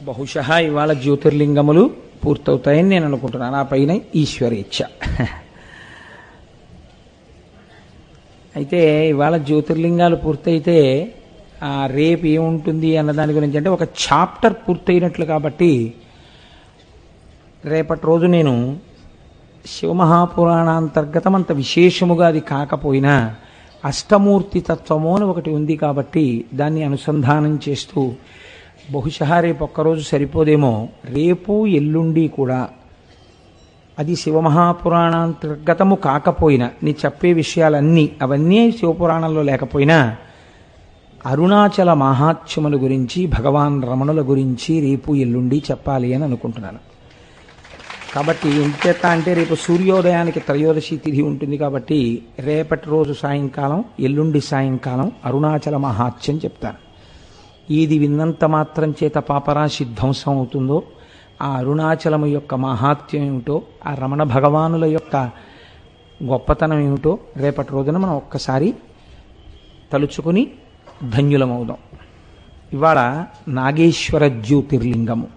బహుశः ఇవాళ జ్యోతిర్లింగములు పూర్తవుతాయని నేను అనుకుంటున్నాను. ఆ పైన ఈశ్వరేచ్ఛ. అయితే ఇవాళ జ్యోతిర్లింగాలు పూర్తయితే రేపు ఏముంటుంది అన్న దాని గురించి అంటే ఒక చాప్టర్ పూర్తయినట్లు. కాబట్టి రేపటి రోజు నేను శివమహాపురాణాంతర్గతం అంత విశేషముగా అది కాకపోయినా అష్టమూర్తి తత్వము అని ఒకటి ఉంది కాబట్టి దాన్ని అనుసంధానం చేస్తూ బహుశా రేపు ఒక్కరోజు సరిపోదేమో, రేపు ఎల్లుండి కూడా అది శివమహాపురాణాంతర్గతము కాకపోయినా నీ చెప్పే విషయాలన్నీ అవన్నీ శివపురాణంలో లేకపోయినా అరుణాచల మహాత్మ్యముల గురించి భగవాన్ రమణుల గురించి రేపు ఎల్లుండి చెప్పాలి అని అనుకుంటున్నాను. కాబట్టి ఎంచేత అంటే రేపు సూర్యోదయానికి త్రయోదశి తిథి ఉంటుంది కాబట్టి రేపటి రోజు సాయంకాలం ఎల్లుండి సాయంకాలం అరుణాచల మహాత్మ్యం చెప్తాను. ఏది విన్నంత మాత్రం చేత పాపరాశి ధ్వంసం అవుతుందో ఆ అరుణాచలము యొక్క మహాత్మ్యం ఏమిటో, ఆ రమణ భగవానుల యొక్క గొప్పతనం ఏమిటో రేపటి రోజున మనం ఒక్కసారి తలుచుకుని ధన్యులమవుదాం. ఇవాళ నాగేశ్వర జ్యోతిర్లింగము.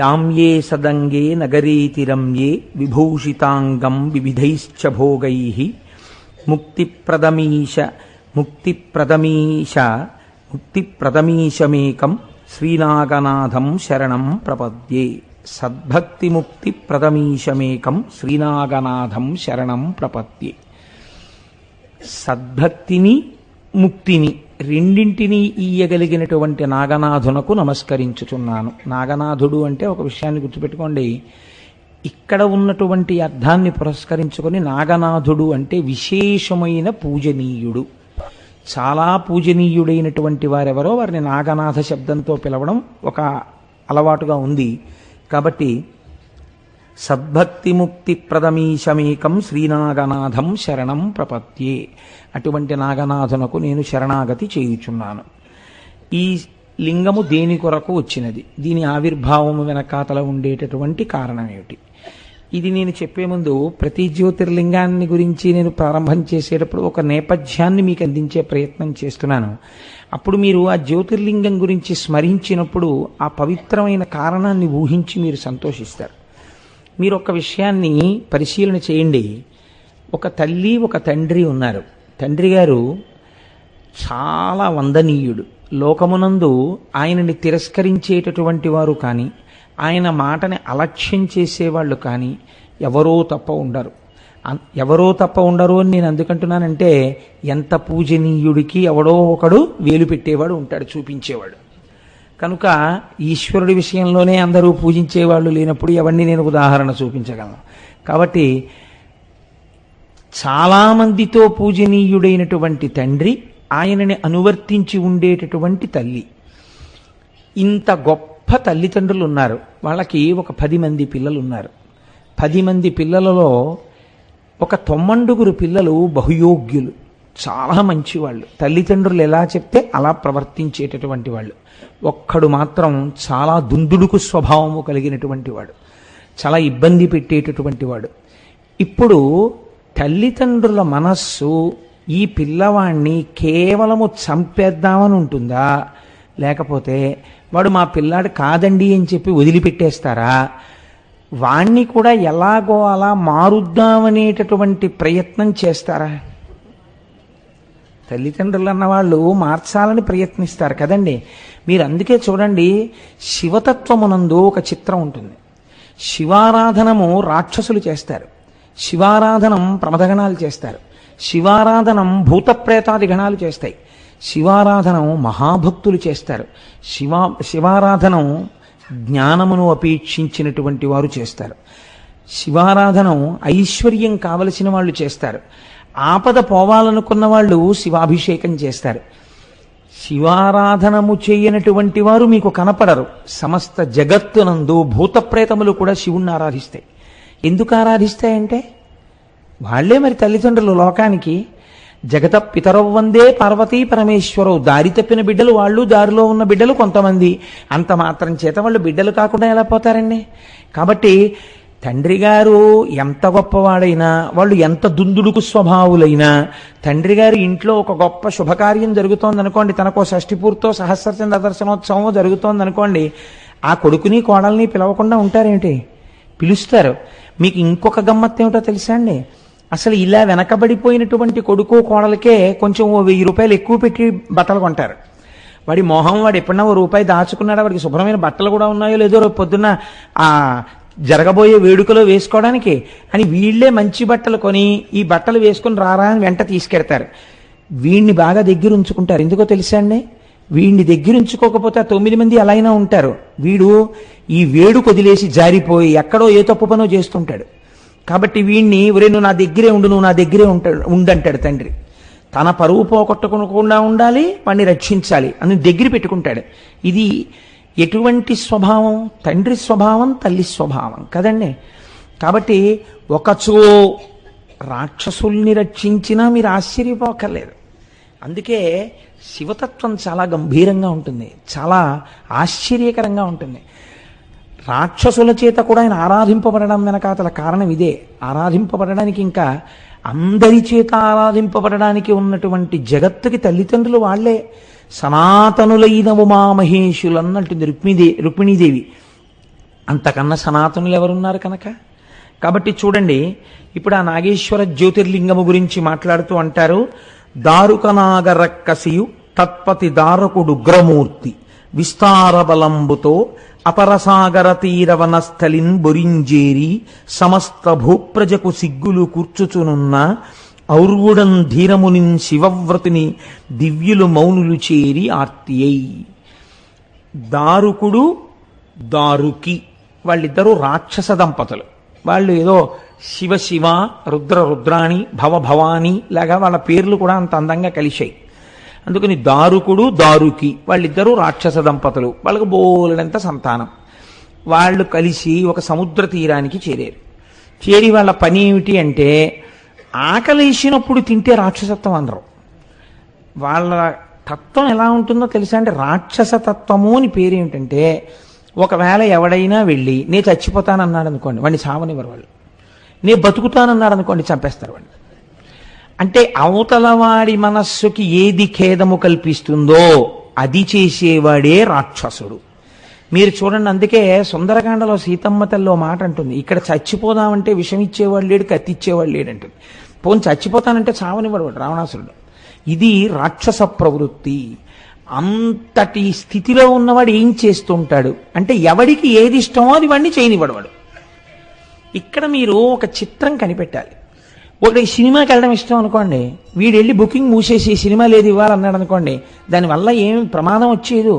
యామ్యే సదంగే నగరీతిరమ్యే విభూషితాంగం వివిధైశ్చ భోగైః ముక్తిప్రదమీశమేకం శ్రీనాగనాథం శరణం ప్రపద్యే. సద్భక్తిముక్తిప్రదమీశమేకం శ్రీనాగనాథం శరణం ప్రపద్యే. సద్భక్తిని ముక్తిని రెండింటినీ ఇయ్యగలిగినటువంటి నాగనాథునకు నమస్కరించుచున్నాను. నాగనాథుడు అంటే ఒక విషయాన్ని గుర్తుపెట్టుకోండి, ఇక్కడ ఉన్నటువంటి అర్థాన్ని పురస్కరించుకొని నాగనాథుడు అంటే విశేషమైన పూజనీయుడు, చాలా పూజనీయుడైనటువంటి వారెవరో వారిని నాగనాథ శబ్దంతో పిలవడం ఒక అలవాటుగా ఉంది. కాబట్టి సద్భక్తిముక్తి ప్రదమీశమేకం శ్రీనాగనాథం శరణం ప్రపత్యే. అటువంటి నాగనాథునకు నేను శరణాగతి చేయుచున్నాను. ఈ లింగము దేని కొరకు వచ్చినది, దీని ఆవిర్భావము వెనకాతల ఉండేటటువంటి కారణం ఏమిటి, ఇది నేను చెప్పే ముందు ప్రతి జ్యోతిర్లింగాన్ని గురించి నేను ప్రారంభం చేసేటప్పుడు ఒక నేపథ్యాన్ని మీకు అందించే ప్రయత్నం చేస్తున్నాను. అప్పుడు మీరు ఆ జ్యోతిర్లింగం గురించి స్మరించినప్పుడు ఆ పవిత్రమైన కారణాన్ని ఊహించి మీరు సంతోషిస్తారు. మీరు ఒక విషయాన్ని పరిశీలన చేయండి. ఒక తల్లి ఒక తండ్రి ఉన్నారు. తండ్రి గారు చాలా వందనీయుడు. లోకమునందు ఆయనని తిరస్కరించేటటువంటి వారు కానీ ఆయన మాటని అలక్ష్యం చేసేవాళ్ళు కానీ ఎవరో తప్ప ఉండరు. ఎవరో తప్ప ఉండరు అని నేను ఎందుకంటున్నానంటే ఎంత పూజనీయుడికి ఎవడో ఒకడు వేలు పెట్టేవాడు ఉంటాడు, చూపించేవాడు. కనుక ఈశ్వరుడి విషయంలోనే అందరూ పూజించేవాళ్ళు లేనప్పుడు ఎవరిని నేను ఉదాహరణ చూపించగలను. కాబట్టి చాలామందితో పూజనీయుడైనటువంటి తండ్రి, ఆయనని అనువర్తించి ఉండేటటువంటి తల్లి, ఇంత గొప్ప తల్లిదండ్రులు ఉన్నారు. వాళ్ళకి ఒక 10 మంది పిల్లలు ఉన్నారు. 10 మంది పిల్లలలో ఒక 9 పిల్లలు బహుయోగ్యులు, చాలా మంచివాళ్ళు, తల్లిదండ్రులు ఎలా చెప్తే అలా ప్రవర్తించేటటువంటి వాళ్ళు. ఒక్కడు మాత్రం చాలా దుందుడుకు స్వభావము కలిగినటువంటి వాడు, చాలా ఇబ్బంది పెట్టేటటువంటి వాడు. ఇప్పుడు తల్లిదండ్రుల మనస్సు ఈ పిల్లవాణ్ణి కేవలము చంపేద్దామని ఉంటుందా, లేకపోతే వాడు మా పిల్లాడు కాదండి అని చెప్పి వదిలిపెట్టేస్తారా, వాణ్ణి కూడా ఎలాగో అలా మారుద్దామనేటటువంటి ప్రయత్నం చేస్తారా? తల్లిదండ్రులు అన్నవాళ్ళు మార్చాలని ప్రయత్నిస్తారు కదండి. మీరు అందుకే చూడండి, శివతత్వమునందు ఒక చిత్రం ఉంటుంది. శివారాధనము రాక్షసులు చేస్తారు, శివారాధనం ప్రమదగణాలు చేస్తారు, శివారాధనం భూతప్రేతాది గణాలు చేస్తాయి, శివారాధనం మహాభక్తులు చేస్తారు, శివారాధనం జ్ఞానమును అపేక్షించినటువంటి వారు చేస్తారు, శివారాధనం ఐశ్వర్యం కావలసిన వాళ్ళు చేస్తారు, ఆపద పోవాలనుకున్న వాళ్ళు శివాభిషేకం చేస్తారు. శివారాధనము చేయనటువంటి వారు మీకు కనపడరు. సమస్త జగత్తునందు భూతప్రేతములు కూడా శివుణ్ణి ఆరాధిస్తాయి. ఎందుకు ఆరాధిస్తాయంటే వాళ్లే మరి తల్లిదండ్రులు లోకానికి. జగత పితరవ్ వందే పార్వతీ పరమేశ్వరవు. దారి తప్పిన బిడ్డలు వాళ్ళు, దారిలో ఉన్న బిడ్డలు కొంతమంది. అంత మాత్రం చేత వాళ్ళు బిడ్డలు కాకుండా ఎలా పోతారండి? కాబట్టి తండ్రి గారు ఎంత గొప్పవాడైనా, వాళ్ళు ఎంత దుందుడుకు స్వభావులైనా, తండ్రి గారి ఇంట్లో ఒక గొప్ప శుభకార్యం జరుగుతోంది అనుకోండి, తనకో షష్ఠి పూర్తో సహస్రచంద్ర దర్శనోత్సవం జరుగుతోంది అనుకోండి, ఆ కొడుకుని కోడల్ని పిలవకుండా ఉంటారేంటి? పిలుస్తారు. మీకు ఇంకొక గమ్మత్తు ఏమిటో తెలుసా అండి? అసలు ఇలా వెనకబడిపోయినటువంటి కొడుకు కోడలకే కొంచెం ఓ 1000 రూపాయలు ఎక్కువ పెట్టి బట్టలు కొంటారు. వాడి మొహం, వాడు ఎప్పుడన్నా ఓ రూపాయి దాచుకున్నాడా, వాడికి శుభ్రమైన బట్టలు కూడా ఉన్నాయో లేదో రేపు పొద్దున్న ఆ జరగబోయే వేడుకలో వేసుకోవడానికి అని వీళ్లే మంచి బట్టలు కొని ఈ బట్టలు వేసుకుని రారా అని వెంట తీసుకెడతారు. వీడిని బాగా దగ్గర ఉంచుకుంటారు. ఎందుకో తెలుసా అండి? వీడిని దగ్గర ఉంచుకోకపోతే ఆ 9 మంది అలా అయినా ఉంటారు. వీడు ఈ వేడుక వదిలేసి జారిపోయి ఎక్కడో ఏ తప్పు పనో చేస్తుంటాడు. కాబట్టి వీడిని, ఒరే నువ్వు నా దగ్గరే ఉండు, నువ్వు నా దగ్గరే ఉండంటాడు తండ్రి. తన పరువు పోగొట్టుకోకుండా ఉండాలి, వాడిని రక్షించాలి అని దగ్గర పెట్టుకుంటాడు. ఇది ఎటువంటి స్వభావం? తండ్రి స్వభావం, తల్లి స్వభావం కదండి. కాబట్టి ఒకచో రాక్షసుల్ని రక్షించినా మీరు ఆశ్చర్యపోకర్లేదు. అందుకే శివతత్వం చాలా గంభీరంగా ఉంటుంది, చాలా ఆశ్చర్యకరంగా ఉంటుంది. రాక్షసుల చేత కూడా ఆయన ఆరాధింపబడడం వెనకాతల కారణం ఇదే. ఆరాధింపబడడానికి, ఇంకా అందరి చేత ఆరాధింపబడడానికి ఉన్నటువంటి జగత్తుకి తల్లిదండ్రులు వాళ్లే. సనాతనులైన ఉమామహేషులు అన్నట్టుంది రుక్మిణీదేవి. అంతకన్నా సనాతనులు ఎవరున్నారు కనుక. కాబట్టి చూడండి, ఇప్పుడు ఆ నాగేశ్వర జ్యోతిర్లింగము గురించి మాట్లాడుతూ అంటారు, దారుకనాగరక్కసియు తత్పతి దారకుడు ఉగ్రమూర్తి విస్తార బలంబుతో అపరసాగర తీరవనస్థలిన్ బొరింజేరి సమస్త భూప్రజకు సిగ్గులు కూర్చుచునున్న ఔర్వుడం ధీరమునిన్ శివవ్రతుని దివ్యులు మౌనులు చేరి ఆర్తియై. దారుకుడు, దారుకి వాళ్ళిద్దరూ రాక్షస దంపతులు. వాళ్ళు ఏదో శివ శివ, రుద్ర రుద్రాణి, భవ భవాని లాగా వాళ్ళ పేర్లు కూడా అంత అందంగా కలిశాయి. అందుకని దారుకుడు, దారుకి వాళ్ళిద్దరూ రాక్షస దంపతులు. వాళ్ళకు బోలెడంత సంతానం. వాళ్ళు కలిసి ఒక సముద్ర తీరానికి చేరారు. చేరి వాళ్ళ పని ఏమిటి అంటే, ఆకలేసినప్పుడు తింటే రాక్షసత్వం అనరు. వాళ్ళ తత్వం ఎలా ఉంటుందో తెలుసా అంటే, రాక్షస తత్వము అని పేరు ఏమిటంటే, ఒకవేళ ఎవడైనా వెళ్ళి నేను చచ్చిపోతానన్నాడు అనుకోండి, వాడిని చావనివ్వరు వాళ్ళు. నేను బతుకుతానన్నాడు అనుకోండి, చంపేస్తారు వాడిని. అంటే అవతలవాడి మనస్సుకి ఏది ఖేదము కల్పిస్తుందో అది చేసేవాడే రాక్షసుడు. మీరు చూడండి, అందుకే సుందరకాండలో సీతమ్మ తల్లి మాట అంటుంది, ఇక్కడ చచ్చిపోదామంటే విషం ఇచ్చేవాడు లేడు, కత్తి ఇచ్చేవాడు లేడంటుంది. పోని చచ్చిపోతానంటే చావనివాడు రావణాసురుడు. ఇది రాక్షస ప్రవృత్తి. అంతటి స్థితిలో ఉన్నవాడు ఏం చేస్తుంటాడు అంటే, ఎవడికి ఏది ఇష్టమో అది వాడిని చేయనివాడు వాడు. ఇక్కడ మీరు ఒక చిత్రం కనిపెట్టాలి. ఒకటి సినిమాకి వెళ్ళడం ఇష్టం అనుకోండి, వీడు వెళ్ళి బుకింగ్ మూసేసి సినిమా లేదు ఇవ్వాలన్నాడు అనుకోండి, దానివల్ల ఏమి ప్రమాదం వచ్చేదు.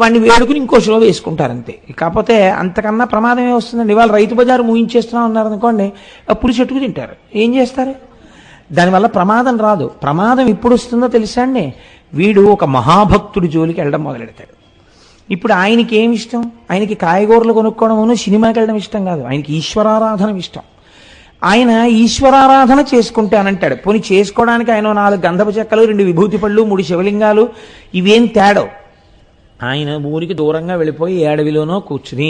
వాడిని వేడుకుని ఇంకో షో వేసుకుంటారంతే. కాకపోతే అంతకన్నా ప్రమాదం ఏమొస్తుందండి? ఇవాళ రైతు బజారు ముగించేస్తున్నాం అన్నారు అనుకోండి, అప్పుడు చెట్టుకు తింటారు. ఏం చేస్తారు? దానివల్ల ప్రమాదం రాదు. ప్రమాదం ఎప్పుడు వస్తుందో తెలుసా అండి? వీడు ఒక మహాభక్తుడి జోలికి వెళ్ళడం మొదలెడతాడు. ఇప్పుడు ఆయనకి ఏమి ఇష్టం? ఆయనకి కాయగూరలు కొనుక్కోవడమును సినిమాకి వెళ్ళడం ఇష్టం కాదు, ఆయనకి ఈశ్వరారాధన ఇష్టం. ఆయన ఈశ్వరారాధన చేసుకుంటానంటాడు. పోనీ చేసుకోవడానికి ఆయన 4 గంధపు చెక్కలు, 2 విభూతి పళ్ళు, 3 శివలింగాలు ఇవేం తేడో. ఆయన ఊరికి దూరంగా వెళ్ళిపోయి అడవిలోనో కూర్చుని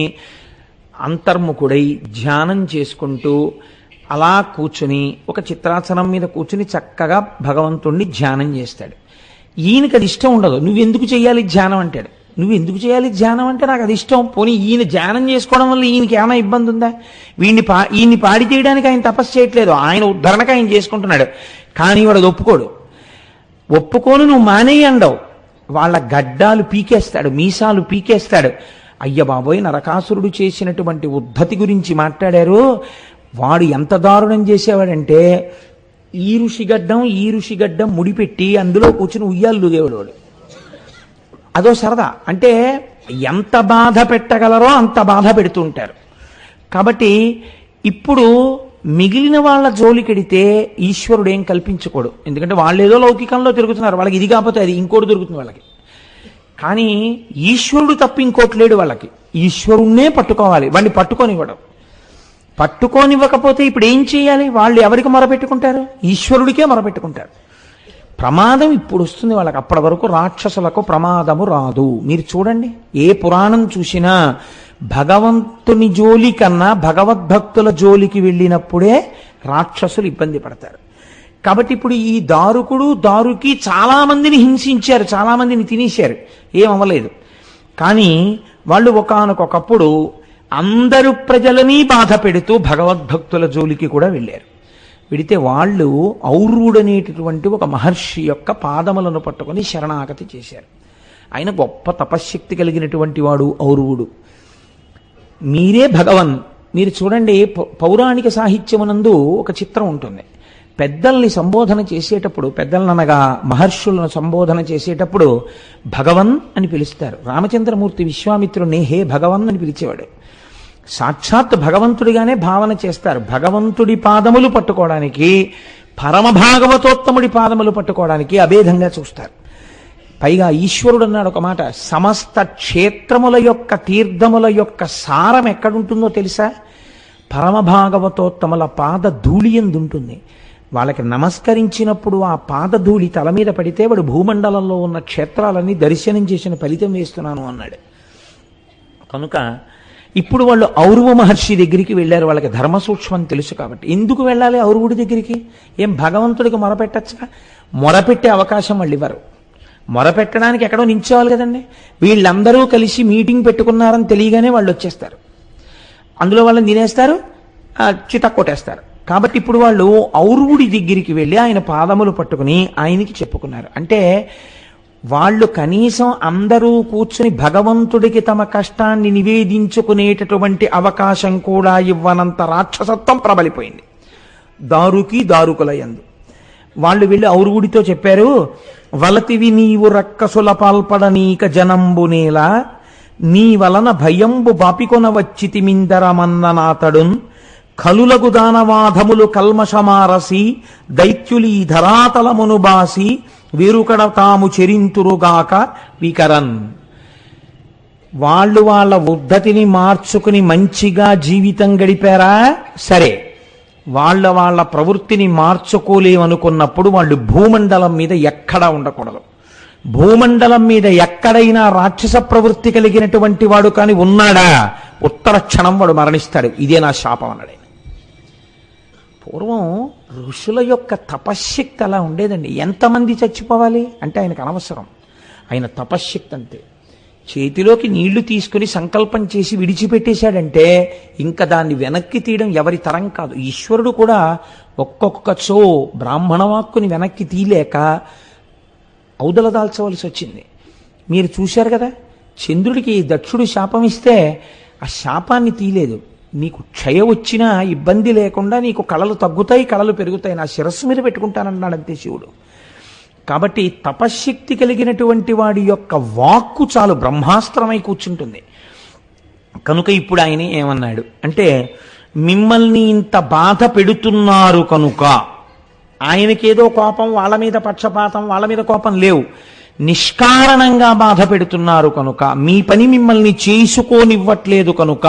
అంతర్ముఖుడై ధ్యానం చేసుకుంటూ అలా కూర్చుని ఒక చిత్రాసనం మీద కూర్చుని చక్కగా భగవంతుణ్ణి ధ్యానం చేస్తాడు. ఈయనకి అది ఇష్టం ఉండదు. నువ్వెందుకు చేయాలి ధ్యానం అంటాడు. నువ్వెందుకు చేయాలి ధ్యానం అంటే, నాకు అది ఇష్టం. పోనీ ఈయన ధ్యానం చేసుకోవడం వల్ల ఈయనకి ఏమైనా ఇబ్బంది ఉందా? ఈయన్ని పాడి చేయడానికి ఆయన తపస్సు చేయట్లేదు, ఆయన ఉద్ధరణకు ఆయన చేసుకుంటున్నాడు. కానీ వాడు ఒప్పుకోడు. ఒప్పుకోను నువ్వు మానేయి అండవు. వాళ్ళ గడ్డాలు పీకేస్తాడు, మీసాలు పీకేస్తాడు. అయ్య బాబోయ్, నరకాసురుడు చేసినటువంటి ఉద్ధతి గురించి మాట్లాడారు. వాడు ఎంత దారుణం చేసేవాడంటే, ఈ ఋషిగడ్డం ముడిపెట్టి అందులో కూర్చుని ఉయ్యాలు దేవుడు వాడు. అదో సరదా. అంటే ఎంత బాధ పెట్టగలరో అంత బాధ పెడుతూ ఉంటారు. కాబట్టి ఇప్పుడు మిగిలిన వాళ్ళ జోలికెడితే ఈశ్వరుడు ఏం కల్పించకూడు. ఎందుకంటే వాళ్ళు ఏదో లౌకికంలో తిరుగుతున్నారు, వాళ్ళకి ఇది కాకపోతే అది ఇంకోటి దొరుకుతుంది వాళ్ళకి. కానీ ఈశ్వరుడు తప్ప ఇంకోటి లేడు వాళ్ళకి. ఈశ్వరుణ్ణే పట్టుకోవాలి, వాడిని పట్టుకొనివ్వడం. పట్టుకోనివ్వకపోతే ఇప్పుడు ఏం చేయాలి? వాళ్ళు ఎవరికి మొరపెట్టుకుంటారు? ఈశ్వరుడికే మొరపెట్టుకుంటారు. ప్రమాదం ఇప్పుడు వస్తుంది వాళ్ళకి. అప్పటి వరకు రాక్షసులకు ప్రమాదము రాదు. మీరు చూడండి, ఏ పురాణం చూసినా భగవంతుని జోలి కన్నా భగవద్భక్తుల జోలికి వెళ్ళినప్పుడే రాక్షసులు ఇబ్బంది పడతారు. కాబట్టి ఇప్పుడు ఈ దారుకి చాలా మందిని హింసించారు, చాలా మందిని తినేశారు, ఏమవ్వలేదు. కానీ వాళ్ళు ఒకానొకప్పుడు అందరు ప్రజలని బాధ పెడుతూ భగవద్భక్తుల జోలికి కూడా వెళ్ళారు. వెడితే వాళ్ళు ఔరుడనేటటువంటి ఒక మహర్షి యొక్క పాదములను పట్టుకొని శరణాగతి చేశారు. ఆయన గొప్ప తపశ్శక్తి కలిగినటువంటి వాడు ఔరువుడు. మీరే భగవన్. మీరు చూడండి, పౌరాణిక సాహిత్యమునందు ఒక చిత్రం ఉంటుంది. పెద్దల్ని సంబోధన చేసేటప్పుడు, పెద్దలనగా మహర్షులను సంబోధన చేసేటప్పుడు భగవన్ అని పిలుస్తారు. రామచంద్రమూర్తి విశ్వామిత్రుడిని హే భగవన్ అని పిలిచేవాడు. సాక్షాత్ భగవంతుడిగానే భావన చేస్తారు. భగవంతుడి పాదములు పట్టుకోవడానికి, పరమభాగవతోత్తముడి పాదములు పట్టుకోవడానికి అభేదంగా చూస్తారు. పైగా ఈశ్వరుడు అన్నాడు ఒక మాట, సమస్త క్షేత్రముల యొక్క తీర్థముల యొక్క సారం ఎక్కడుంటుందో తెలుసా? పరమభాగవతోత్తముల పాద ధూళి ఎందుంటుంది. వాళ్ళకి నమస్కరించినప్పుడు ఆ పాదధూళి తల మీద పడితే వాడు భూమండలంలో ఉన్న క్షేత్రాలన్నీ దర్శనం చేసిన ఫలితం వేస్తున్నాను అన్నాడు. కనుక ఇప్పుడు వాళ్ళు ఔరువ మహర్షి దగ్గరికి వెళ్ళారు. వాళ్ళకి ధర్మ సూక్ష్మం తెలుసు కాబట్టి. ఎందుకు వెళ్ళాలి ఔరువుడి దగ్గరికి? ఏం భగవంతుడికి మొరపెట్టచ్చుగా? మొరపెట్టే అవకాశం వాళ్ళు ఇవ్వరు. మొరపెట్టడానికి ఎక్కడో నించోవాలి కదండి. వీళ్ళందరూ కలిసి మీటింగ్ పెట్టుకున్నారని తెలియగానే వాళ్ళు వచ్చేస్తారు, అందులో వాళ్ళని తినేస్తారు, చిత కొట్టేస్తారు. కాబట్టి ఇప్పుడు వాళ్ళు ఔరువుడి దగ్గరికి వెళ్ళి ఆయన పాదములు పట్టుకుని ఆయనకి చెప్పుకున్నారు. అంటే వాళ్ళు కనీసం అందరూ కూర్చుని భగవంతుడికి తమ కష్టాన్ని నివేదించుకునేటటువంటి అవకాశం కూడా ఇవ్వనంత రాక్షసత్వం ప్రబలిపోయింది దారుకుల యందు. వాళ్ళు వెళ్ళి ఔరువుడితో చెప్పారు, వలతివి నీవు రక్కసుల పాల్పడనీక జనంబునేలా నీ వలన భయంబు బాపికొన వచ్చితిమిందరమన్ననాతడున్ కలులగు దానవాధములు కల్మషమారసి దైత్యులీ ధరాతలమును బాసి వీరుకడ తాము చెరింతురుగాక వికరన్. వాళ్ళు వాళ్ళ ఉద్ధతిని మార్చుకుని మంచిగా జీవితం గడిపారా సరే, వాళ్ళ ప్రవృత్తిని మార్చుకోలేమనుకున్నప్పుడు వాళ్ళు భూమండలం మీద ఎక్కడా ఉండకూడదు. భూమండలం మీద ఎక్కడైనా రాక్షస ప్రవృత్తి కలిగినటువంటి వాడు కానీ ఉన్నాడా, ఉత్తర క్షణం వాడు మరణిస్తాడు. ఇదే నా శాపం అన్నాడు. పూర్వం ఋషుల యొక్క తపశ్శక్తి అలా ఉండేదండి. ఎంతమంది చచ్చిపోవాలి అంటే ఆయనకు అనవసరం. ఆయన తపశ్శక్తి అంతే. చేతిలోకి నీళ్లు తీసుకుని సంకల్పం చేసి విడిచిపెట్టేశాడంటే ఇంకా దాన్ని వెనక్కి తీయడం ఎవరి తరం కాదు. ఈశ్వరుడు కూడా ఒక్కొక్కచో బ్రాహ్మణ వాక్కుని వెనక్కి తీయలేక ఔదల దాల్చవలసి వచ్చింది. మీరు చూశారు కదా, చంద్రుడికి దక్షుడు శాపం ఇస్తే ఆ శాపాన్ని తీయలేదు. నీకు క్షయ వచ్చినా ఇబ్బంది లేకుండా నీకు కళలు తగ్గుతాయి, కళలు పెరుగుతాయి, నా శిరస్సు మీద పెట్టుకుంటానన్నాడంతే శివుడు. కాబట్టి తపశ్శక్తి కలిగినటువంటి వాడి యొక్క వాక్కు చాలు బ్రహ్మాస్త్రమై కూర్చుంటుంది. కనుక ఇప్పుడు ఆయన ఏమన్నాడు అంటే, మిమ్మల్ని ఇంత బాధ పెడుతున్నారు కనుక, ఆయనకేదో కోపం, వాళ్ళ మీద పక్షపాతం, వాళ్ళ మీద కోపం లేవు, నిష్కారణంగా బాధ పెడుతున్నారు కనుక, మీ పని మిమ్మల్ని చేసుకోనివ్వట్లేదు కనుక.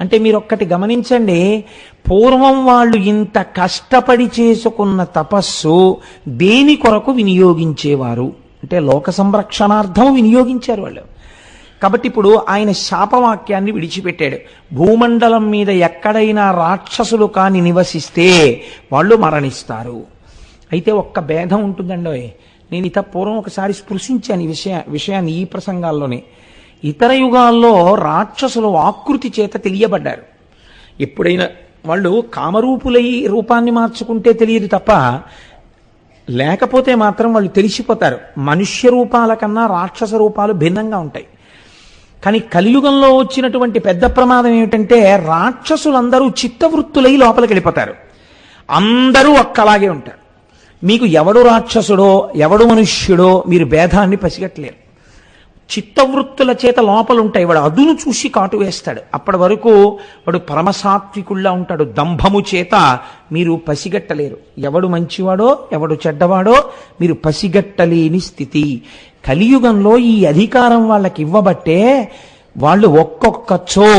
అంటే మీరు ఒక్కటి గమనించండి, పూర్వం వాళ్ళు ఇంత కష్టపడి చేసుకున్న తపస్సు దేని కొరకు వినియోగించేవారు అంటే లోక సంరక్షణార్థం వినియోగించారు వాళ్ళు. కాబట్టి ఇప్పుడు ఆయన శాపవాక్యాన్ని విడిచిపెట్టాడు. భూమండలం మీద ఎక్కడైనా రాక్షసులు కాని నివసిస్తే వాళ్ళు మరణిస్తారు. అయితే ఒక్క భేదం ఉంటుందండి. నేను ఇత పూర్వం ఒకసారి స్పృశించాను ఈ విషయాన్ని ఈ ప్రసంగాల్లోనే. ఇతర యుగాల్లో రాక్షసులు ఆకృతి చేత తెలియబడ్డారు. ఎప్పుడైనా వాళ్ళు కామరూపులై రూపాన్ని మార్చుకుంటే తెలియదు తప్ప, లేకపోతే మాత్రం వాళ్ళు తెలిసిపోతారు. మనుష్య రూపాల కన్నా రాక్షస రూపాలు భిన్నంగా ఉంటాయి. కానీ కలియుగంలో వచ్చినటువంటి పెద్ద ప్రమాదం ఏమిటంటే, రాక్షసులందరూ చిత్తవృత్తులై లోపలికి వెళ్ళిపోతారు. అందరూ ఒక్కలాగే ఉంటారు. మీకు ఎవడు రాక్షసుడో ఎవడు మనుష్యుడో మీరు భేదాన్ని పసిగట్టలేరు. చిత్తవృత్తుల చేత లోపలుంటాయి. వాడు అదును చూసి కాటు వేస్తాడు. అప్పటి వరకు వాడు పరమసాత్వికుల్లా ఉంటాడు. దంభము చేత మీరు పసిగట్టలేరు. ఎవడు మంచివాడో ఎవడు చెడ్డవాడో మీరు పసిగట్టలేని స్థితి. కలియుగంలో ఈ అధికారం వాళ్ళకి ఇవ్వబట్టే వాళ్ళు ఒక్కొక్కచో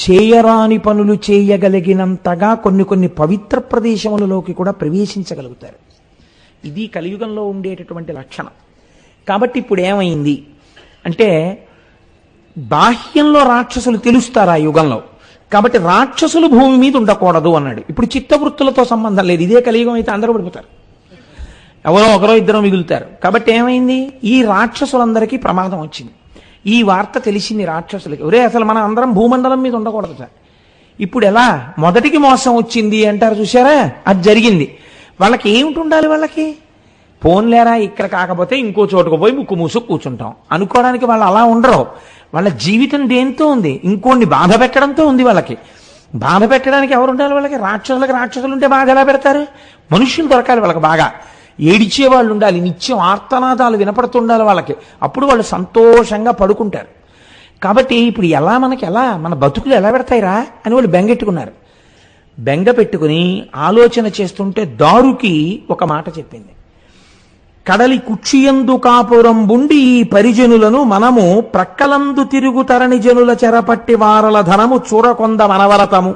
చేయరాని పనులు చేయగలిగినంతగా కొన్ని పవిత్ర ప్రదేశములలోకి కూడా ప్రవేశించగలుగుతారు. ఇది కలియుగంలో ఉండేటటువంటి లక్షణం. కాబట్టి ఇప్పుడు ఏమైంది అంటే, బాహ్యంలో రాక్షసులు తెలుస్తారు ఆ యుగంలో. కాబట్టి రాక్షసులు భూమి మీద ఉండకూడదు అన్నాడు. ఇప్పుడు చిత్తవృత్తులతో సంబంధం లేదు. ఇదే కలియుగం అయితే అందరూ పడిపోతారు, ఎవరో ఒకరో ఇద్దరో మిగులుతారు. కాబట్టి ఏమైంది, ఈ రాక్షసులందరికీ ప్రమాదం వచ్చింది. ఈ వార్త తెలిసింది రాక్షసులకి. ఒరే అసలు మనం అందరం భూమండలం మీద ఉండకూడదు సార్. ఇప్పుడు ఎలా, మొదటికి మోసం వచ్చింది అంటారు చూసారా, అది జరిగింది. వాళ్ళకి ఏమిటి ఉండాలి, వాళ్ళకి పోన్లేరా ఇక్కడ కాకపోతే ఇంకో చోటుకు పోయి ముక్కు మూసుకు కూర్చుంటాం అనుకోవడానికి వాళ్ళు అలా ఉండరు. వాళ్ళ జీవితం దేంతో ఉంది, ఇంకోని బాధ పెట్టడంతో ఉంది. వాళ్ళకి బాధ పెట్టడానికి ఎవరు ఉండాలి, వాళ్ళకి రాక్షసులు ఉంటే బాధ ఎలా పెడతారు? మనుష్యులు దొరకాలి వాళ్ళకి, బాగా ఏడిచే వాళ్ళు ఉండాలి, నిత్యం ఆర్తనాదాలు వినపడుతుండాలి వాళ్ళకి. అప్పుడు వాళ్ళు సంతోషంగా పడుకుంటారు. కాబట్టి ఇప్పుడు మనకి మన బతుకులు ఎలా పెడతాయిరా అని వాళ్ళు బెంగెట్టుకున్నారు. బెంగ పెట్టుకుని ఆలోచన చేస్తుంటే దారుకి ఒక మాట చెప్పింది. కడలి కుక్షియందు కాపురం బుండి ఈ పరిజనులను మనము ప్రక్కలందు తిరుగు తరణి జనుల చెరపట్టి వారల ధనము చూరకొంద మనవరతము.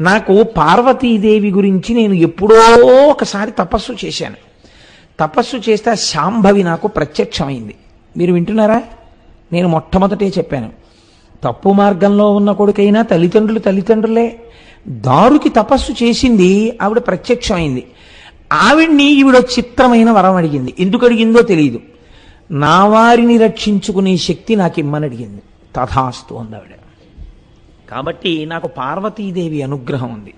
నాకు పార్వతీదేవి గురించి నేను ఎప్పుడో ఒకసారి తపస్సు చేశాను. తపస్సు చేస్తే శాంభవి నాకు ప్రత్యక్షమైంది. మీరు వింటున్నారా? నేను మొట్టమొదటే చెప్పాను, తప్పు మార్గంలో ఉన్న కొడుకైనా తల్లిదండ్రులే. దారుకి తపస్సు చేసింది, ఆవిడ ప్రత్యక్షమైంది. ఆవిడ్ని ఈవిడ చిత్రమైన వరం అడిగింది. ఎందుకు అడిగిందో తెలియదు. నా వారిని రక్షించుకునే శక్తి నాకు ఇమ్మని అడిగింది. తథాస్తు అంది ఆవిడ. కాబట్టి నాకు పార్వతీదేవి అనుగ్రహం ఉంది.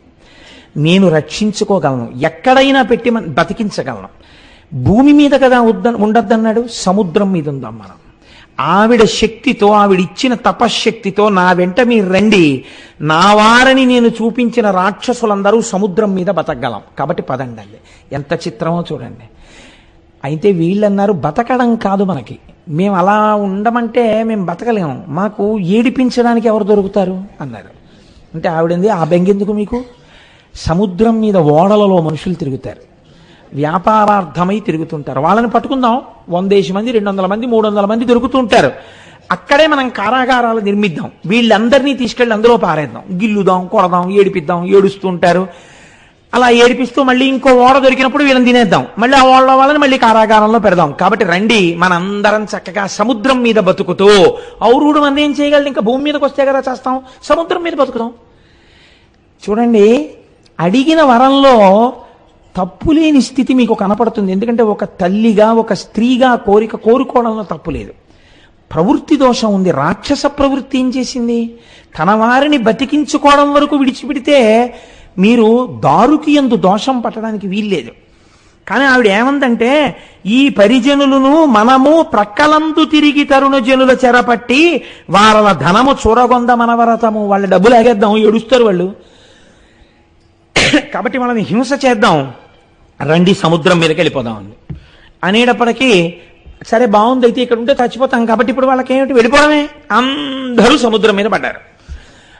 నేను రక్షించుకోగలను, ఎక్కడైనా పెట్టి బతికించగలను. భూమి మీద కదా ఉండద్దన్నాడు, సముద్రం మీద ఉందాం మనం. ఆవిడ శక్తితో, ఆవిడిచ్చిన తపశ్శక్తితో నా వెంట మీరు రండి, నా వారిని నేను చూపించిన రాక్షసులందరూ సముద్రం మీద బతకగలం. కాబట్టి పదండి. ఎంత చిత్రమో చూడండి. అయితే వీళ్ళన్నారు బతకడం కాదు మనకి, మేము అలా ఉండమంటే మేము బతకలేము, మాకు ఏడిపించడానికి ఎవరు దొరుకుతారు అన్నారు. అంటే ఆవిడంది, ఆ బెంగెందుకు మీకు? సముద్రం మీద ఓడలలో మనుషులు తిరుగుతారు, వ్యాపారార్థమై తిరుగుతుంటారు. వాళ్ళని పట్టుకుందాం, 100 మంది 200 మంది 300 మంది దొరుకుతుంటారు. అక్కడే మనం కారాగారాలు నిర్మిద్దాం, వీళ్ళందరినీ తీసుకెళ్ళి అందులో పారేద్దాం, గిల్లుదాం, కొడదాం, ఏడిపిద్దాం. ఏడుస్తుంటారు, అలా ఏడిపిస్తూ మళ్ళీ ఇంకో ఓడ దొరికినప్పుడు వీళ్ళని తినేద్దాం, మళ్ళీ ఆ ఓడలో వాళ్ళని మళ్ళీ కారాగారంలో పెడదాం. కాబట్టి రండి, మనందరం చక్కగా సముద్రం మీద బతుకుతూ, ఔరుడు మనం ఏం చేయగలరు, ఇంకా భూమి మీదకి వస్తే కదా చేస్తాం, సముద్రం మీద బతుకుతాం. చూడండి, అడిగిన వరంలో తప్పులేని స్థితి మీకు కనపడుతుంది. ఎందుకంటే ఒక తల్లిగా, ఒక స్త్రీగా కోరుకోవడంలో తప్పు లేదు. ప్రవృత్తి దోషం ఉంది. రాక్షస ప్రవృత్తి ఏం చేసింది, తన వారిని బతికించుకోవడం వరకు విడిచిపెడితే మీరు దారుకి యందు దోషం పట్టడానికి వీల్లేదు. కానీ ఆవిడ ఏమందంటే, ఈ పరిజనులను మనము ప్రక్కలందు తిరిగి తరుణ జనుల చెరపట్టి వారల ధనము చూరగొంద మనవరతము. వాళ్ళ డబ్బులు ఆగేద్దాం, ఏడుస్తారు వాళ్ళు, కాబట్టి వాళ్ళని హింస చేద్దాం, రండి సముద్రం మీదకి వెళ్ళిపోదాం అంది. అనేటప్పటికీ సరే బాగుంది, అయితే ఇక్కడ ఉంటే చచ్చిపోతాం, కాబట్టి ఇప్పుడు వాళ్ళకి ఏమిటి, వెళ్ళిపోవడమే. అందరూ సముద్రం మీద పడ్డారు.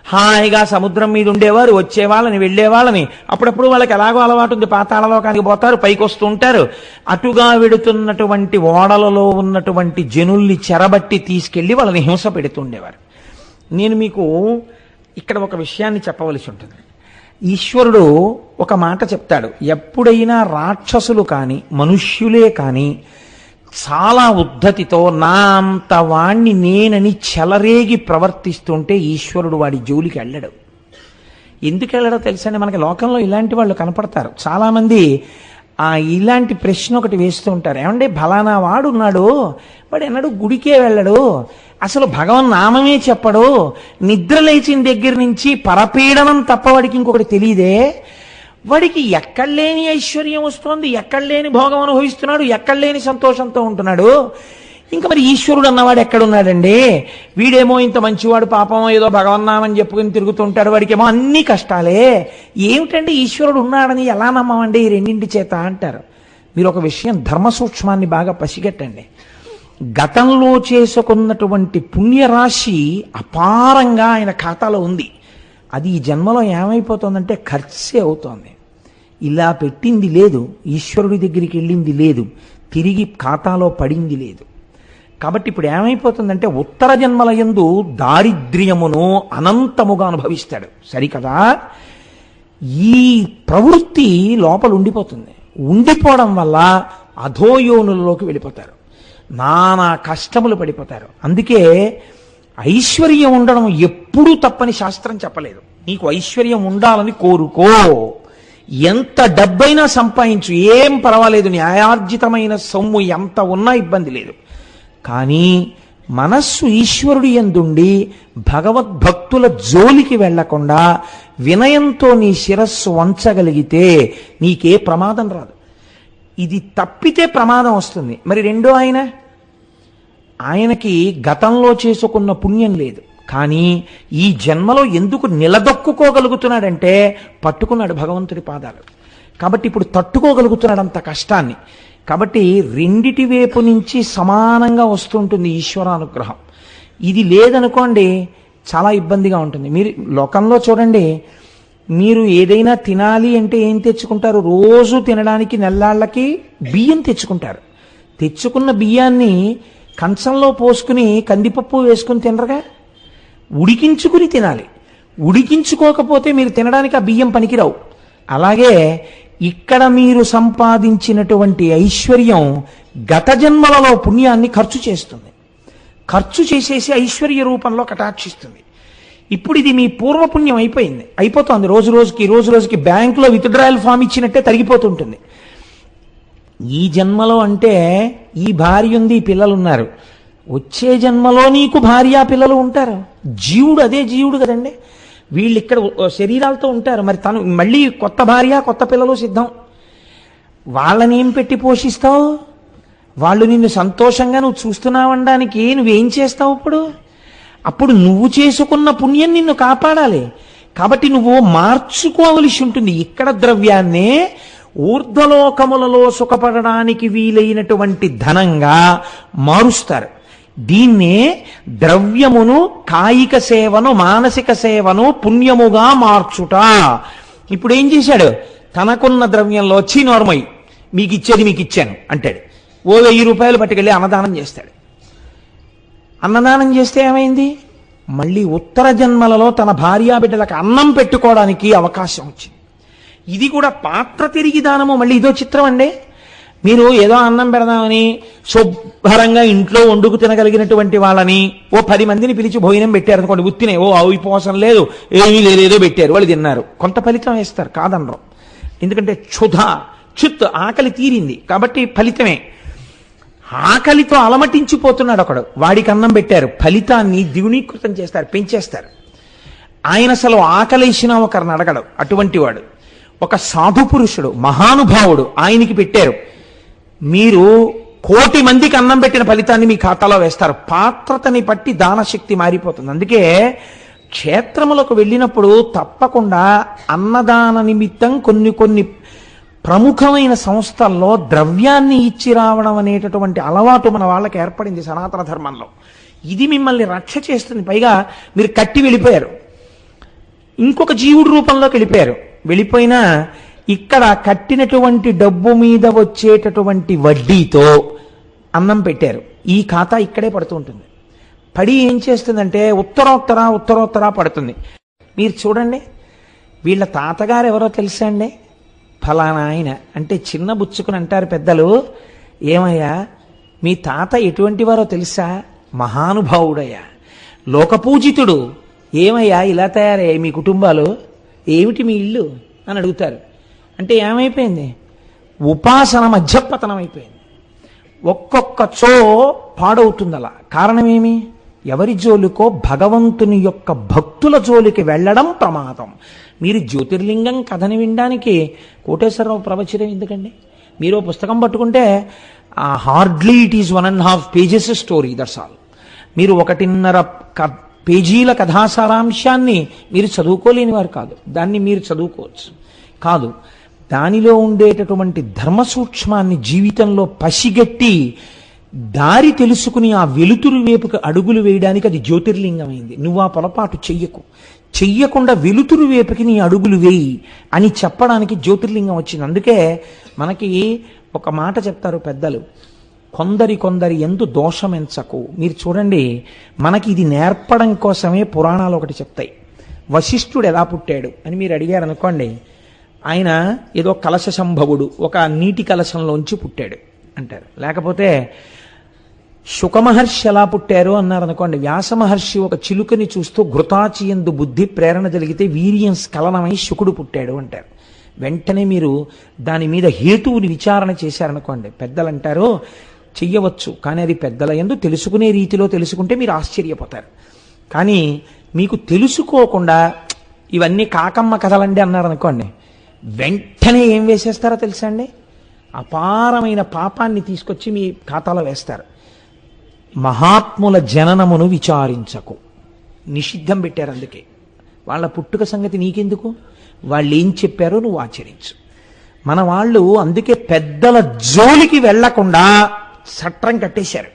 హాయిగా సముద్రం మీద ఉండేవారు, వచ్చేవాళ్ళని వెళ్ళేవాళ్ళని. అప్పుడప్పుడు వాళ్ళకి ఎలాగో అలవాటు ఉంది, పాతాళలోకానికి పోతారు, పైకి వస్తూ ఉంటారు. అటుగా వెడుతున్నటువంటి ఓడలలో ఉన్నటువంటి జనుల్ని చెరబట్టి తీసుకెళ్లి వాళ్ళని హింస పెడుతుండేవారు. నేను మీకు ఇక్కడ ఒక విషయాన్ని చెప్పవలసి ఉంటుంది. ఈశ్వరుడు ఒక మాట చెప్తాడు, ఎప్పుడైనా రాక్షసులు కానీ మనుష్యులే కానీ చాలా ఉద్ధతితో నా అంత వాణ్ణి నేనని చెలరేగి ప్రవర్తిస్తుంటే ఈశ్వరుడు వాడి జోలికి వెళ్ళడు. ఎందుకు వెళ్ళడో తెలుసండి, మనకి లోకంలో ఇలాంటి వాళ్ళు కనపడతారు చాలామంది. ఇలాంటి ప్రశ్న ఒకటి వేస్తూ ఉంటారు, ఏమంటే ఫలానా వాడు ఉన్నాడు, వాడు ఎన్నడూ గుడికే వెళ్ళడు, అసలు భగవన్ నామమే చెప్పడు, నిద్ర లేచిన దగ్గర నుంచి పరపీడనం తప్ప వాడికి ఇంకొకటి తెలియదే, వాడికి ఎక్కడలేని ఐశ్వర్యం వస్తోంది, ఎక్కడలేని భోగం అనుభవిస్తున్నాడు, ఎక్కడలేని సంతోషంతో ఉంటున్నాడు, ఇంకా మరి ఈశ్వరుడు అన్నవాడు ఎక్కడున్నాడండి, వీడేమో ఇంత మంచివాడు, పాపం ఏదో భగవన్నామని చెప్పుకుని తిరుగుతుంటాడు, వాడికేమో అన్ని కష్టాలే, ఏమిటండి ఈశ్వరుడు ఉన్నాడని ఎలా నమ్మమండి ఈ రెండింటి చేత అంటారు. మీరు ఒక విషయం, ధర్మ సూక్ష్మాన్ని బాగా పసిగట్టండి. గతంలో చేసుకున్నటువంటి పుణ్యరాశి అపారంగా ఆయన ఖాతాలో ఉంది. అది ఈ జన్మలో ఏమైపోతుందంటే ఖర్చే అవుతోంది. ఇలా పెట్టింది లేదు, ఈశ్వరుడి దగ్గరికి వెళ్ళింది లేదు, తిరిగి ఖాతాలో పడింది లేదు. కాబట్టి ఇప్పుడు ఏమైపోతుందంటే ఉత్తర జన్మల యందు దారిద్ర్యమును అనంతముగా అనుభవిస్తాడు. సరికదా, ఈ ప్రవృత్తి లోపల ఉండిపోతుంది. ఉండిపోవడం వల్ల అధోయోనులలోకి వెళ్ళిపోతారు, నానా కష్టములు పడిపోతారు. అందుకే ఐశ్వర్యం ఉండడం ఎప్పుడూ తప్పని శాస్త్రం చెప్పలేదు. నీకు ఐశ్వర్యం ఉండాలని కోరుకో, ఎంత డబ్బైనా సంపాదించు, ఏం పర్వాలేదు, న్యాయార్జితమైన సొమ్ము ఎంత ఉన్నా ఇబ్బంది లేదు. కానీ మనస్సు ఈశ్వరుడి యందుండి భగవద్భక్తుల జోలికి వెళ్లకుండా వినయంతో నీ శిరస్సు వంచగలిగితే నీకే ప్రమాదం రాదు. ఇది తప్పితే ప్రమాదం వస్తుంది. మరి రెండో ఆయనకి గతంలో చేసుకున్న పుణ్యం లేదు, కానీ ఈ జన్మలో ఎందుకు నిలదొక్కుకోగలుగుతున్నాడంటే పట్టుకున్నాడు భగవంతుడి పాదాలు. కాబట్టి ఇప్పుడు తట్టుకోగలుగుతున్నాడు అంత కష్టాన్ని. కాబట్టి రెండిటి వైపు నుంచి సమానంగా వస్తుంటుంది ఈశ్వరానుగ్రహం. ఇది లేదనుకోండి చాలా ఇబ్బందిగా ఉంటుంది. మీరు లోకంలో చూడండి, మీరు ఏదైనా తినాలి అంటే ఏం తెచ్చుకుంటారు? రోజు తినడానికి నెల్లాళ్ళకి బియ్యం తెచ్చుకుంటారు. తెచ్చుకున్న బియ్యాన్ని కంచంలో పోసుకుని కందిపప్పు వేసుకుని తినరుగా, ఉడికించుకుని తినాలి. ఉడికించుకోకపోతే మీరు తినడానికి ఆ బియ్యం పనికిరావు. అలాగే ఇక్కడ మీరు సంపాదించినటువంటి ఐశ్వర్యం గత జన్మలలో పుణ్యాన్ని ఖర్చు చేస్తుంది. ఖర్చు చేసేసి ఐశ్వర్య రూపంలో కటాక్షిస్తుంది. ఇప్పుడు ఇది మీ పూర్వపుణ్యం అయిపోతుంది. రోజు రోజుకి బ్యాంకులో విత్డ్రాయల్ ఫామ్ ఇచ్చినట్టే తరిగిపోతుంటుంది. ఈ జన్మలో అంటే ఈ భార్య ఉంది, పిల్లలు ఉన్నారు. వచ్చే జన్మలో నీకు భార్య పిల్లలు ఉంటారు. జీవుడు అదే జీవుడు కదండి. వీళ్ళు ఇక్కడ శరీరాలతో ఉంటారు, మరి తను మళ్ళీ కొత్త భార్య కొత్త పిల్లలు సిద్ధం. వాళ్ళని ఏం పెట్టి పోషిస్తావు? వాళ్ళు నిన్ను సంతోషంగా నువ్వు చూస్తున్నావనడానికి నువ్వేం చేస్తావు? అప్పుడు నువ్వు చేసుకున్న పుణ్యం నిన్ను కాపాడాలి. కాబట్టి నువ్వు మార్చుకోవలసి ఉంటుంది. ఇక్కడ ద్రవ్యాన్నే ఊర్ధ్వలోకములలో సుఖపడడానికి వీలైనటువంటి ధనంగా మారుస్తారు. దీన్నే ద్రవ్యమును కాయిక సేవను మానసిక సేవను పుణ్యముగా మార్చుట. ఇప్పుడు ఏం చేశాడు? తనకున్న ద్రవ్యంలో నోర్మై మీకు ఇచ్చేది మీకు ఇచ్చాను అంటాడు. ఓ 1000 రూపాయలు పట్టుకెళ్ళి అన్నదానం చేస్తాడు. అన్నదానం చేస్తే ఏమైంది? మళ్ళీ ఉత్తర జన్మలలో తన భార్యాబిడ్డలకు అన్నం పెట్టుకోవడానికి అవకాశం వచ్చింది. ఇది కూడా పాత్ర తిరిగి దానము. మళ్ళీ ఇదో చిత్రం అండి. మీరు ఏదో అన్నం పెడదామని శుభ్రంగా ఇంట్లో వండుకు తినగలిగినటువంటి వాళ్ళని ఓ 10 మందిని పిలిచి భోజనం పెట్టారు అనుకోండి. ఉత్తినే ఓ అవిపోసం లేదు, ఏమీ లేదో పెట్టారు, వాళ్ళు తిన్నారు. కొంత ఫలితం వేస్తారు, కాదనరు. ఎందుకంటే క్షుత్ ఆకలి తీరింది కాబట్టి ఫలితమే. ఆకలితో అలమటించిపోతున్నాడు ఒకడు, వాడికి అన్నం పెట్టారు, ఫలితాన్ని ద్విగుణీకృతం చేస్తారు, పెంచేస్తారు. ఆయన అసలు ఆకలేసినా ఒకరిని అడగడు, అటువంటి వాడు. ఒక సాధు పురుషుడు మహానుభావుడు, ఆయనకి పెట్టారు. మీరు 1,000,000 మందికి అన్నం పెట్టిన ఫలితాన్ని మీ ఖాతాలో వేస్తారు. పాత్రతని బట్టి దానశక్తి మారిపోతుంది. అందుకే క్షేత్రములకు వెళ్ళినప్పుడు తప్పకుండా అన్నదాన నిమిత్తం కొన్ని ప్రముఖమైన సంస్థల్లో ద్రవ్యాన్ని ఇచ్చి రావడం అనేటటువంటి అలవాటు మన వాళ్ళకి ఏర్పడింది సనాతన ధర్మంలో. ఇది మిమ్మల్ని రక్ష చేస్తుంది. పైగా మీరు కట్టి వెళ్ళిపోయారు, ఇంకొక జీవుడి రూపంలోకి వెళ్ళిపోయారు. వెళ్ళిపోయినా ఇక్కడ కట్టినటువంటి డబ్బు మీద వచ్చేటటువంటి వడ్డీతో అన్నం పెట్టారు. ఈ ఖాతా ఇక్కడే పడుతూ ఉంటుంది. పడి ఏం చేస్తుందంటే ఉత్తరోత్తర పడుతుంది. మీరు చూడండి, వీళ్ళ తాతగారు ఎవరో తెలుసా అండి? ఫలానా ఆయన అంటే చిన్న బుచ్చుకుని అంటారు పెద్దలు. ఏమయ్యా మీ తాత ఎటువంటి వారో తెలుసా? మహానుభావుడయ్యా, లోకపూజితుడు. ఏమయ్యా ఇలా తయారయ్యాయి మీ కుటుంబాలు, ఏమిటి మీ ఇల్లు అని అడుగుతారు. అంటే ఏమైపోయింది? ఉపాసన మధ్యపతనం అయిపోయింది. ఒక్కొక్కచో పాడవుతుంది. అలా కారణమేమి? ఎవరి జోలికో భగవంతుని యొక్క భక్తుల జోలికి వెళ్ళడం ప్రమాదం. మీరు జ్యోతిర్లింగం కథని వినడానికి కోటేశ్వరరావు ప్రవచనం ఎందుకండి? మీరు పుస్తకం పట్టుకుంటే hardly it is 1.5 pages story, that's all. మీరు 1.5 పేజీల కథాసారాంశాన్ని మీరు చదువుకోలేని వారు కాదు. దాన్ని మీరు చదువుకోవచ్చు కాదు. దానిలో ఉండేటటువంటి ధర్మ సూక్ష్మాన్ని జీవితంలో పసిగట్టి దారి తెలుసుకుని ఆ వెలుతురు వైపుకి అడుగులు వేయడానికి అది జ్యోతిర్లింగమైంది. నువ్వు ఆ పొరపాటు చెయ్యకుండా వెలుతురు వైపుకి నీ అడుగులు వేయి అని చెప్పడానికి జ్యోతిర్లింగం వచ్చింది. అందుకే మనకి ఒక మాట చెప్తారు పెద్దలు, కొందరి ఎందు దోషమెంచకు. మీరు చూడండి, మనకి ఇది నేర్పడం కోసమే పురాణాలు ఒకటి చెప్తాయి. వశిష్ఠుడు ఎలా పుట్టాడు అని మీరు అడిగారు అనుకోండి, ఆయన ఏదో కలశ సంభవుడు, ఒక నీటి కలశంలోంచి పుట్టాడు అంటారు. లేకపోతే శుకమహర్షి ఎలా పుట్టారు అన్నారు అనుకోండి. వ్యాసమహర్షి ఒక చిలుకని చూస్తూ ఘృతాచియందు బుద్ధి ప్రేరణ జరిగితే వీర్యం స్ఖలనమై శుకుడు పుట్టాడు అంటారు. వెంటనే మీరు దాని మీద హేతువుని విచారణ చేశారనుకోండి, పెద్దలు అంటారు చెయ్యవచ్చు, కానీ అది పెద్దల యందు తెలుసుకునే రీతిలో తెలుసుకుంటే మీరు ఆశ్చర్యపోతారు. కానీ మీకు తెలుసుకోకుండా ఇవన్నీ కాకమ్మ కథలండి అన్నారనుకోండి, వెంటనే ఏం వేసేస్తారో తెలుసా అండి? అపారమైన పాపాన్ని తీసుకొచ్చి మీ ఖాతాలో వేస్తారు. మహాత్ముల జననమును విచారించకు నిషిద్ధం పెట్టారు. అందుకే వాళ్ళ పుట్టుక సంగతి నీకెందుకు, వాళ్ళు ఏం చెప్పారో నువ్వు ఆచరించు. మన వాళ్ళు అందుకే పెద్దల జోలికి వెళ్లకుండా చట్టం కట్టేశారు.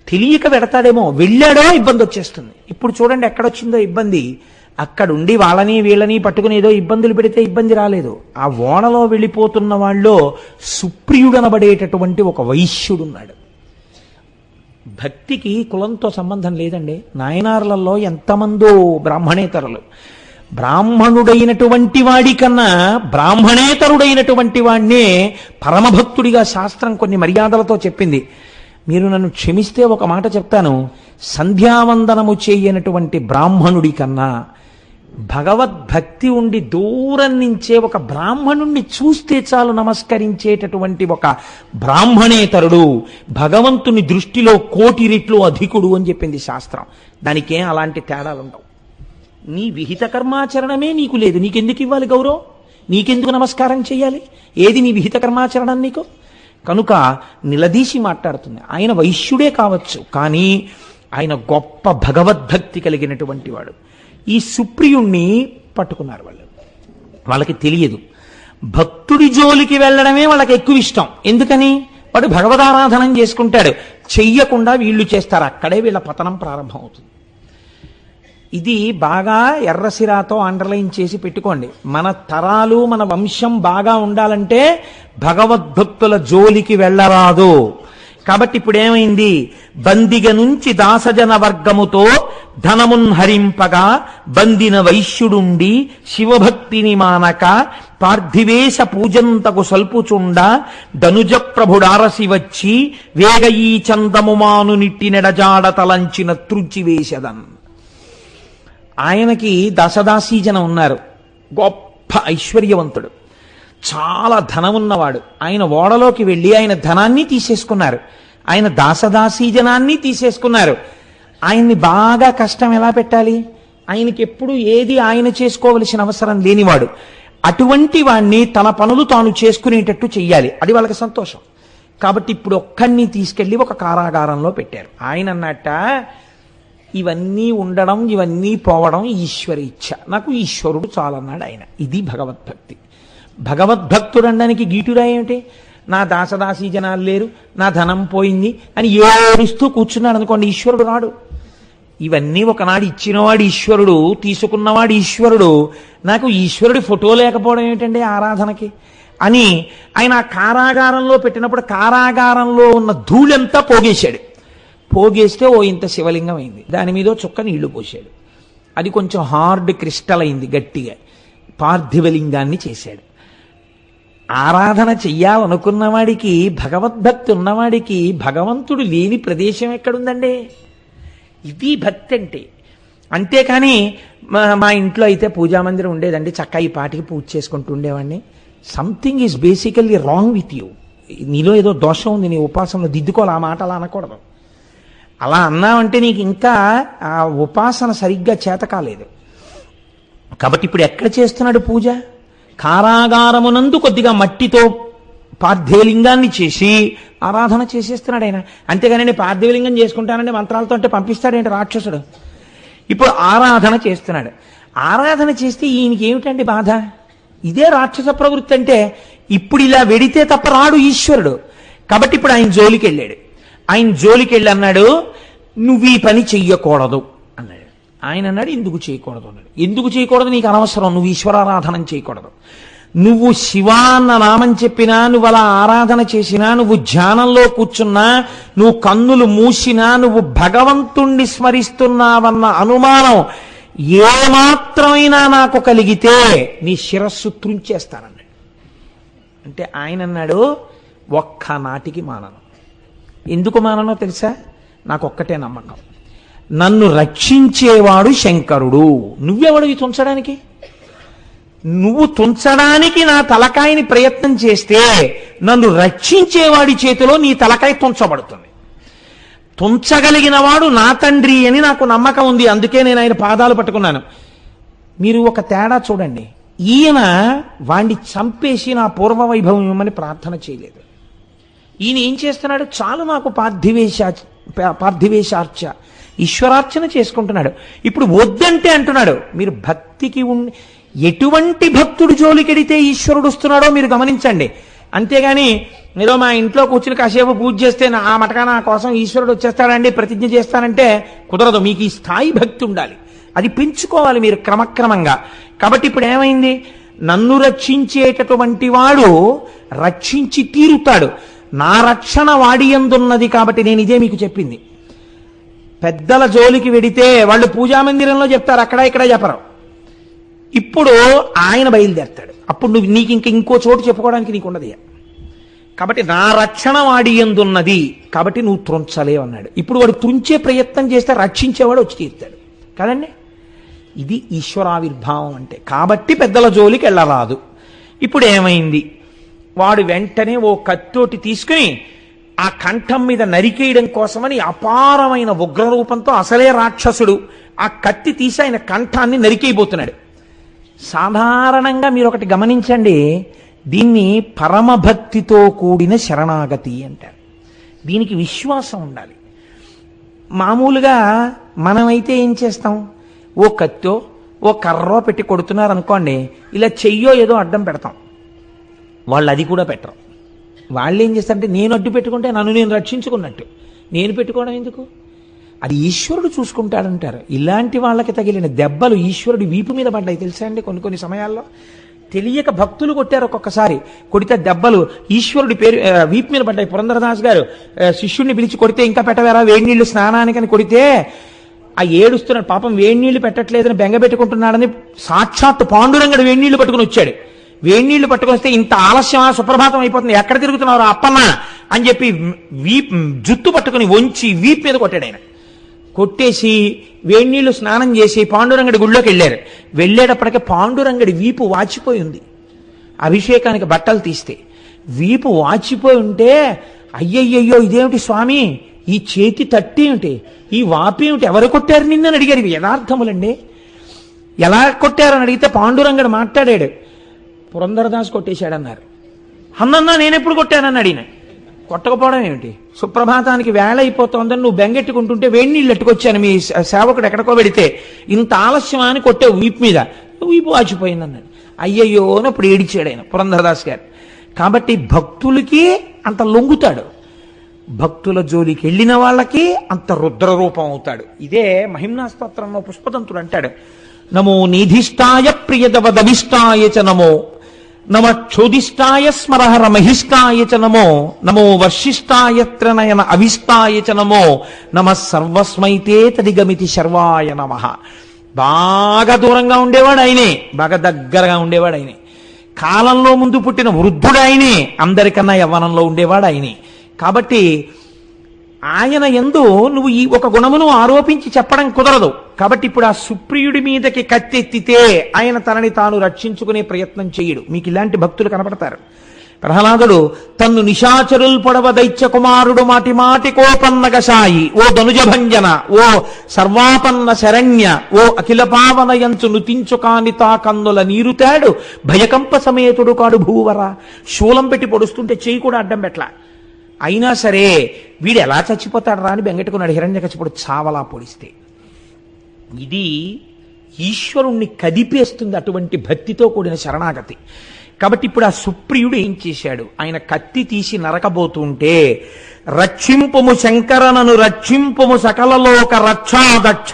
తెలియక పెడతాడేమో, వెళ్ళాడో ఇబ్బంది వచ్చేస్తుంది. ఇప్పుడు చూడండి ఎక్కడొచ్చిందో ఇబ్బంది. అక్కడుండి వాళ్ళని వీళ్ళని పట్టుకుని ఏదో ఇబ్బందులు పెడితే ఇబ్బంది రాలేదు. ఆ ఓడలో వెళ్ళిపోతున్న వాళ్ళు సుప్రియుడనబడేటటువంటి ఒక వైశ్యుడున్నాడు. భక్తికి కులంతో సంబంధం లేదండి. నాయనార్లలో ఎంతమందో బ్రాహ్మణేతరులు. బ్రాహ్మణుడైనటువంటి వాడికన్నా బ్రాహ్మణేతరుడైనటువంటి వాడినే పరమభక్తుడిగా శాస్త్రం కొన్ని మర్యాదలతో చెప్పింది. మీరు నన్ను క్షమిస్తే ఒక మాట చెప్తాను. సంధ్యావందనము చేయనటువంటి బ్రాహ్మణుడి కన్నా భగవద్భక్తి ఉండి దూరం నుంచే ఒక బ్రాహ్మణుణ్ణి చూస్తే చాలు నమస్కరించేటటువంటి ఒక బ్రాహ్మణేతరుడు భగవంతుని దృష్టిలో 1,000,000 రెట్లు అధికుడు అని చెప్పింది శాస్త్రం. దానికేం అలాంటి తేడాలు ఉండవు. నీ విహిత కర్మాచరణమే నీకు లేదు, నీకెందుకు ఇవ్వాలి గౌరవం? నీకెందుకు నమస్కారం చేయాలి? ఏది నీ విహిత కర్మాచరణం నీకు? కనుక నిలదీసి మాట్లాడుతుంది. ఆయన వైశ్యుడే కావచ్చు, కానీ ఆయన గొప్ప భగవద్భక్తి కలిగినటువంటి వాడు. ఈ సుప్రియుణ్ణి పట్టుకున్నారు వాళ్ళు. వాళ్ళకి తెలియదు. భక్తుడి జోలికి వెళ్ళడమే వాళ్ళకి ఎక్కువ ఇష్టం. ఎందుకని? వాడు భగవదారాధనం చేసుకుంటాడు. చెయ్యకుండా వీళ్ళు చేస్తారు. అక్కడే వీళ్ళ పతనం ప్రారంభం అవుతుంది. ఇది బాగా ఎర్రసిరాతో అండర్లైన్ చేసి పెట్టుకోండి. మన తరాలు మన వంశం బాగా ఉండాలంటే భగవద్భక్తుల జోలికి వెళ్ళరాదు. కాబట్టి ఇప్పుడు ఏమైంది? బందిగ నుంచి దాసజన వర్గముతో ధనమున్ హరింపగా బందిన వైశ్యుడుండి శివభక్తిని మానక పార్థివేశ పూజంతకు సల్పుచుండ ధనుజ ప్రభుడారసి వచ్చి వేగ ఈ చందము మాను నిట్టి నెడజాడ తలంచిన త్రుంచివేశదన్. ఆయనకి దశదాసీజనం ఉన్నారు. గొప్ప ఐశ్వర్యవంతుడు, చాలా ధనం ఉన్నవాడు. ఆయన ఓడలోకి వెళ్ళి ఆయన ధనాన్ని తీసేసుకున్నారు. ఆయన దాసదాసీజనాన్ని తీసేసుకున్నారు. ఆయన్ని బాగా కష్టం ఎలా పెట్టాలి? ఆయనకి ఎప్పుడు ఏది ఆయన చేసుకోవలసిన అవసరం లేనివాడు. అటువంటి వాణ్ణి తన పనులు తాను చేసుకునేటట్టు చెయ్యాలి. అది వాళ్ళకి సంతోషం. కాబట్టి ఇప్పుడు ఒక్కడిని తీసుకెళ్లి ఒక కారాగారంలో పెట్టారు. ఆయన అన్నట్ట, ఇవన్నీ ఉండడం ఇవన్నీ పోవడం ఈశ్వర ఇచ్ఛ, నాకు ఈశ్వరుడు చాలన్నాడు ఆయన. ఇది భగవద్భక్తి. భగవద్భక్తుడు అనడానికి గీటురా ఏమిటి? నా దాసదాసీ జనాలు లేరు, నా ధనం పోయింది అని ఏడుస్తూ కూర్చున్నాడు అనుకోండి, ఈశ్వరుడు రాడు. ఇవన్నీ ఒకనాడు ఇచ్చినవాడు ఈశ్వరుడు, తీసుకున్నవాడు ఈశ్వరుడు. నాకు ఈశ్వరుడి ఫోటో లేకపోవడం ఏమిటండి ఆరాధనకి అని ఆయన కారాగారంలో పెట్టినప్పుడు కారాగారంలో ఉన్న ధూళంతా పోగేశాడు. పోగేస్తే ఓ ఇంత శివలింగం అయింది. దాని మీద చుక్క నీళ్లు పోశాడు. అది కొంచెం హార్డ్ క్రిస్టల్ అయింది, గట్టిగా. పార్థివలింగాన్ని చేశాడు. ఆరాధన చెయ్యాలనుకున్నవాడికి, భగవద్భక్తి ఉన్నవాడికి భగవంతుడు లేని ప్రదేశం ఎక్కడుందండి? ఇది భక్తి అంటే. అంతేకాని మా ఇంట్లో అయితే పూజామందిరం ఉండేదండి, చక్కగా ఈ పాటికి పూజ చేసుకుంటూ ఉండేవాడిని. Something is basically wrong with you. నీలో ఏదో దోషం ఉంది, నీ ఉపాసనలో దిద్దుకోవాలి. ఆ మాట అలా అనకూడదు. అలా అన్నావంటే నీకు ఇంకా ఆ ఉపాసన సరిగ్గా చేత కాలేదు. కాబట్టి ఇప్పుడు ఎక్కడ చేస్తున్నాడు పూజ? కారాగారమునందు కొద్దిగా మట్టితో పార్థివలింగాన్ని చేసి ఆరాధన చేసేస్తున్నాడు ఆయన. అంతేగాని పార్థివలింగం చేసుకుంటానంటే మంత్రాలతో అంటే పంపిస్తాడేంటి రాక్షసుడు? ఇప్పుడు ఆరాధన చేస్తున్నాడు. ఆరాధన చేస్తే ఈయనకి ఏమిటండి బాధ? ఇదే రాక్షస ప్రవృత్తి అంటే. ఇప్పుడు ఇలా వెడితే తప్ప రాడు ఈశ్వరుడు. కాబట్టి ఇప్పుడు ఆయన జోలికి వెళ్ళాడు. ఆయన జోలికి వెళ్ళి అన్నాడు, నువ్వు ఈ పని చెయ్యకూడదు అన్నాడు. ఆయన అన్నాడు, ఎందుకు చేయకూడదు అన్నాడు. ఎందుకు చేయకూడదు? నీకు అనవసరం, నువ్వు ఈశ్వరారాధన చేయకూడదు. నువ్వు శివా అన్న నామం చెప్పినా, నువ్వు అలా ఆరాధన చేసినా, నువ్వు ధ్యానంలో కూర్చున్నా, నువ్వు కన్నులు మూసినా, నువ్వు భగవంతుణ్ణి స్మరిస్తున్నావన్న అనుమానం ఏమాత్రమైనా నాకు కలిగితే నీ శిరస్సు త్రుంచేస్తానన్నాడు. అంటే ఆయన అన్నాడు, ఒక్క నాటికి మానను. ఎందుకు మాననో తెలుసా? నాకొక్కటే నమ్మకం, నన్ను రక్షించేవాడు శంకరుడు. నువ్వెవడివి తుంచడానికి? నువ్వు తుంచడానికి నా తలకాయని ప్రయత్నం చేస్తే నన్ను రక్షించేవాడి చేతిలో నీ తలకాయ తుంచబడుతుంది. తుంచగలిగిన వాడు నా తండ్రి అని నాకు నమ్మకం ఉంది, అందుకే నేను ఆయన పాదాలు పట్టుకున్నాను. మీరు ఒక తేడా చూడండి, ఈయన వాణ్ణి చంపేసి నా పూర్వ వైభవం ఇవ్వమని ప్రార్థన చేయలేదు. ఈయన ఏం చేస్తున్నాడు? చాలు నాకు పార్థివేశార్చ ఈశ్వరార్చన చేసుకుంటున్నాడు. ఇప్పుడు వద్దంటే అంటున్నాడు. మీరు భక్తికి ఎటువంటి భక్తుడు జోలికెడితే ఈశ్వరుడు వస్తున్నాడో మీరు గమనించండి. అంతేగాని ఏదో మా ఇంట్లో కూర్చుని కాసేపు పూజ చేస్తే ఆ మటకా నా కోసం ఈశ్వరుడు వచ్చేస్తాడండి ప్రతిజ్ఞ చేస్తానంటే కుదరదు. మీకు ఈ స్థాయి భక్తి ఉండాలి, అది పెంచుకోవాలి మీరు క్రమక్రమంగా. కాబట్టి ఇప్పుడు ఏమైంది? నన్ను రక్షించేటటువంటి వాడు రక్షించి తీరుతాడు. నా రక్షణ వాడి యందున్నది కాబట్టి నేను ఇదే మీకు చెప్పింది. పెద్దల జోలికి వెడితే వాళ్ళు పూజా మందిరంలో చెప్తారు, అక్కడ ఇక్కడ చెప్పరు. ఇప్పుడు ఆయన బయలుదేరతాడు, అప్పుడు నీకు ఇంకో చోటు చెప్పుకోవడానికి నీకు ఉండదు. కాబట్టి నా రక్షణ వాడి యందున్నది కాబట్టి నువ్వు త్రుంచలేవు అన్నాడు. ఇప్పుడు వాడు త్రుంచే ప్రయత్నం చేస్తే రక్షించేవాడు వచ్చి తీరుతాడు కదండి. ఇది ఈశ్వరావిర్భావం అంటే. కాబట్టి పెద్దల జోలికి వెళ్ళరాదు. ఇప్పుడు ఏమైంది? వాడు వెంటనే ఓ కత్తోటి తీసుకుని ఆ కంఠం మీద నరికేయడం కోసమని అపారమైన ఉగ్రరూపంతో, అసలే రాక్షసుడు, ఆ కత్తి తీసి ఆయన కంఠాన్ని నరికేయబోతున్నాడు. సాధారణంగా మీరు ఒకటి గమనించండి, దీన్ని పరమభక్తితో కూడిన శరణాగతి అంటారు. దీనికి విశ్వాసం ఉండాలి. మామూలుగా మనమైతే ఏం చేస్తాం? ఓ కత్తో ఓ కర్రో పెట్టి కొడుతున్నారు అనుకోండి, ఇలా చెయ్యో ఏదో అడ్డం పెడతాం. వాళ్ళు అది కూడా పెట్టరు. వాళ్ళు ఏం చేస్తారంటే నేను అడ్డు పెట్టుకుంటే నన్ను నేను రక్షించుకున్నట్టు. నేను పెట్టుకోవడం ఎందుకు? అది ఈశ్వరుడు చూసుకుంటాడంటారు. ఇలాంటి వాళ్ళకి తగిలిన దెబ్బలు ఈశ్వరుడి వీపు మీద పడ్డాయి తెలుసా అండి. కొన్ని సమయాల్లో తెలియక భక్తులు కొట్టారు. ఒక్కొక్కసారి కొడితే దెబ్బలు ఈశ్వరుడి పేరు వీపు మీద పడ్డాయి. పురంధరదాస్ గారు శిష్యుడిని పిలిచి కొడితే ఇంకా పెట్టవేరా వేడి నీళ్లు స్నానానికని కొడితే ఆ ఏడుస్తున్నాడు. పాపం వేడి నీళ్లు పెట్టట్లేదని బెంగ పెట్టుకుంటున్నాడని సాక్షాత్తు పాండురంగడు వేడి నీళ్లు పట్టుకుని వచ్చాడు. వేడి నీళ్లు పట్టుకుని వస్తే ఇంత ఆలస్యమా, సుప్రభాతం అయిపోతుంది, ఎక్కడ తిరుగుతున్నారు అప్పన్న అని చెప్పి జుత్తు పట్టుకుని వంచి వీపు మీద కొట్టాడు. ఆయన కొట్టేసి వేడి నీళ్లు స్నానం చేసి పాండురంగడి గుళ్ళోకి వెళ్ళారు. వెళ్ళేటప్పటికే పాండురంగడి వీపు వాచిపోయి ఉంది. అభిషేకానికి బట్టలు తీస్తే వీపు వాచిపోయి ఉంటే, అయ్యయ్యో ఇదేమిటి స్వామి, ఈ చేతి తట్టి ఏమిటి, ఈ వాపి ఏమిటి, ఎవరు కొట్టారు నిన్నని అడిగారు. ఇవి యథార్థములండి. ఎలా కొట్టారని అడిగితే పాండురంగడు మాట్లాడాడు. పురంధరదాస్ కొట్టేశాడన్నారు. అన్నన్నా నేనెప్పుడు కొట్టానని అడిగిన. కొట్టకపోవడం ఏమిటి, సుప్రభాతానికి వేళ అయిపోతుందని నువ్వు బెంగెట్టుకుంటుంటే వేడి నీళ్ళు ఎట్టుకొచ్చాను మీ సేవకుడు ఎక్కడికో పెడితే, ఇంత ఆలస్యమా అని కొట్టే వీపు మీద, వీపు వాచిపోయింది అన్నాడు. అయ్యయ్యో అప్పుడు ఏడిచాడు ఆయన పురంధరదాస్ గారు. కాబట్టి భక్తులకి అంత లొంగుతాడు, భక్తుల జోలికి వెళ్ళిన వాళ్ళకి అంత రుద్రరూపం అవుతాడు. ఇదే మహిమ్నా స్తోత్రంలో పుష్పదంతుడు అంటాడు, నమో నిధిష్టాయ ప్రియదవదవిష్టాయ చ నమో, నమ క్షోదిష్టాయ స్మరహర మహిష్టాయ చ నమో, నమో వర్షిష్టాయ త్రనయన అవిష్టాయ చ నమో, నమ సర్వస్మైతే తదిగమితి శర్వాయ నమః. బాగా దూరంగా ఉండేవాడు ఆయనే, బాగా దగ్గరగా ఉండేవాడు ఆయనే. కాలంలో ముందు పుట్టిన వృద్ధుడు ఆయనే, అందరికన్నా యవ్వనంలో ఉండేవాడు ఆయనే. కాబట్టి ఆయన యందు నువ్వు ఈ ఒక గుణమును ఆరోపించి చెప్పడం కుదరదు. కాబట్టి ఇప్పుడు ఆ సుప్రియుడి మీదకి కత్తెత్తితే ఆయన తనని తాను రక్షించుకునే ప్రయత్నం చేయడు. మీకు ఇలాంటి భక్తులు కనపడతారు. ప్రహ్లాదుడు తన్ను నిశాచరుల్ పొడవ దైత్య కుమారుడు మాటి మాటి కోపన్నగసాయి, ఓ ధనుజభంజన, ఓ సర్వాపన్న శరణ్య, ఓ అఖిల పావన యంచు నుతించు కాని తా కన్నుల నీరుతాడు, భయకంప సమేతుడు కాడు భూవర. శూలం పెట్టి పొడుస్తుంటే చెయ్యి కూడా అడ్డం పెట్ల. అయినా సరే వీడు ఎలా చచ్చిపోతాడు రా అని బెంగెట్టుకున్నాడు. హిరణ్యకశిపుడు చావలా పొడిస్తే. ఇది ఈశ్వరుణ్ణి కదిపేస్తుంది అటువంటి భక్తితో కూడిన శరణాగతి. కాబట్టి ఇప్పుడు ఆ సుప్రియుడు ఏం చేశాడు? ఆయన కత్తి తీసి నరకబోతుంటే, రక్షింపుము శంకరనను రక్షింపుము సకలలోక రక్షాదక్ష,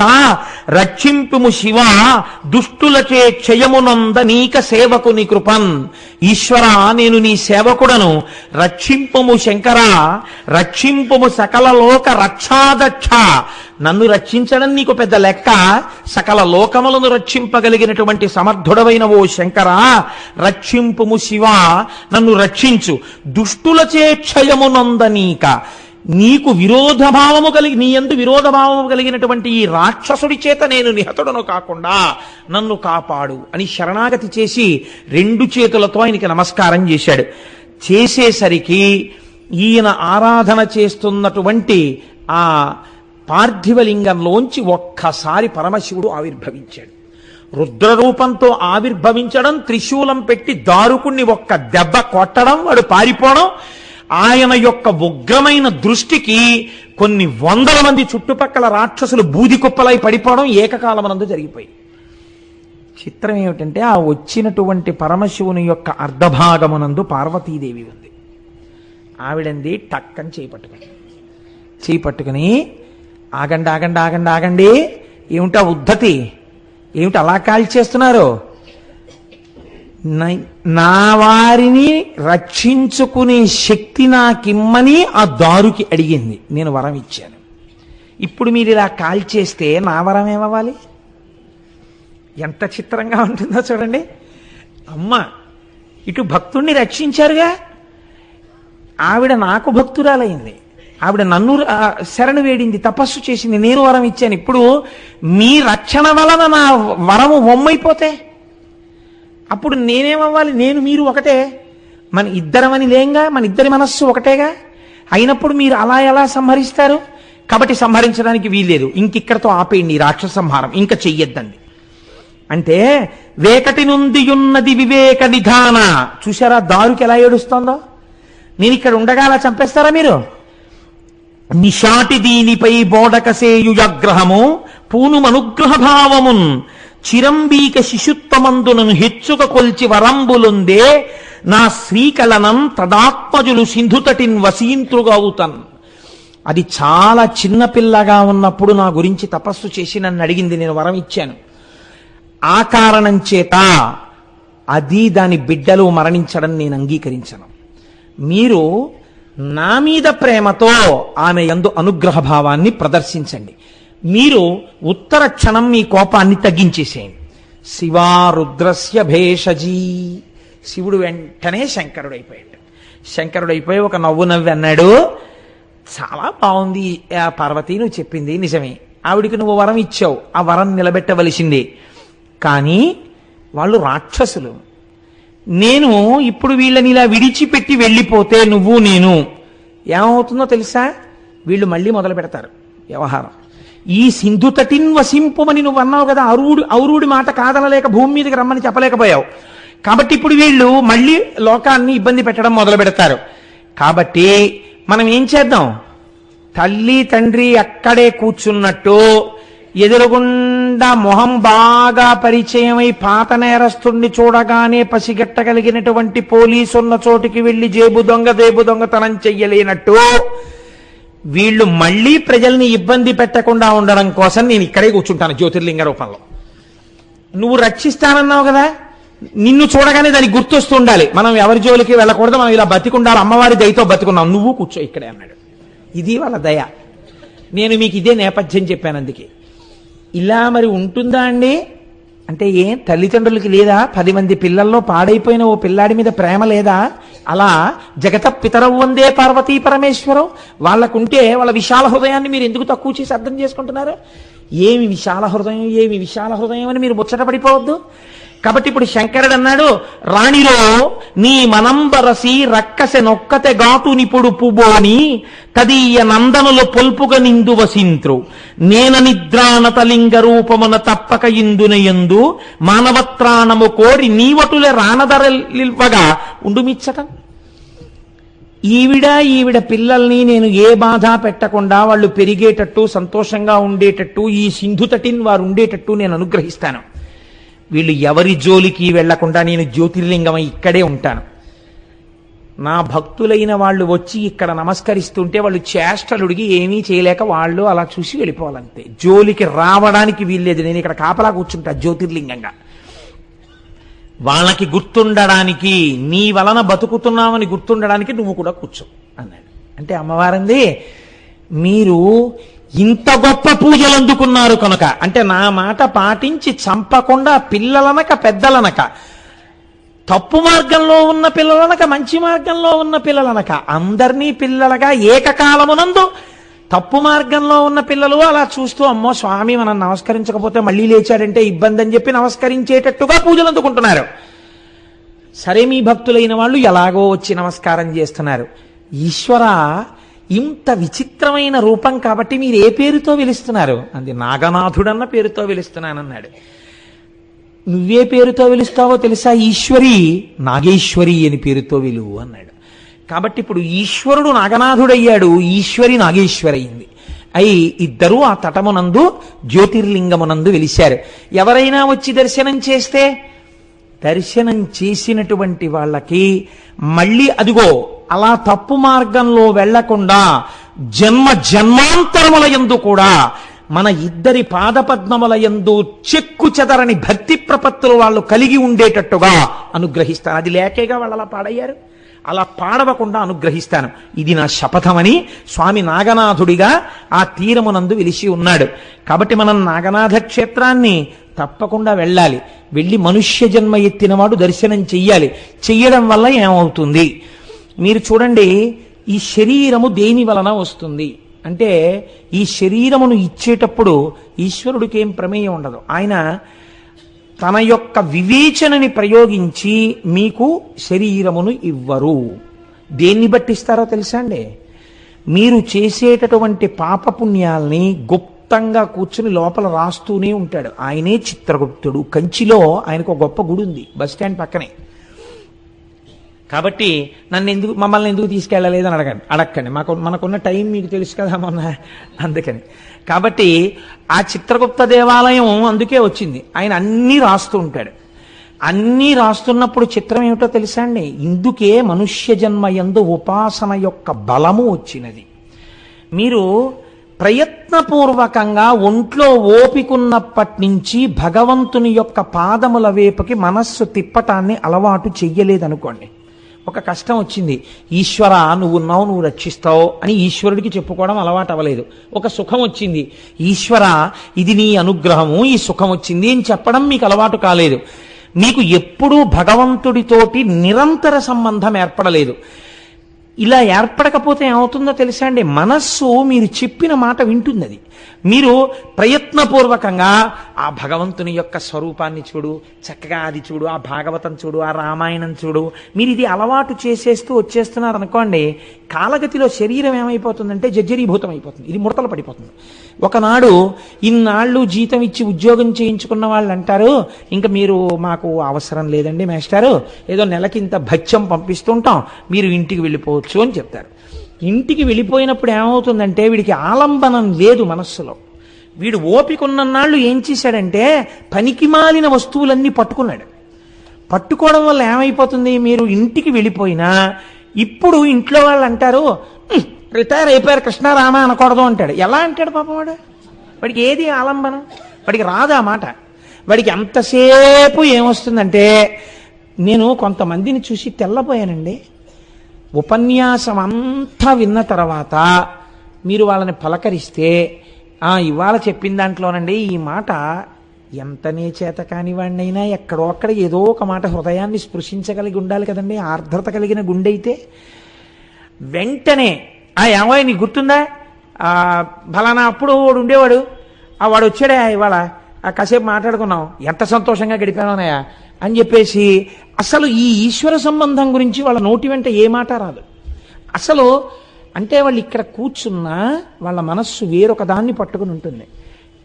రక్షింపుము శివ దుష్టులచే క్షయమునంద నీక సేవకుని కృపన్. ఈశ్వర నేను నీ సేవకుడను, రక్షింపుము శంకర, రక్షింపుము సకలలోక రక్షాదక్ష. నన్ను రక్షించడం నీకు పెద్ద లెక్క, సకల లోకములను రక్షింపగలిగినటువంటి సమర్థుడవైన ఓ శంకర, రక్షింపుము శివ, నన్ను రక్షించు. దుష్టులచే క్షయమునంద నీక, నీకు విరోధభావము కలిగి నీ యందు విరోధభావము కలిగినటువంటి ఈ రాక్షసుడి చేత నేను నిహతుడను కాకుండా నన్ను కాపాడు అని శరణాగతి చేసి 2 చేతులతో ఆయనకి నమస్కారం చేశాడు. చేసేసరికి ఈయన ఆరాధన చేస్తున్నటువంటి ఆ పార్థివలింగంలోంచి ఒక్కసారి పరమశివుడు ఆవిర్భవించాడు. రుద్రరూపంతో ఆవిర్భవించడం, త్రిశూలం పెట్టి దారుకుణ్ణి ఒక్క దెబ్బ కొట్టడం, వాడు పారిపోవడం, ఆయన యొక్క ఉగ్రమైన దృష్టికి కొన్ని వందల మంది చుట్టుపక్కల రాక్షసులు బూది కుప్పలై పడిపోవడం ఏకకాలమనందు జరిగిపోయి. చిత్రం ఏమిటంటే ఆ వచ్చినటువంటి పరమశివుని యొక్క అర్ధభాగమునందు పార్వతీదేవి ఉంది. ఆవిడంది టక్కని చేపట్టుకుని ఆగండి ఆగండి ఆగండి ఆగండి, ఏమిటా ఉద్ధతి, ఏమిటి అలా కాల్చేస్తున్నారు, నా వారిని రక్షించుకునే శక్తి నాకిమ్మని ఆ దారుకి అడిగింది. నేను వరం ఇచ్చాను. ఇప్పుడు మీరు ఇలా కాల్చేస్తే నా వరం ఏమవ్వాలి? ఎంత చిత్రంగా ఉంటుందో చూడండి. అమ్మ ఇటు భక్తుణ్ణి రక్షించారుగా, ఆవిడ నాకు భక్తురాలైంది, ఆవిడ నన్ను శరణు వేడింది, తపస్సు చేసింది, నేను వరం ఇచ్చాను. ఇప్పుడు మీ రక్షణ వలన నా వరము వమ్మైపోతే అప్పుడు నేనేమవ్వాలి? నేను మీరు ఒకటే, మన ఇద్దరమని లేంగా, మన ఇద్దరి మనస్సు ఒకటేగా. అయినప్పుడు మీరు అలా ఎలా సంహరిస్తారు? కాబట్టి సంహరించడానికి వీల్లేదు, ఇంకిక్కడతో ఆపేయండి రాక్షస సంహారం, ఇంకా చెయ్యొద్దండి. అంటే వేకటి నుండి ఉన్నది వివేక నిధాన. చూసారా దారుకి ఎలా ఏడుస్తోందో? నేను ఇక్కడ ఉండగా అలా చంపేస్తారా మీరు? నిషాటి దీనిపై బోడకసేయుయాగ్రహము పూనుమనుగ్రహ భావమున్ చిరంబీక శిశుత్వమందునను హెచ్చుక కొల్చి వరంబులుందే నా శ్రీకలనం తదాత్మజులు సింధుతటిన్ వసీంత్రుగవుతన్. అది చాలా చిన్నపిల్లగా ఉన్నప్పుడు నా గురించి తపస్సు చేసి నన్ను అడిగింది, నేను వరం ఇచ్చాను. ఆ కారణం చేత అది దాని బిడ్డలు మరణించడం నేను అంగీకరించను. మీరు నా మీద ప్రేమతో ఆమె యందు అనుగ్రహ భావాన్ని ప్రదర్శించండి. మీరు ఉత్తర క్షణం మీ కోపాన్ని తగ్గించేసేయండి. శివా రుద్రస్య భేషజీ. శివుడు వెంటనే శంకరుడైపోయాడు. శంకరుడైపోయి ఒక నవ్వు నవ్వి అన్నాడు, చాలా బాగుంది పార్వతి, నువ్వు చెప్పింది నిజమే, ఆవిడికి నువ్వు వరం ఇచ్చావు, ఆ వరం నిలబెట్టవలసిందే. కానీ వాళ్ళు రాక్షసులు. నేను ఇప్పుడు వీళ్ళని ఇలా విడిచిపెట్టి వెళ్ళిపోతే నువ్వు నేను ఏమవుతుందో తెలుసా? వీళ్ళు మళ్ళీ మొదలు పెడతారు వ్యవహారం. ఈ సింధు తటిన్ వసింపుమని నువ్వు అన్నావు కదా, ఔరుడి మాట కాదనలేక భూమి మీదకి రమ్మని చెప్పలేకపోయావు. కాబట్టి ఇప్పుడు వీళ్ళు మళ్ళీ లోకాన్ని ఇబ్బంది పెట్టడం మొదలు పెడతారు. కాబట్టి మనం ఏం చేద్దాం? తల్లి తండ్రి అక్కడే కూర్చున్నట్టు ఎదురుగుండా మొహం బాగా పరిచయమై పాత నేరస్తుణ్ణి చూడగానే పసిగట్టగలిగినటువంటి పోలీసున్న చోటికి వెళ్లి జేబు దొంగ దేబు దొంగతనం చెయ్యలేనట్టు వీళ్ళు మళ్లీ ప్రజల్ని ఇబ్బంది పెట్టకుండా ఉండడం కోసం నేను ఇక్కడే కూర్చుంటాను జ్యోతిర్లింగ రూపంలో. నువ్వు రక్షిస్తానన్నావు కదా, నిన్ను చూడగానే దానికి గుర్తొస్తూ ఉండాలి, మనం ఎవరి జోలికి వెళ్ళకూడదు, మనం ఇలా బతికుండాలి, అమ్మవారి దయతో బతికున్నాం, నువ్వు కూర్చో ఇక్కడే అన్నాడు. ఇది వాళ్ళ దయ. నేను మీకు ఇదే నేపథ్యం చెప్పాను. అందుకే ఇలా మరి ఉంటుందా అండి అంటే, ఏం తల్లిదండ్రులకి లేదా 10 మంది పిల్లల్లో పాడైపోయిన ఓ పిల్లాడి మీద ప్రేమ లేదా? అలా జగత పితరవు వందే పార్వతీ పరమేశ్వరం వాళ్ళకుంటే వాళ్ళ విశాల హృదయాన్ని మీరు ఎందుకు తక్కువ చేసి అర్థం చేసుకుంటున్నారు? ఏమి విశాల హృదయం, ఏమి విశాల హృదయం అని మీరు ముచ్చట పడిపోవద్దు. కాబట్టి ఇప్పుడు శంకరుడు అన్నాడు, రాణిలో నీ మనంబరసి రక్కసె నొక్కతే గాటు నిపుడు పుబోని తదీయ నందనులు పొల్పుగ నిందు వసింత్రు నేన నిద్రానతలింగ రూపమున తప్పక ఇందునయందు మానవత్రాణము కోరి నీవటులే రానదరలివ్వగా ఉండుమిచ్చటం. ఈవిడ పిల్లల్ని నేను ఏ బాధ పెట్టకుండా వాళ్ళు పెరిగేటట్టు సంతోషంగా ఉండేటట్టు ఈ సింధు తటిన్ వారు ఉండేటట్టు నేను అనుగ్రహిస్తాను. వీళ్ళు ఎవరి జోలికి వెళ్లకుండా నేను జ్యోతిర్లింగమై ఇక్కడే ఉంటాను. నా భక్తులైన వాళ్ళు వచ్చి ఇక్కడ నమస్కరిస్తుంటే వాళ్ళు చేష్టలుడికి ఏమీ చేయలేక వాళ్ళు అలా చూసి వెళ్ళిపోవాలంతే. జోలికి రావడానికి వీల్లేదు. నేను ఇక్కడ కాపలా కూర్చుంటా జ్యోతిర్లింగంగా. వాళ్ళకి గుర్తుండడానికి, నీ వలన బతుకుతున్నామని గుర్తుండడానికి నువ్వు కూడా కూర్చో అన్నాడు. అంటే అమ్మవారంది, మీరు ఇంత గొప్ప పూజలు అందుకున్నారు కనుక, అంటే నా మాట పాటించి చంపకుండా పిల్లలనక పెద్దలనక తప్పు మార్గంలో ఉన్న పిల్లలనక మంచి మార్గంలో ఉన్న పిల్లలనక అందరినీ పిల్లలుగా ఏకకాలమునందు తప్పు మార్గంలో ఉన్న పిల్లలు అలా చూస్తూ అమ్మో స్వామి మనం నమస్కరించకపోతే మళ్ళీ లేచాడంటే ఇబ్బంది అని చెప్పి నమస్కరించేటట్టుగా పూజలు అందుకుంటున్నారు. సరే మీ భక్తులైన వాళ్ళు ఎలాగో వచ్చి నమస్కారం చేస్తున్నారు. ఈశ్వర ఇంత విచిత్రమైన రూపం కాబట్టి మీరు ఏ పేరుతో పిలుస్తున్నారు? అంది నాగనాథుడన్న పేరుతో పిలుస్తున్నానన్నాడు. నువ్వే పేరుతో పిలుస్తావో తెలుసా? ఈశ్వరి నాగేశ్వరి అని పేరుతో విలువు అన్నాడు. కాబట్టి ఇప్పుడు ఈశ్వరుడు నాగనాథుడయ్యాడు, ఈశ్వరి నాగేశ్వరి అయింది. అయి ఇద్దరూ ఆ తటమునందు జ్యోతిర్లింగమునందు వెలిశారు. ఎవరైనా వచ్చి దర్శనం చేస్తే దర్శనం చేసినటువంటి వాళ్ళకి మళ్ళీ అదిగో అలా తప్పు మార్గంలో వెళ్లకుండా జన్మ జన్మాంతరముల యందు కూడా మన ఇద్దరి పాదపద్మముల యందు చెక్కు చెదరని భక్తి ప్రపత్తులు వాళ్ళు కలిగి ఉండేటట్టుగా అనుగ్రహిస్తాను. అది లేకేగా వాళ్ళు అలా పాడయ్యారు. అలా పాడవకుండా అనుగ్రహిస్తాను, ఇది నా శపథమని స్వామి నాగనాథుడిగా ఆ తీరమునందు వెలిసి ఉన్నాడు. కాబట్టి మనం నాగనాథ క్షేత్రాన్ని తప్పకుండా వెళ్ళాలి. వెళ్ళి మనుష్య జన్మ ఎత్తినవాడు దర్శనం చెయ్యాలి. చెయ్యడం వల్ల ఏమవుతుంది మీరు చూడండి. ఈ శరీరము దేని వలన వస్తుంది అంటే, ఈ శరీరమును ఇచ్చేటప్పుడు ఈశ్వరుడికి ఏం ప్రమేయం ఉండదు. ఆయన తన యొక్క వివేచనని ప్రయోగించి మీకు శరీరమును ఇవ్వరు. దేన్ని బట్టిస్తారో తెలుసా అండి? మీరు చేసేటటువంటి పాపపుణ్యాల్ని గుప్తంగా కూర్చుని లోపల రాస్తూనే ఉంటాడు. ఆయనే చిత్రగుప్తుడు. కంచిలో ఆయనకు ఒక గొప్ప గుడి ఉంది, బస్ స్టాండ్ పక్కనే. కాబట్టి మమ్మల్ని ఎందుకు తీసుకెళ్ళలేదు అని అడగండి. మనకున్న టైం మీకు తెలుసు కదా మొన్న, అందుకని. కాబట్టి ఆ చిత్రగుప్త దేవాలయం అందుకే వచ్చింది. ఆయన అన్నీ రాస్తూ ఉంటాడు. అన్నీ రాస్తున్నప్పుడు చిత్రం ఏమిటో తెలుసా అండి? ఇందుకే మనుష్య జన్మ యందు ఉపాసన యొక్క బలము వచ్చినది. మీరు ప్రయత్నపూర్వకంగా ఒంట్లో ఓపికున్నప్పటి నుంచి భగవంతుని యొక్క పాదముల వైపుకి మనస్సు తిప్పటాన్ని అలవాటు చెయ్యలేదనుకోండి, ఒక కష్టం వచ్చింది, ఈశ్వర నువ్వున్నావు, నువ్వు రక్షిస్తావు అని ఈశ్వరుడికి చెప్పుకోవడం అలవాటు అవ్వలేదు. ఒక సుఖం వచ్చింది, ఈశ్వర ఇది నీ అనుగ్రహము, ఈ సుఖం వచ్చింది అని చెప్పడం మీకు అలవాటు కాలేదు. మీకు ఎప్పుడూ భగవంతుడితోటి నిరంతర సంబంధం ఏర్పడలేదు. ఇలా ఏర్పడకపోతే ఏమవుతుందో తెలుసా అండి? మనస్సు మీరు చెప్పిన మాట వింటుంది. మీరు ప్రయత్నపూర్వకంగా ఆ భగవంతుని యొక్క స్వరూపాన్ని చూడు, చక్కగా అది చూడు, ఆ భాగవతం చూడు, ఆ రామాయణం చూడు, మీరు ఇది అలవాటు చేసేస్తూ వచ్చేస్తున్నారు అనుకోండి, కాలగతిలో శరీరం ఏమైపోతుందంటే జర్జరీభూతం అయిపోతుంది, ఇది ముడతలు పడిపోతుంది. ఒకనాడు ఇన్నాళ్ళు జీతం ఇచ్చి ఉద్యోగం చేయించుకున్న వాళ్ళు అంటారు, ఇంకా మీరు మాకు అవసరం లేదండి మేస్టారు, ఏదో నెలకి ఇంత భత్యం పంపిస్తుంటాం, మీరు ఇంటికి వెళ్ళిపోవచ్చు అని చెప్తారు. ఇంటికి వెళ్ళిపోయినప్పుడు ఏమవుతుందంటే వీడికి ఆలంబనం లేదు మనస్సులో. వీడు ఓపికన్నన్నాళ్ళు ఏం చేశాడంటే పనికిమాలిన వస్తువులన్నీ పట్టుకున్నాడు. పట్టుకోవడం వల్ల ఏమైపోతుంది, మీరు ఇంటికి వెళ్ళిపోయినా ఇప్పుడు ఇంట్లో వాళ్ళు అంటారు రిటైర్ అయిపోయారు కృష్ణారామ అనకూడదు అంటాడు. ఎలా అంటాడు పాపం వాడికి ఏది ఆలంబనం, వాడికి రాదా మాట. వాడికి ఎంతసేపు ఏమొస్తుందంటే, నేను కొంతమందిని చూసి తెల్లపోయానండి. ఉపన్యాసం అంతా విన్న తర్వాత మీరు వాళ్ళని పలకరిస్తే, ఇవాళ చెప్పిన దాంట్లోనండి ఈ మాట ఎంతనే చేత కానివాడినైనా ఎక్కడో అక్కడ ఏదో ఒక మాట హృదయాన్ని స్పృశించగలిగి ఉండాలి కదండి, ఆర్ద్రత కలిగిన గుండె అయితే. వెంటనే ఏమో నీకు గుర్తుందా, ఫలానా అప్పుడు వాడు ఉండేవాడు, వాడు వచ్చాడా ఇవాళ, కాసేపు మాట్లాడుకున్నాం, ఎంత సంతోషంగా గడిపానోనయా అని చెప్పేసి అసలు ఈ ఈశ్వర సంబంధం గురించి వాళ్ళ నోటి వెంట ఏ మాట రాదు అసలు. అంటే వాళ్ళు ఇక్కడ కూర్చున్నా వాళ్ళ మనస్సు వేరొక దాన్ని పట్టుకుని ఉంటుంది.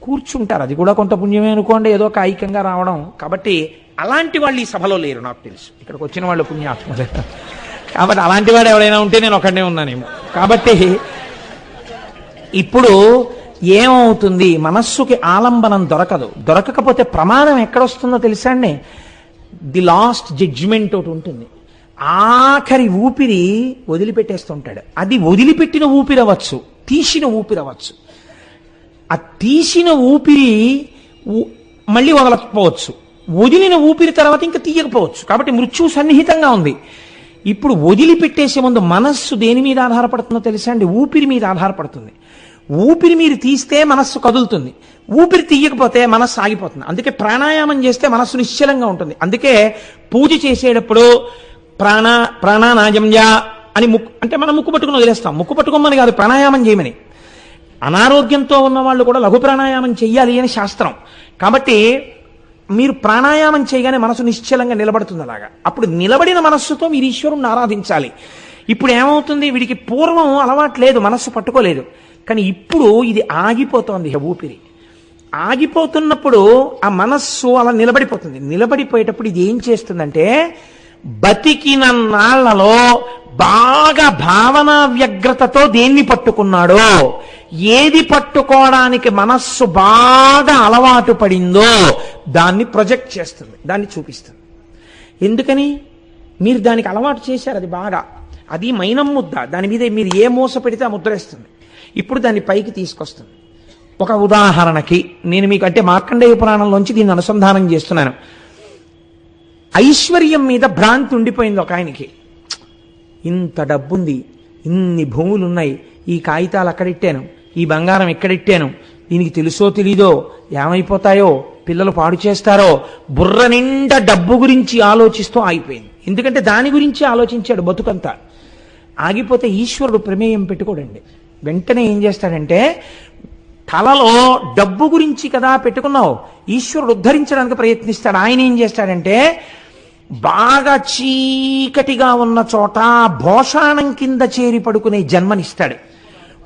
కూర్చుంటారు, అది కూడా కొంత పుణ్యమే అనుకోండి, ఏదో కాయికంగా రావడం. కాబట్టి అలాంటి వాళ్ళు ఈ సభలో లేరు నాకు తెలుసు. ఇక్కడికి వచ్చిన వాళ్ళు పుణ్యాత్మలే. కాబట్టి అలాంటి వాడు ఎవరైనా ఉంటే నేను ఒకడే ఉన్నానేమో. కాబట్టి ఇప్పుడు ఏమవుతుంది, మనస్సుకి ఆలంబనం దొరకకపోతే ప్రమాదం ఎక్కడొస్తుందో తెలుసా అండి? ది లాస్ట్ జడ్జిమెంట్ ఒకటి ఉంటుంది. ఆఖరి ఊపిరి వదిలిపెట్టేస్తుంటాడు. అది వదిలిపెట్టిన ఊపిరవచ్చు, తీసిన ఊపిరవచ్చు. ఆ తీసిన ఊపిరి మళ్ళీ వదలకపోవచ్చు, వదిలిన ఊపిరి తర్వాత ఇంకా తీయకపోవచ్చు. కాబట్టి మృత్యువు సన్నిహితంగా ఉంది. ఇప్పుడు వదిలిపెట్టేసే ముందు మనస్సు దేని మీద ఆధారపడుతుందో తెలుసా అండి? ఊపిరి మీద ఆధారపడుతుంది. ఊపిరి మీరు తీస్తే మనస్సు కదులుతుంది, ఊపిరి తీయకపోతే మనస్సు ఆగిపోతుంది. అందుకే ప్రాణాయామం చేస్తే మనస్సు నిశ్చలంగా ఉంటుంది. అందుకే పూజ చేసేటప్పుడు ప్రాణానాజంజ అని అంటే మనం ముక్కు పట్టుకుని వదిలేస్తాం. ముక్కు పట్టుకోమని కాదు, ప్రాణాయామం చేయమని. అనారోగ్యంతో ఉన్న వాళ్ళు కూడా లఘు ప్రాణాయామం చెయ్యాలి అని శాస్త్రం. కాబట్టి మీరు ప్రాణాయామం చేయగానే మనసు నిశ్చలంగా నిలబడుతుంది. అలాగా అప్పుడు నిలబడిన మనస్సుతో మీరు ఈశ్వరుణ్ణి ఆరాధించాలి. ఇప్పుడు ఏమవుతుంది, వీడికి పూర్వం అలవాటు లేదు, మనస్సు పట్టుకోలేదు. కానీ ఇప్పుడు ఇది ఆగిపోతోంది. ఊపిరి ఆగిపోతున్నప్పుడు ఆ మనస్సు అలా నిలబడిపోతుంది. నిలబడిపోయేటప్పుడు ఇది ఏం చేస్తుందంటే, బతికిన నాళ్లలో బాగా భావనా వ్యగ్రతతో దేన్ని పట్టుకున్నాడో, ఏది పట్టుకోవడానికి మనస్సు బాగా అలవాటు పడిందో దాన్ని ప్రొజెక్ట్ చేస్తుంది, దాన్ని చూపిస్తుంది. ఎందుకని? మీరు దానికి అలవాటు చేశారు. అది బాగా, అది మైనం ముద్ద, దాని మీద మీరు ఏ మూస పెడితే ఆ ముద్ర ఇస్తుంది. ఇప్పుడు దాన్ని పైకి తీసుకొస్తుంది. ఒక ఉదాహరణకి నేను మీకు అంటే మార్కండేయ పురాణంలోంచి దీన్ని అనుసంధానం చేస్తున్నాను. ఐశ్వర్యం మీద భ్రాంతి ఉండిపోయింది ఒక ఆయనకి. ఇంత డబ్బుంది, ఇన్ని భూములున్నాయి, ఈ కాగితాలు అక్కడిట్టాను, ఈ బంగారం ఎక్కడిట్టాను, దీనికి తెలుసో తెలీదో, ఏమైపోతాయో, పిల్లలు పాడు చేస్తారో, బుర్ర నిండా డబ్బు గురించి ఆలోచిస్తూ ఆగిపోయింది. ఎందుకంటే దాని గురించి ఆలోచించాడు బతుకంతా. ఆగిపోతే ఈశ్వరుడు ప్రమేయం పెట్టుకోడండి. వెంటనే ఏం చేస్తాడంటే, తలలో డబ్బు గురించి కదా పెట్టుకున్నావు, ఈశ్వరుడు ఉద్ధరించడానికి ప్రయత్నిస్తాడు. ఆయన ఏం చేస్తాడంటే, బాగా చీకటిగా ఉన్న చోట భోషాణం కింద చేరి పడుకునే జన్మనిస్తాడు.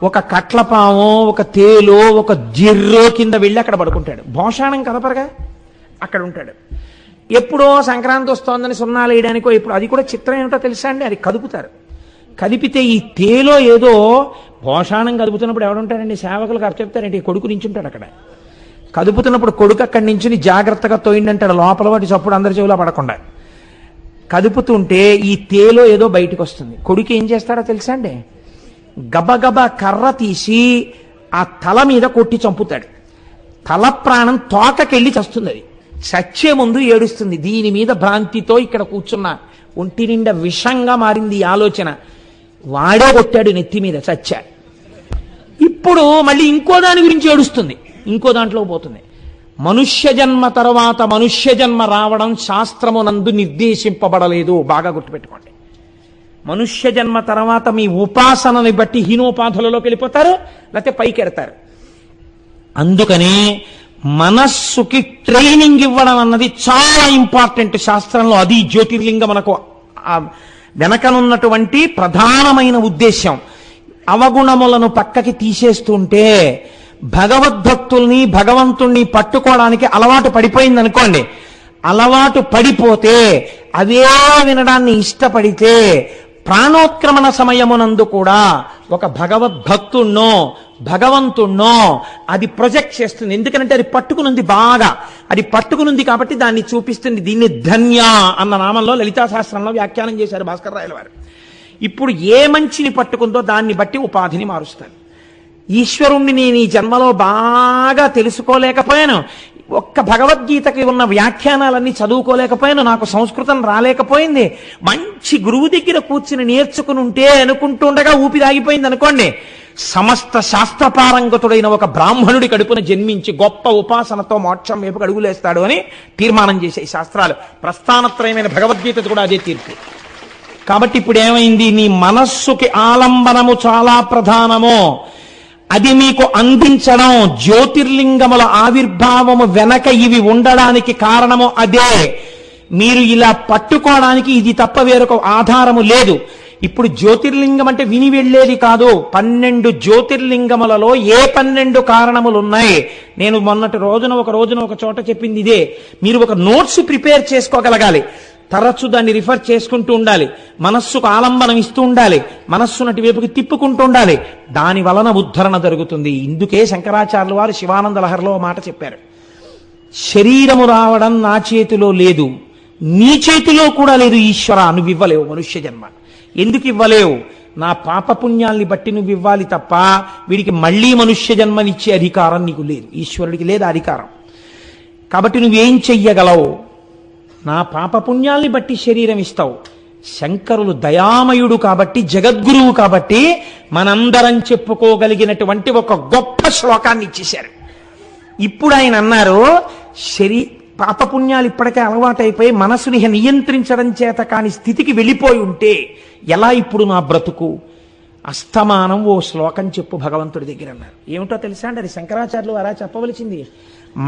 ఒక కట్లపామో, ఒక తేలో, ఒక జిర్రో కింద వెళ్ళి అక్కడ పడుకుంటాడు. భోషాణం కదపరగా అక్కడ ఉంటాడు. ఎప్పుడో సంక్రాంతి వస్తోందని సున్నాలు వేయడానికో ఇప్పుడు, అది కూడా చిత్రం ఏమిటో తెలుసా అండి, అది కదుపుతారు. కదిపితే ఈ తేలో ఏదో భోషాణం కదుపుతున్నప్పుడు ఎవడుంటాడండి, సేవకులకు అప్పచెప్తారంటే కొడుకు నించుంటాడు అక్కడ. కదుపుతున్నప్పుడు కొడుకు అక్కడి నుంచి జాగ్రత్తగా తోయిండంటాడు, లోపల వాటి చప్పుడు అందరి చెవులో పడకుండా. కదుపుతుంటే ఈ తేలో ఏదో బయటకు వస్తుంది. కొడుకు ఏం చేస్తాడో తెలుసా అండి, గబగబా కర్ర తీసి ఆ తల మీద కొట్టి చంపుతాడు. తల ప్రాణం తోకకెళ్ళి చస్తుంది. అది చచ్చే ముందు ఏడుస్తుంది. దీని మీద భ్రాంతితో ఇక్కడ కూర్చున్న ఒంటి నిండా విషంగా మారింది ఈ ఆలోచన. వాడే కొట్టాడు నెత్తి మీద, చచ్చా. ఇప్పుడు మళ్ళీ ఇంకో దాని గురించి ఏడుస్తుంది, ఇంకో దాంట్లో పోతుంది. మనుష్య జన్మ తర్వాత మనుష్య జన్మ రావడం శాస్త్రమునందు నిర్దేశింపబడలేదు. బాగా గుర్తుపెట్టుకోండి. మనుష్య జన్మ తర్వాత మీ ఉపాసనని బట్టి హీనోపాధులలోకి వెళ్ళిపోతారు, లేకపోతే పైకి ఎడతారు. అందుకని మనస్సుకి ట్రైనింగ్ ఇవ్వడం అన్నది చాలా ఇంపార్టెంట్ శాస్త్రంలో. అది జ్యోతిర్లింగ మనకు వెనకనున్నటువంటి ప్రధానమైన ఉద్దేశం. అవగుణములను పక్కకి తీసేస్తుంటే భగవద్భక్తుల్ని, భగవంతుణ్ణి పట్టుకోవడానికి అలవాటు పడిపోయింది అనుకోండి. అలవాటు పడిపోతే అదే వినడాన్ని ఇష్టపడితే ప్రాణోత్క్రమణ సమయమునందు కూడా ఒక భగవద్భక్తుణ్ణో భగవంతుణ్ణో అది ప్రొజెక్ట్ చేస్తుంది. ఎందుకంటే అది పట్టుకునుంది, బాగా అది పట్టుకునుంది కాబట్టి దాన్ని చూపిస్తుంది. దీన్ని ధన్య అన్న నామంలో లలితా శాస్త్రంలో వ్యాఖ్యానం చేశారు భాస్కర్ రాయల వారు. ఇప్పుడు ఏ మంచిని పట్టుకుందో దాన్ని బట్టి ఉపాధిని మారుస్తాను. ఈశ్వరుణ్ణి నేను ఈ జన్మలో బాగా తెలుసుకోలేకపోయాను, ఒక్క భగవద్గీతకి ఉన్న వ్యాఖ్యానాలన్నీ చదువుకోలేకపోయాను, నాకు సంస్కృతం రాలేకపోయింది, మంచి గురువు దగ్గర కూర్చుని నేర్చుకుని ఉంటే అనుకుంటుండగా ఊపిరాగిపోయింది అనుకోండి, సమస్త శాస్త్రపారంగతుడైన ఒక బ్రాహ్మణుడి కడుపున జన్మించి గొప్ప ఉపాసనతో మోక్షం వైపుకు అడుగులేస్తాడు అని తీర్మానం చేసే శాస్త్రాలు. ప్రస్థానత్రయమైన భగవద్గీత కూడా అదే తీర్పు. కాబట్టి ఇప్పుడు ఏమైంది, నీ మనస్సుకి ఆలంబనము చాలా ప్రధానము. అది మీకు అందించడం, జ్యోతిర్లింగముల ఆవిర్భావము వెనక ఇవి ఉండడానికి కారణము అదే. మీరు ఇలా పట్టుకోవడానికి ఇది తప్ప వేరొక ఆధారము లేదు. ఇప్పుడు జ్యోతిర్లింగం అంటే విని వెళ్ళేది కాదు. 12 జ్యోతిర్లింగములలో ఏ 12 కారణములు ఉన్నాయి. నేను మొన్నటి రోజున ఒక చోట చెప్పింది ఇదే. మీరు ఒక నోట్స్ ప్రిపేర్ చేసుకోగలగాలి, తరచు దాన్ని రిఫర్ చేసుకుంటూ ఉండాలి, మనస్సుకు ఆలంబనం ఇస్తూ ఉండాలి, మనస్సునటి వైపుకి తిప్పుకుంటూ ఉండాలి. దాని వలన ఉద్ధరణ జరుగుతుంది. ఇందుకే శంకరాచార్యుల వారు శివానంద లహరిలో మాట చెప్పారు, శరీరము రావడం నా చేతిలో లేదు, నీ చేతిలో కూడా లేదు ఈశ్వర, నువ్వు ఇవ్వలేవు మనుష్య జన్మ. ఎందుకు ఇవ్వలేవు? నా పాపపుణ్యాల్ని బట్టి నువ్వు ఇవ్వాలి తప్ప వీడికి మళ్లీ మనుష్య జన్మనిచ్చే అధికారం నీకు లేదు, ఈశ్వరుడికి లేదు అధికారం. కాబట్టి నువ్వేం చెయ్యగలవు? నా పాపపుణ్యాల్ని బట్టి శరీరం ఇస్తావు, శంకరులు దయామయుడు కాబట్టి, జగద్గురువు కాబట్టి మనందరం చెప్పుకోగలిగినటువంటి ఒక గొప్ప శ్లోకాన్ని ఇచ్చేశారు. ఇప్పుడు ఆయన అన్నారు, పాపపుణ్యాలు ఇప్పటికే అలవాటైపోయి మనసుని నియంత్రించడం చేత కాని స్థితికి వెళ్ళిపోయి ఉంటే ఎలా ఇప్పుడు నా బ్రతుకు? అస్తమానం ఓ శ్లోకం చెప్పు భగవంతుడి దగ్గర అన్నారు. ఏమిటో తెలుసా అండి, అది శంకరాచార్యులు వారా చెప్పవలసింది.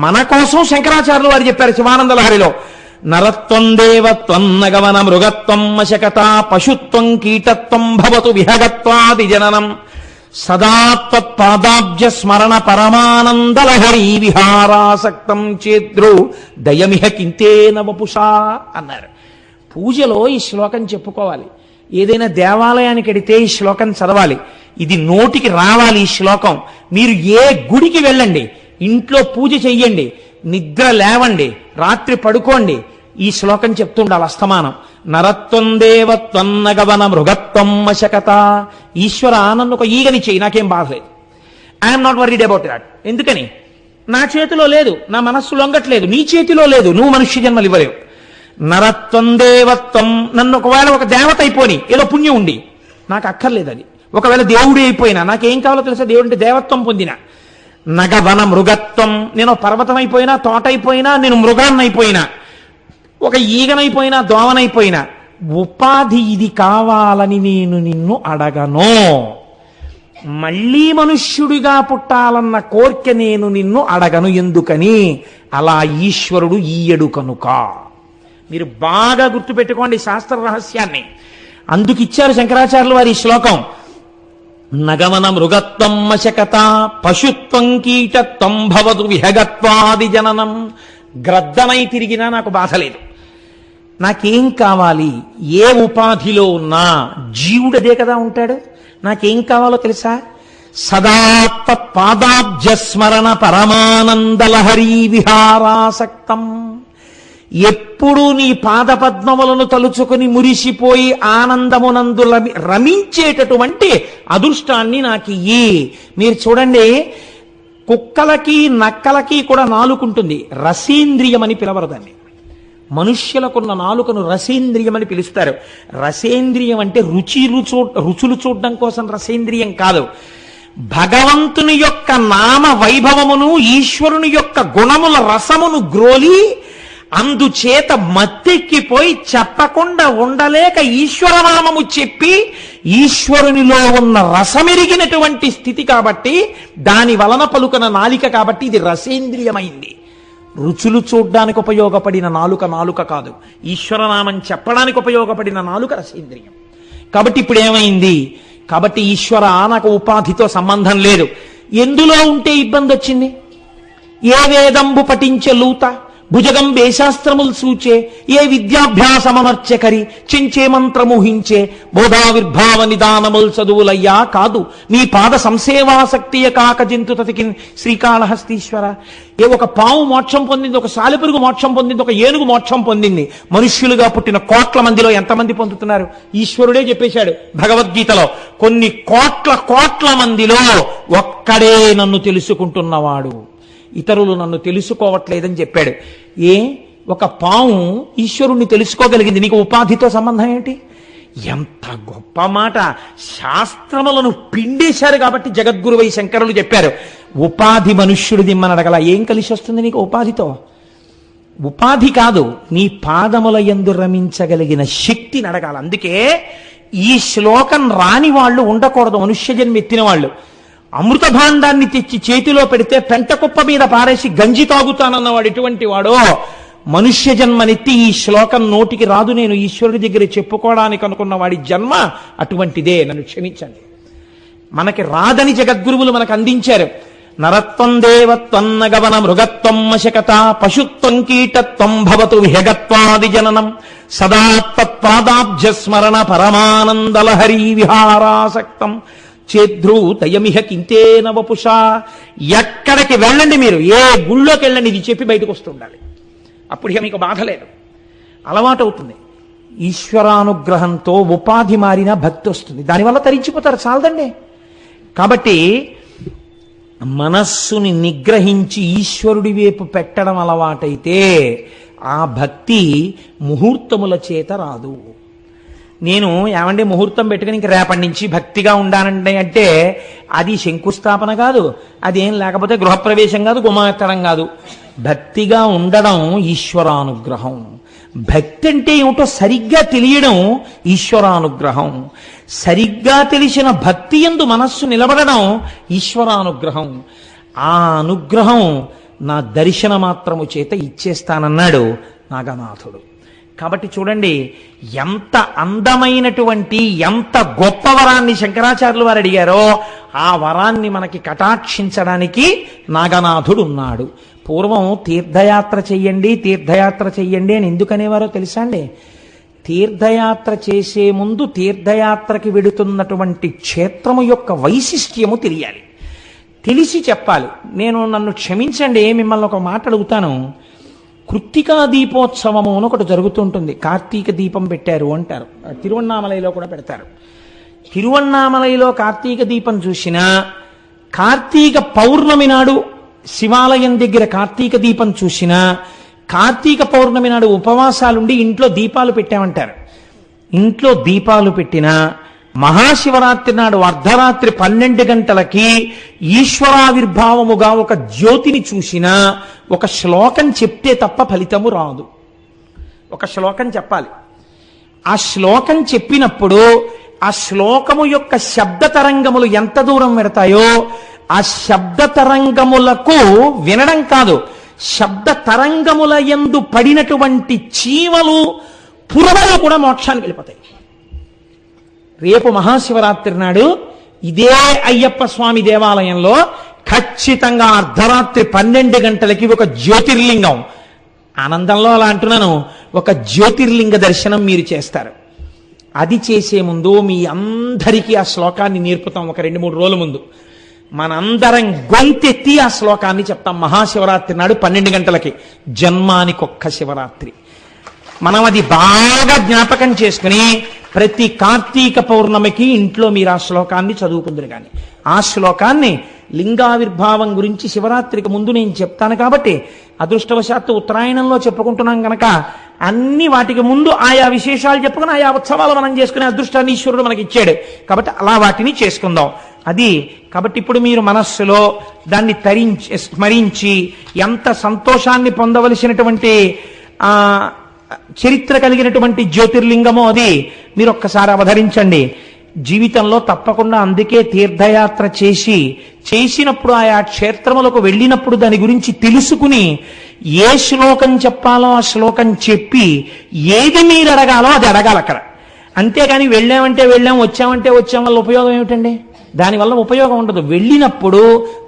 మన కోసం శంకరాచార్యులు వారు చెప్పారు శివానంద లహరిలో. నరత్వం దేవత్వం నగవన మృగత్వం మశకత పశుత్వం కీటత్వం భవతు విహగత్వాది జననం సదాత్వత్పాదాబ్జ స్మరణ పరమానందలహరీ విహారాసక్తం చేద్రు దయమిహ కింతేన వపుషా అన్నారు. పూజలో ఈ శ్లోకం చెప్పుకోవాలి. ఏదైనా దేవాలయానికి వెడితే ఈ శ్లోకం చదవాలి. ఇది నోటికి రావాలి ఈ శ్లోకం. మీరు ఏ గుడికి వెళ్ళండి, ఇంట్లో పూజ చెయ్యండి, నిద్ర లేవండి, రాత్రి పడుకోండి, ఈ శ్లోకం చెప్తుండాలి అస్తమానం. నరత్వం దేవత్వం నగవన మృగత్వం మశకత. ఈశ్వర నన్ను ఒక ఈగని చెయ్యి, నాకేం బాధలేదు. I'm not worried about that. ఎందుకని? నా చేతిలో లేదు, నా మనస్సు లొంగట్లేదు, నీ చేతిలో లేదు, నువ్వు మనుష్య జన్మలు ఇవ్వలేవు. నరత్వం దేవత్వం, నన్ను ఒకవేళ ఒక దేవత అయిపోని ఏదో పుణ్యం ఉండి నాకు అక్కర్లేదు అది. ఒకవేళ దేవుడే అయిపోయినా నాకేం కావాలో తెలుసా, దేవుడి దేవత్వం పొందిన. నగవన మృగత్వం, నేను పర్వతం అయిపోయినా, తోట అయిపోయినా, నేను మృగాన్ని అయిపోయినా, ఒక ఈగనైపోయినా, దోమనైపోయినా, ఉపాధి ఇది కావాలని నేను నిన్ను అడగను. మళ్ళీ మనుష్యుడిగా పుట్టాలన్న కోర్కె నేను నిన్ను అడగను. ఎందుకని? అలా ఈశ్వరుడు ఈయడు కనుక. మీరు బాగా గుర్తుపెట్టుకోండి శాస్త్ర రహస్యాన్ని. అందుకిచ్చారు శంకరాచార్యులు వారి శ్లోకం. నగమన మృగత్వం మశకత పశుత్వం కీటత్వం భవతు విహగత్వాది జననం. గ్రద్దనై తిరిగినా నాకు బాధ లేదు. నాకేం కావాలి? ఏ ఉపాధిలో ఉన్నా జీవుడదే కదా ఉంటాడు. నాకేం కావాలో తెలుసా? సదాత్మ పాదాబ్జస్మరణ పరమానందలహరీ విహారాసక్తం. ఎప్పుడు నీ పాదపద్మములను తలుచుకుని మురిసిపోయి ఆనందమునందు రమించేటటువంటి అదృష్టాన్ని నాకు ఇయ్యి. మీరు చూడండి, కుక్కలకి నక్కలకి కూడా నాలుకుంటుంది, రసేంద్రియం అని పిలవరు దాన్ని. మనుష్యులకున్న నాలుకను రసేంద్రియం అని పిలుస్తారు. రసేంద్రియం అంటే రుచులు చూడడం కోసం రసేంద్రియం కాదు. భగవంతుని యొక్క నామ వైభవమును, ఈశ్వరుని యొక్క గుణముల రసమును గ్రోలి అందుచేత మత్తెక్కిపోయి చెప్పకుండా ఉండలేక ఈశ్వరనామము చెప్పి ఈశ్వరునిలో ఉన్న రసమెరిగినటువంటి స్థితి కాబట్టి, దాని వలన పలుకన నాలిక కాబట్టి ఇది రసేంద్రియమైంది. రుచులు చూడ్డానికి ఉపయోగపడిన నాలుక కాదు. ఈశ్వరనామం చెప్పడానికి ఉపయోగపడిన నాలుక రసేంద్రియం. కాబట్టి ఇప్పుడు ఏమైంది? కాబట్టి ఈశ్వర నాకు ఉపాధితో సంబంధం లేదు. ఎందులో ఉంటే ఇబ్బంది వచ్చింది? ఏ వేదంబు పఠించే లూత, భుజగం శాస్త్రములు సూచే, ఏ విద్యాభ్యాసమనర్చకరి, చెంచే మంత్రముహించే, బోధావిర్భావ నిదానముల్ చదువులయ్యా కాదు మీ పాద సంసేవాసక్తియ కాక జంతు తతికిన్ శ్రీకాళహస్తీశ్వర. ఏ ఒక పాము మోక్షం పొందింది, ఒక సాలెపురుగు మోక్షం పొందింది, ఒక ఏనుగు మోక్షం పొందింది. మనుష్యులుగా పుట్టిన కోట్ల మందిలో ఎంతమంది పొందుతున్నారు? ఈశ్వరుడే చెప్పేశాడు భగవద్గీతలో, కొన్ని కోట్ల మందిలో ఒక్కడే నన్ను తెలుసుకుంటున్నవాడు, ఇతరులు నన్ను తెలుసుకోవట్లేదని చెప్పాడు. ఒక పాము ఈశ్వరుణ్ణి తెలుసుకోగలిగింది, నీకు ఉపాధితో సంబంధం ఏంటి? ఎంత గొప్ప మాట! శాస్త్రములను పిండేశారు కాబట్టి జగద్గురువై శంకరులు చెప్పారు, ఉపాధి మనుష్యుడు దిమ్మని అడగల. ఏం కలిసి వస్తుంది నీకు ఉపాధితో? ఉపాధి కాదు, నీ పాదముల యందు రమించగలిగిన శక్తిని అడగాల. అందుకే ఈ శ్లోకం రాని వాళ్ళు ఉండకూడదు. మనుష్య జన్మ ఎత్తిన వాళ్ళు అమృత భాండాన్ని తెచ్చి చేతిలో పెడితే పెంట కుప్ప మీద పారేసి గంజి తాగుతానన్నవాడు ఎటువంటి వాడో, మనుష్య జన్మనెత్తి ఈ శ్లోకం నోటికి రాదు నేను ఈశ్వరుడి దగ్గర చెప్పుకోవడానికి అనుకున్న వాడి జన్మ అటువంటిదే. నన్ను క్షమించండి. మనకి రాదని జగద్గురువులు మనకు అందించారు. నరత్వం దేవత్వం నగవన మృగత్వం మశకత పశుత్వం కీటత్వం భవతు విహగత్వాది జననం సదాత్పాదాబ్జ స్మరణ పరమానందలహరీ విహారాసక్తం చేద్రు దయమిహ కింతేన వపుషా. ఎక్కడికి వెళ్ళండి మీరు, ఏ గుళ్ళోకి వెళ్ళండి, ఇది చెప్పి బయటకు వస్తుండాలి. అప్పుడు ఇక మీకు బాధ లేదు, అలవాటు అవుతుంది. ఈశ్వరానుగ్రహంతో ఉపాధి మారిన భక్తి వస్తుంది, దానివల్ల తరించిపోతారు, చాలదండి. కాబట్టి మనస్సుని నిగ్రహించి ఈశ్వరుడి వైపు పెట్టడం అలవాటైతే ఆ భక్తి ముహూర్తముల చేత రాదు. నేను ఏమంటే ముహూర్తం పెట్టుకుని ఇంక రేపటి నుంచి భక్తిగా ఉండానండి అంటే అది శంకుస్థాపన కాదు, అదేం లేకపోతే గృహప్రవేశం కాదు, గుమ్మాెత్తడం కాదు. భక్తిగా ఉండడం ఈశ్వరానుగ్రహం. భక్తి అంటే ఏమిటో సరిగ్గా తెలియడం ఈశ్వరానుగ్రహం. సరిగ్గా తెలిసిన భక్తి యందు మనస్సు నిలబడడం ఈశ్వరానుగ్రహం. ఆ అనుగ్రహం నా దర్శన మాత్రము చేత ఇచ్చేస్తానన్నాడు నాగనాథుడు. కాబట్టి చూడండి, ఎంత అందమైనటువంటి ఎంత గొప్ప వరాన్ని శంకరాచార్యులు వారు అడిగారో ఆ వరాన్ని మనకి కటాక్షించడానికి నాగనాథుడు ఉన్నాడు. పూర్వం తీర్థయాత్ర చెయ్యండి తీర్థయాత్ర చెయ్యండి అని ఎందుకనేవారో తెలుసా అండి? తీర్థయాత్ర చేసే ముందు తీర్థయాత్రకి వెడుతున్నటువంటి క్షేత్రము యొక్క వైశిష్ట్యము తెలియాలి, తెలిసి చెప్పాలి. నన్ను క్షమించండి, మిమ్మల్ని ఒక మాట అడుగుతాను. కృత్తికా దీపోత్సవము అని ఒకటి జరుగుతుంటుంది. కార్తీక దీపం పెట్టారు అంటారు, తిరువన్నామలైలో కూడా పెడతారు. తిరువన్నామలైలో కార్తీక దీపం చూసినా, కార్తీక పౌర్ణమి నాడు శివాలయం దగ్గర కార్తీక దీపం చూసినా, కార్తీక పౌర్ణమి నాడు ఉపవాసాలుండి ఇంట్లో దీపాలు పెట్టామంటారు. ఇంట్లో దీపాలు పెట్టినా, మహాశివరాత్రి నాడు అర్ధరాత్రి 12 గంటలకి ఈశ్వరావిర్భావముగా ఒక జ్యోతిని చూసినా ఒక శ్లోకం చెప్తే తప్ప ఫలితము రాదు. ఒక శ్లోకం చెప్పాలి. ఆ శ్లోకం చెప్పినప్పుడు ఆ శ్లోకము యొక్క శబ్ద తరంగములు ఎంత దూరం పెడతాయో ఆ శబ్ద తరంగములకు వినడం కాదు, శబ్ద తరంగముల యందు పడినటువంటి చీమలు పురవలు కూడా మోక్షానికి వెళ్ళిపోతాయి. రేపు మహాశివరాత్రి నాడు ఇదే అయ్యప్ప స్వామి దేవాలయంలో ఖచ్చితంగా అర్ధరాత్రి 12 గంటలకి ఒక జ్యోతిర్లింగం, ఆనందంలో అలా అంటున్నాను, ఒక జ్యోతిర్లింగ దర్శనం మీరు చేస్తారు. అది చేసే ముందు మీ అందరికీ ఆ శ్లోకాన్ని నేర్పుతాం. ఒక 2-3 రోజుల ముందు మనందరం గొంతెత్తి ఆ శ్లోకాన్ని చెప్తాం. మహాశివరాత్రి నాడు 12 గంటలకి, జన్మానికొక్క శివరాత్రి. మనం అది బాగా జ్ఞాపకం చేసుకుని ప్రతి కార్తీక పౌర్ణమికి ఇంట్లో మీరు ఆ శ్లోకాన్ని చదువుకుందరు. కానీ ఆ శ్లోకాన్ని లింగావిర్భావం గురించి శివరాత్రికి ముందు నేను చెప్తాను కాబట్టి, అదృష్టవశాత్తు ఉత్తరాయణంలో చెప్పుకుంటున్నాం కనుక అన్ని వాటికి ముందు ఆయా విశేషాలు చెప్పుకుని ఆయా ఉత్సవాలు మనం చేసుకునే అదృష్టాన్ని ఈశ్వరుడు మనకి ఇచ్చాడు కాబట్టి అలా వాటిని చేసుకుందాం. అది కాబట్టి ఇప్పుడు మీరు మనస్సులో దాన్ని స్మరించి ఎంత సంతోషాన్ని పొందవలసినటువంటి చరిత్ర కలిగినటువంటి జ్యోతిర్లింగమో అది మీరు ఒక్కసారి అవధరించండి. జీవితంలో తప్పకుండా అందుకే తీర్థయాత్ర చేసినప్పుడు ఆయా క్షేత్రములకు వెళ్ళినప్పుడు దాని గురించి తెలుసుకుని ఏ శ్లోకం చెప్పాలో ఆ శ్లోకం చెప్పి ఏది మీరు అడగాలో అది అడగాలి అక్కడ. అంతేగాని వెళ్ళామంటే వెళ్ళాం, వచ్చామంటే వచ్చాం వల్ల ఉపయోగం ఏమిటండి? దానివల్ల ఉపయోగం ఉండదు. వెళ్ళినప్పుడు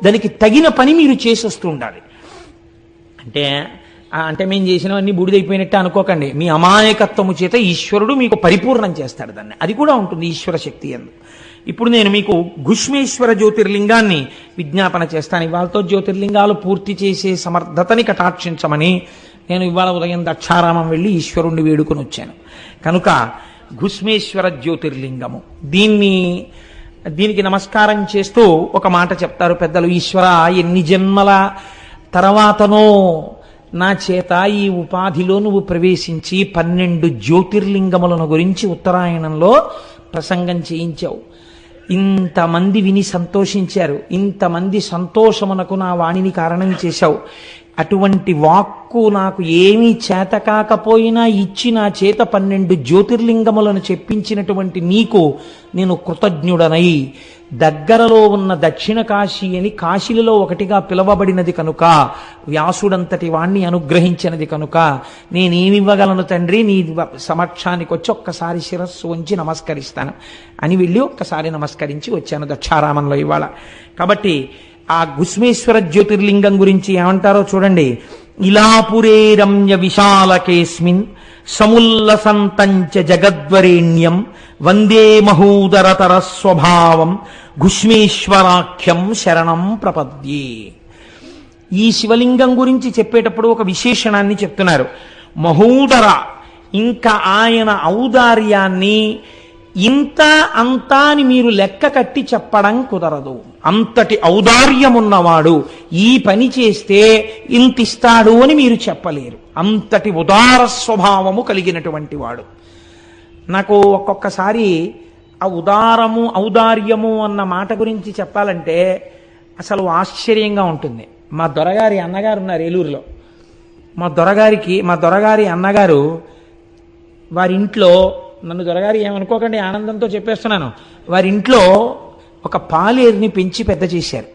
దానికి తగిన పని మీరు చేసేస్తూ ఉండాలి. అంటే మేము చేసినవన్నీ బూడిదైపోయినట్టే అనుకోకండి. మీ అమాయకత్వము చేత ఈశ్వరుడు మీకు పరిపూర్ణం చేస్తాడు దాన్ని. అది కూడా ఉంటుంది ఈశ్వర శక్తి అందు. ఇప్పుడు నేను మీకు ఘుష్మేశ్వర జ్యోతిర్లింగాన్ని విజ్ఞాపన చేస్తాను. ఇవాళతో జ్యోతిర్లింగాలు పూర్తి చేసే సమర్థతని కటాక్షించమని నేను ఇవాళ ఉదయం దక్షారామం వెళ్ళి ఈశ్వరుణ్ణి వేడుకొని వచ్చాను. కనుక ఘుష్మేశ్వర జ్యోతిర్లింగము, దీనికి నమస్కారం చేస్తూ ఒక మాట చెప్తారు పెద్దలు. ఈశ్వర, ఎన్ని జన్మల తర్వాతనో నా చేత ఈ ఉపాధిలో నువ్వు ప్రవేశించి 12 జ్యోతిర్లింగములను గురించి ఉత్తరాయణంలో ప్రసంగం చేయించావు. ఇంతమంది విని సంతోషించారు, ఇంతమంది సంతోషమునకు నా వాణిని కారణం చేశావు. అటువంటి వాక్కు నాకు ఏమీ చేత కాకపోయినా ఇచ్చి నా చేత 12 జ్యోతిర్లింగములను చెప్పించినటువంటి నీకు నేను కృతజ్ఞుడనై, దగ్గరలో ఉన్న దక్షిణ కాశీ అని కాశీలలో ఒకటిగా పిలవబడినది కనుక, వ్యాసుడంతటి వాణ్ణి అనుగ్రహించినది కనుక నేనేమివ్వగలను తండ్రి, నీ సమక్షానికి వచ్చి ఒక్కసారి శిరస్సు ఉంచి నమస్కరిస్తాను అని వెళ్ళి ఒక్కసారి నమస్కరించి వచ్చాను దక్షారామంలో ఇవాళ. కాబట్టి ఆ ఘుష్మేశ్వర జ్యోతిర్లింగం గురించి ఏమంటారో చూడండి. ఇలాపురే రమ్య విశాలకేస్మిన్ సముల్లసంతంచ జగద్వరేణ్యం వందే మహూదరతర స్వభావం ఘుష్మేశ్వరాఖ్యం శరణం ప్రపద్యే. ఈ శివలింగం గురించి చెప్పేటప్పుడు ఒక విశేషణాన్ని చెప్తున్నారు. మహూదర, ఇంకా ఆయన ఔదార్యాన్ని ఇంత అంతా అని మీరు లెక్క కట్టి చెప్పడం కుదరదు. అంతటి ఔదార్యమున్నవాడు, ఈ పని చేస్తే ఇంతిస్తాడు అని మీరు చెప్పలేరు. అంతటి ఉదార స్వభావము కలిగినటువంటి వాడు. నాకు ఒక్కొక్కసారి ఆ ఉదారము ఔదార్యము అన్న మాట గురించి చెప్పాలంటే అసలు ఆశ్చర్యంగా ఉంటుంది. మా దొరగారి అన్నగారు ఉన్నారు ఏలూరులో. మా దొరగారి అన్నగారు వారింట్లో, నన్ను దొరగారి ఏమనుకోకండి, ఆనందంతో చెప్పేస్తున్నాను, వారింట్లో ఒక పాలేరుని పెంచి పెద్ద చేశారు.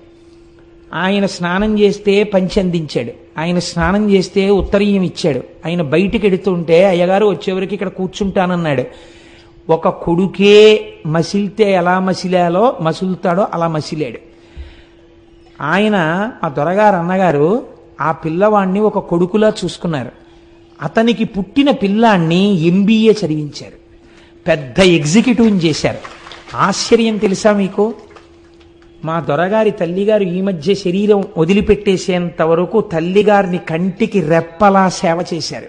ఆయన స్నానం చేస్తే పంచి అందించాడు, ఆయన స్నానం చేస్తే ఉత్తరీయం ఇచ్చాడు, ఆయన బయటికి ఎడుతుంటే అయ్యగారు వచ్చేవరకు ఇక్కడ కూర్చుంటానన్నాడు. ఒక కొడుకే మసిలితే ఎలా మసులుతాడో అలా మసిలాడు. ఆయన ఆ దొరగారు అన్నగారు ఆ పిల్లవాడిని ఒక కొడుకులా చూసుకున్నారు. అతనికి పుట్టిన పిల్లాన్ని MBA చదివించారు, పెద్ద ఎగ్జిక్యూటివ్ని చేశారు. ఆశ్చర్యం తెలుసా మీకు? మా దొరగారి తల్లిగారు ఈ మధ్య శరీరం వదిలిపెట్టేసేంత వరకు తల్లిగారిని కంటికి రెప్పలా సేవ చేశారు.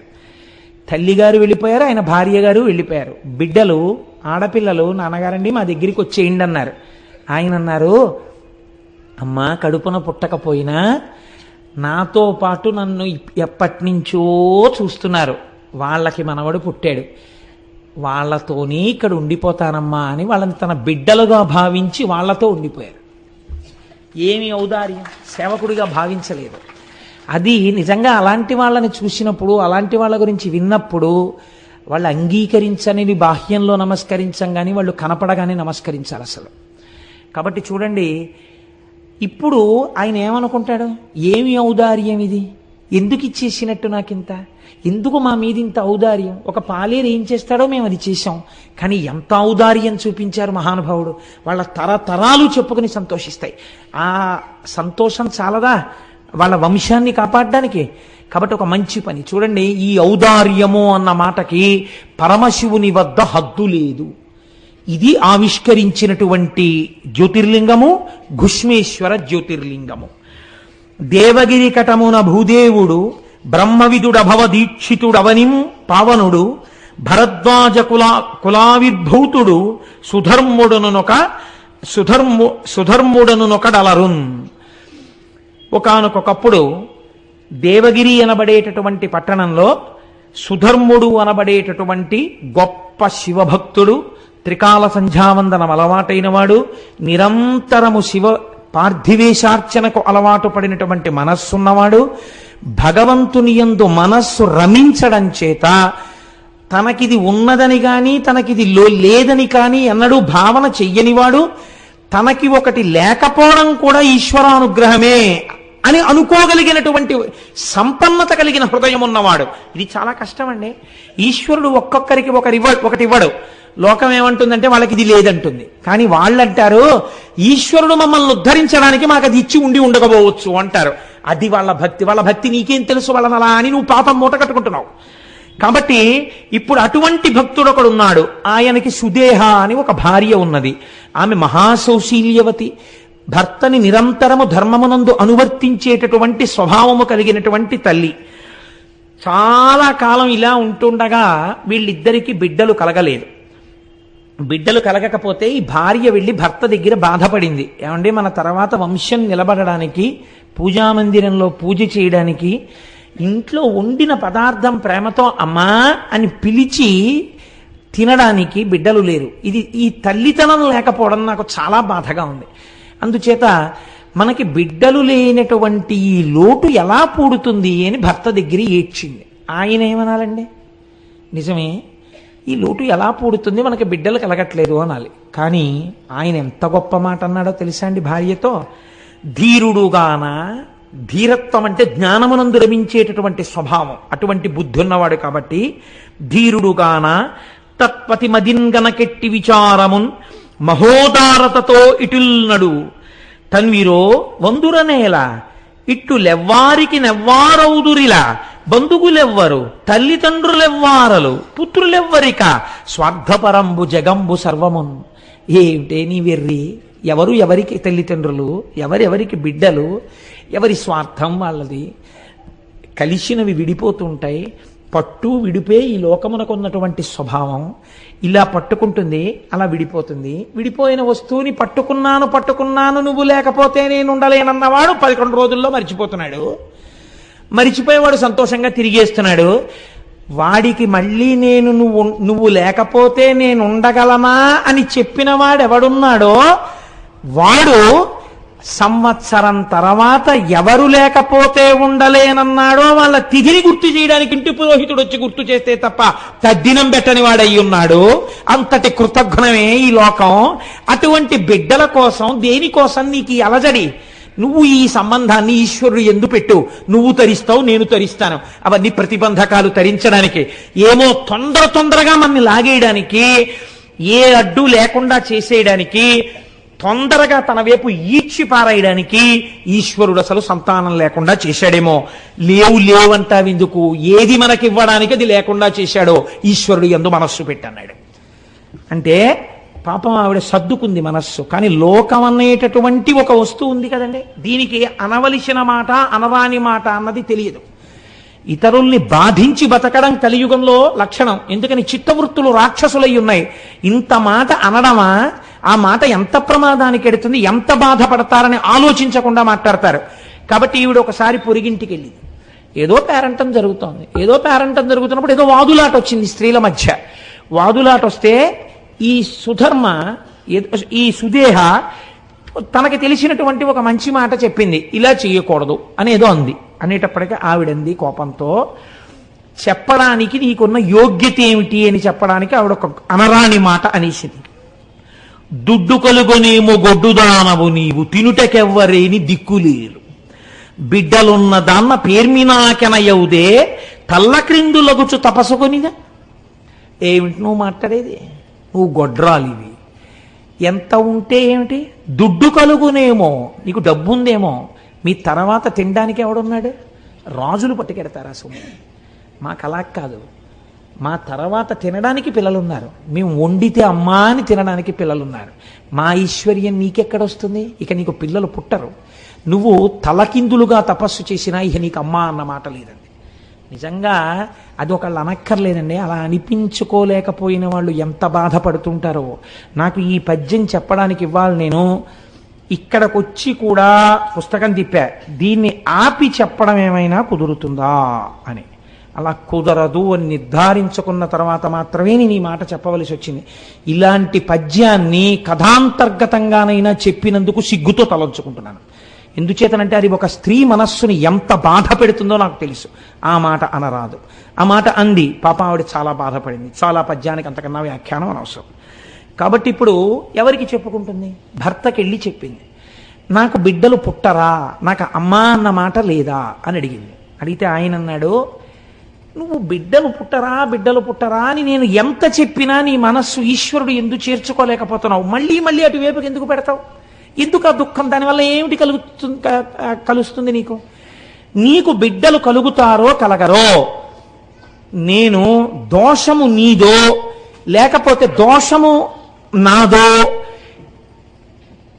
తల్లిగారు వెళ్ళిపోయారు, ఆయన భార్య గారు వెళ్ళిపోయారు. బిడ్డలు ఆడపిల్లలు నాన్నగారండి మా దగ్గరికి వచ్చేయండి అన్నారు. ఆయన అన్నారు, అమ్మా కడుపున పుట్టకపోయినా నాతో పాటు నన్ను ఎప్పటి నుంచో చూస్తున్నారు, వాళ్ళకి మనవడు పుట్టాడు, వాళ్ళతోనే ఇక్కడ ఉండిపోతానమ్మా అని వాళ్ళని తన బిడ్డలుగా భావించి వాళ్ళతో ఉండిపోయారు. ఏమి ఔదార్యం! సేవకుడిగా భావించలేదు. అది నిజంగా అలాంటి వాళ్ళని చూసినప్పుడు, అలాంటి వాళ్ళ గురించి విన్నప్పుడు వాళ్ళు అంగీకరించని బాహ్యంలో నమస్కరించం కానీ వాళ్ళు కనపడగానే నమస్కరించాలి అసలు. కాబట్టి చూడండి, ఇప్పుడు ఆయన ఏమనుకుంటాడు, ఏమి ఔదార్యం ఇది, ఎందుకు ఇచ్చేసినట్టు నాకింత, ఎందుకు మా మీద ఇంత ఔదార్యం? ఒక పాలేరు ఏం చేస్తాడో మేము అది చేశాం, కానీ ఎంత ఔదార్యం చూపించారు మహానుభావుడు. వాళ్ళ తరతరాలు చెప్పుకుని సంతోషిస్తాయి. ఆ సంతోషం చాలదా వాళ్ళ వంశాన్ని కాపాడడానికి? కాబట్టి ఒక మంచి పని చూడండి, ఈ ఔదార్యము అన్న మాటకి పరమశివుని వద్ద హద్దు లేదు. ఇది ఆవిష్కరించినటువంటి జ్యోతిర్లింగము ఘుష్మేశ్వర జ్యోతిర్లింగము. దేవగిరి కటమున భూదేవుడు బ్రహ్మవిదుడభవ దీక్షితుడవనిం పావనుడు భరద్వాజ కులావిర్భూతుడు సుధర్ముడనునొకడలరున్. ఒకానొకప్పుడు దేవగిరి అనబడేటటువంటి పట్టణంలో సుధర్ముడు అనబడేటటువంటి గొప్ప శివభక్తుడు, త్రికాల సంధ్యావందనం అలవాటైన వాడు, నిరంతరము శివ పార్థివేశార్చనకు అలవాటు పడినటువంటి మనస్సున్నవాడు, భగవంతుని యందు మనస్సు రమించడం చేత తనకిది ఉన్నదని కానీ తనకిది లేదని కానీ ఎన్నడూ భావన చెయ్యనివాడు, తనకి ఒకటి లేకపోవడం కూడా ఈశ్వరానుగ్రహమే అని అనుకోగలిగినటువంటి సంపన్నత కలిగిన హృదయం ఉన్నవాడు. ఇది చాలా కష్టం అండి. ఈశ్వరుడు ఒక్కొక్కరికి ఒకటి ఇవ్వడు. లోకం ఏమంటుందంటే వాళ్ళకి ఇది లేదంటుంది. కానీ వాళ్ళంటారు ఈశ్వరుడు మమ్మల్ని ఉద్ధరించడానికి మాకు అది ఇచ్చి ఉండకపోవచ్చు అంటారు. అది వాళ్ళ భక్తి. వాళ్ళ భక్తి నీకేం తెలుసు వాళ్ళని అలా అని నువ్వు పాపం మూట కట్టుకుంటున్నావు. కాబట్టి ఇప్పుడు అటువంటి భక్తుడు ఒకడు ఉన్నాడు. ఆయనకి సుదేహ అని ఒక భార్య ఉన్నది. ఆమె మహాసౌశీల్యవతి, భర్తని నిరంతరము ధర్మమునందు అనువర్తించేటటువంటి స్వభావము కలిగినటువంటి తల్లి. చాలా కాలం ఇలా ఉంటుండగా వీళ్ళిద్దరికీ బిడ్డలు కలగలేదు. బిడ్డలు కలగకపోతే ఈ భార్య వెళ్ళి భర్త దగ్గర బాధపడింది. ఏమండి, మన తర్వాత వంశం నిలబడడానికి, పూజామందిరంలో పూజ చేయడానికి ఇంట్లో వండిన పదార్థం ప్రేమతో అమ్మా అని పిలిచి తినడానికి బిడ్డలు లేరు. ఈ తల్లితనం లేకపోవడం నాకు చాలా బాధగా ఉంది. అందుచేత మనకి బిడ్డలు లేనటువంటి ఈ లోటు ఎలా పూడుతుంది అని భర్త దగ్గర ఏడ్చింది. ఆయన ఏమనాలండి, నిజమే, ఈ లోటు ఎలా పూడుతుంది, మనకి బిడ్డలు కలగట్లేదు అనాలి. కానీ ఆయన ఎంత గొప్ప మాట అన్నాడో తెలుసా అండి భార్యతో? ధీరుడుగాన, ధీరత్వం అంటే జ్ఞానమునందు రమించేటటువంటి స్వభావం, అటువంటి బుద్ధి ఉన్నవాడు కాబట్టి ధీరుడుగాన తత్పతి మదిన్గనకెట్టి విచారమున్ మహోదారతతో ఇటుల్నడు తన్విరో వందురనేల ఇట్టులెవ్వారికి నెవ్వారౌదురిలా బంధువులెవ్వరు తల్లిదండ్రులెవ్వారలు పుత్రులెవ్వరిక స్వార్థపరంబు జగంబు సర్వమున్. ఏమిటే నీ వెర్రి? ఎవరికి తల్లిదండ్రులు, ఎవరెవరికి బిడ్డలు, ఎవరి స్వార్థం వాళ్ళది. కలిసినవి విడిపోతుంటాయి. పట్టు విడిపే ఈ లోకమునకు ఉన్నటువంటి స్వభావం. ఇలా పట్టుకుంటుంది, అలా విడిపోతుంది. విడిపోయిన వస్తువుని పట్టుకున్నాను నువ్వు లేకపోతే నేను ఉండలేనన్నవాడు 11 రోజుల్లో మరిచిపోతున్నాడు. మరిచిపోయేవాడు సంతోషంగా తిరిగేస్తున్నాడు. వాడికి మళ్ళీ నువ్వు లేకపోతే నేను ఉండగలనా అని చెప్పిన వాడెవడున్నాడో వాడు సంవత్సరం తర్వాత ఎవరు లేకపోతే ఉండలేనన్నాడో వాళ్ళ తిథిని గుర్తు చేయడానికి ఇంటి పురోహితుడు వచ్చి గుర్తు చేస్తే తప్ప తద్దినం పెట్టని వాడయి ఉన్నాడు. అంతటి కృతజ్ఞమే ఈ లోకం. అటువంటి బిడ్డల కోసం దేనికోసం నీకు ఈ అలజడి? నువ్వు ఈ సంబంధాన్ని ఈశ్వరుడు ఎందు పెట్టు. నువ్వు తరిస్తావు, నేను తరిస్తాను. అవన్నీ ప్రతిబంధకాలు తరించడానికి, ఏమో తొందరగా మనల్ని లాగేయడానికి, ఏ అడ్డు లేకుండా చేసేయడానికి, తొందరగా తన వైపు ఈడ్చి పారేయడానికి ఈశ్వరుడు అసలు సంతానం లేకుండా చేశాడేమో. లేవంటావెందుకు? ఏది మనకివ్వడానికి అది లేకుండా చేశాడో ఈశ్వరుడు యందు మనస్సు పెట్టన్నాడు. అంటే పాపం ఆవిడ సర్దుకుంది మనస్సు. కానీ లోకం అనేటటువంటి ఒక వస్తువు ఉంది కదండి, దీనికి అనవలసిన మాట అనరాని మాట అన్నది తెలియదు. ఇతరుల్ని బాధించి బతకడం కలియుగంలో లక్షణం. ఎందుకని చిత్తవృత్తులు రాక్షసులై ఉన్నాయి. ఇంత మాట అనడమా? ఆ మాట ఎంత ప్రమాదానికి ఎడుతుంది, ఎంత బాధపడతారని ఆలోచించకుండా మాట్లాడతారు. కాబట్టి ఈవిడ ఒకసారి పొరిగింటికి వెళ్ళింది. ఏదో పేరంటం జరుగుతున్నప్పుడు ఏదో వాదులాట వచ్చింది స్త్రీల మధ్య. వాదులాట వస్తే ఈ సుధర్మ, ఈ సుదేహ తనకి తెలిసినటువంటి ఒక మంచి మాట చెప్పింది. ఇలా చేయకూడదు అనేదో అంది. అనేటప్పటికీ ఆవిడంది కోపంతో, చెప్పడానికి నీకున్న యోగ్యత ఏమిటి అని చెప్పడానికి ఆవిడ ఒక అనరాని మాట అనేసింది. దుడ్డు కలుగొనేమో గొడ్డుదానవు నీవు, తినుటకెవ్వరేని దిక్కులేరు, బిడ్డలున్న దాన్న పేర్మినాకెనయవుదే, తల్ల క్రిందులగుచు తపసుకొనిగా. ఏమిటి నువ్వు మాట్లాడేది? నువ్వు గొడ్రాలివి. ఎంత ఉంటే ఏమిటి? దుడ్డు కలుగునేమో, నీకు డబ్బు ఉందేమో, మీ తర్వాత తినడానికి ఎవడున్నాడు? రాజులు పట్టుకెడతారా సొమ్ము? మాకు అలా కాదు. మా తర్వాత తినడానికి పిల్లలున్నారు, మేము వండితే అమ్మా అని తినడానికి పిల్లలున్నారు. మా ఐశ్వర్యం నీకెక్కడొస్తుంది? ఇక నీకు పిల్లలు పుట్టరు. నువ్వు తలకిందులుగా తపస్సు చేసినా ఇక నీకు అమ్మా అన్న మాట లేదండి. నిజంగా అది ఒకళ్ళు అనక్కర్లేదండి. అలా అనిపించుకోలేకపోయిన వాళ్ళు ఎంత బాధపడుతుంటారో. నాకు ఈ పద్యం చెప్పడానికి ఇవ్వాలి, నేను ఇక్కడికి వచ్చి కూడా పుస్తకం తిప్పా, దీన్ని ఆపి చెప్పడం ఏమైనా కుదురుతుందా అని. అలా కుదరదు అని నిర్ధారించుకున్న తర్వాత మాత్రమే నేను ఈ మాట చెప్పవలసి వచ్చింది. ఇలాంటి పద్యాన్ని కథాంతర్గతంగానైనా చెప్పినందుకు సిగ్గుతో తలంచుకుంటున్నాను. ఎందుచేతనంటే అది ఒక స్త్రీ మనస్సుని ఎంత బాధ పెడుతుందో నాకు తెలుసు. ఆ మాట అనరాదు. ఆ మాట అంది. పాప ఆవిడ చాలా బాధపడింది. చాలా పద్యానికి అంతకన్నా వ్యాఖ్యానం అనవసరం. కాబట్టి ఇప్పుడు ఎవరికి చెప్పుకుంటుంది? భర్తకి వెళ్ళి చెప్పింది. నాకు బిడ్డలు పుట్టరా, నాకు అమ్మా అన్న మాట లేదా అని అడిగింది. అడిగితే ఆయన అన్నాడు, నువ్వు బిడ్డలు పుట్టరా అని నేను ఎంత చెప్పినా నీ మనస్సు ఈశ్వరుడు ఎందుకు చేర్చుకోలేకపోతున్నావు? మళ్ళీ అటువైపుకి ఎందుకు పెడతావు? ఎందుకు ఆ దుఃఖం? దానివల్ల ఏమిటి కలుస్తుంది నీకు బిడ్డలు కలుగుతారో కలగరో, నేను దోషము నీదో లేకపోతే దోషము నాదో,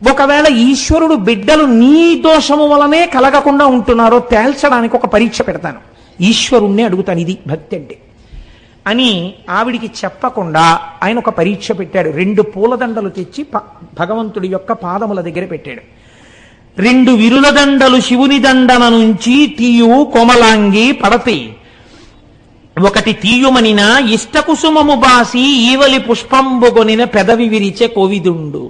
ఒకవేళ ఈశ్వరుడు బిడ్డలు నీ దోషము వలనే కలగకుండా ఉంటున్నారో తేల్చడానికి ఒక పరీక్ష పెడతాను, ఈశ్వరుణ్ణి అడుగుతాను. ఇది భక్తి అంటే అని ఆవిడికి చెప్పకుండా ఆయన ఒక పరీక్ష పెట్టాడు. 2 పూలదండలు తెచ్చి భగవంతుడి యొక్క పాదముల దగ్గర పెట్టాడు. 2 విరుల దండలు శివుని దండన నుంచి తీయు కోమలాంగి పడతి, ఒకటి తీయుమనిన ఇష్టకుసుమము బాసి ఈవలి పుష్పంబుగొనిన పెదవి విరిచే కోవిదుండు.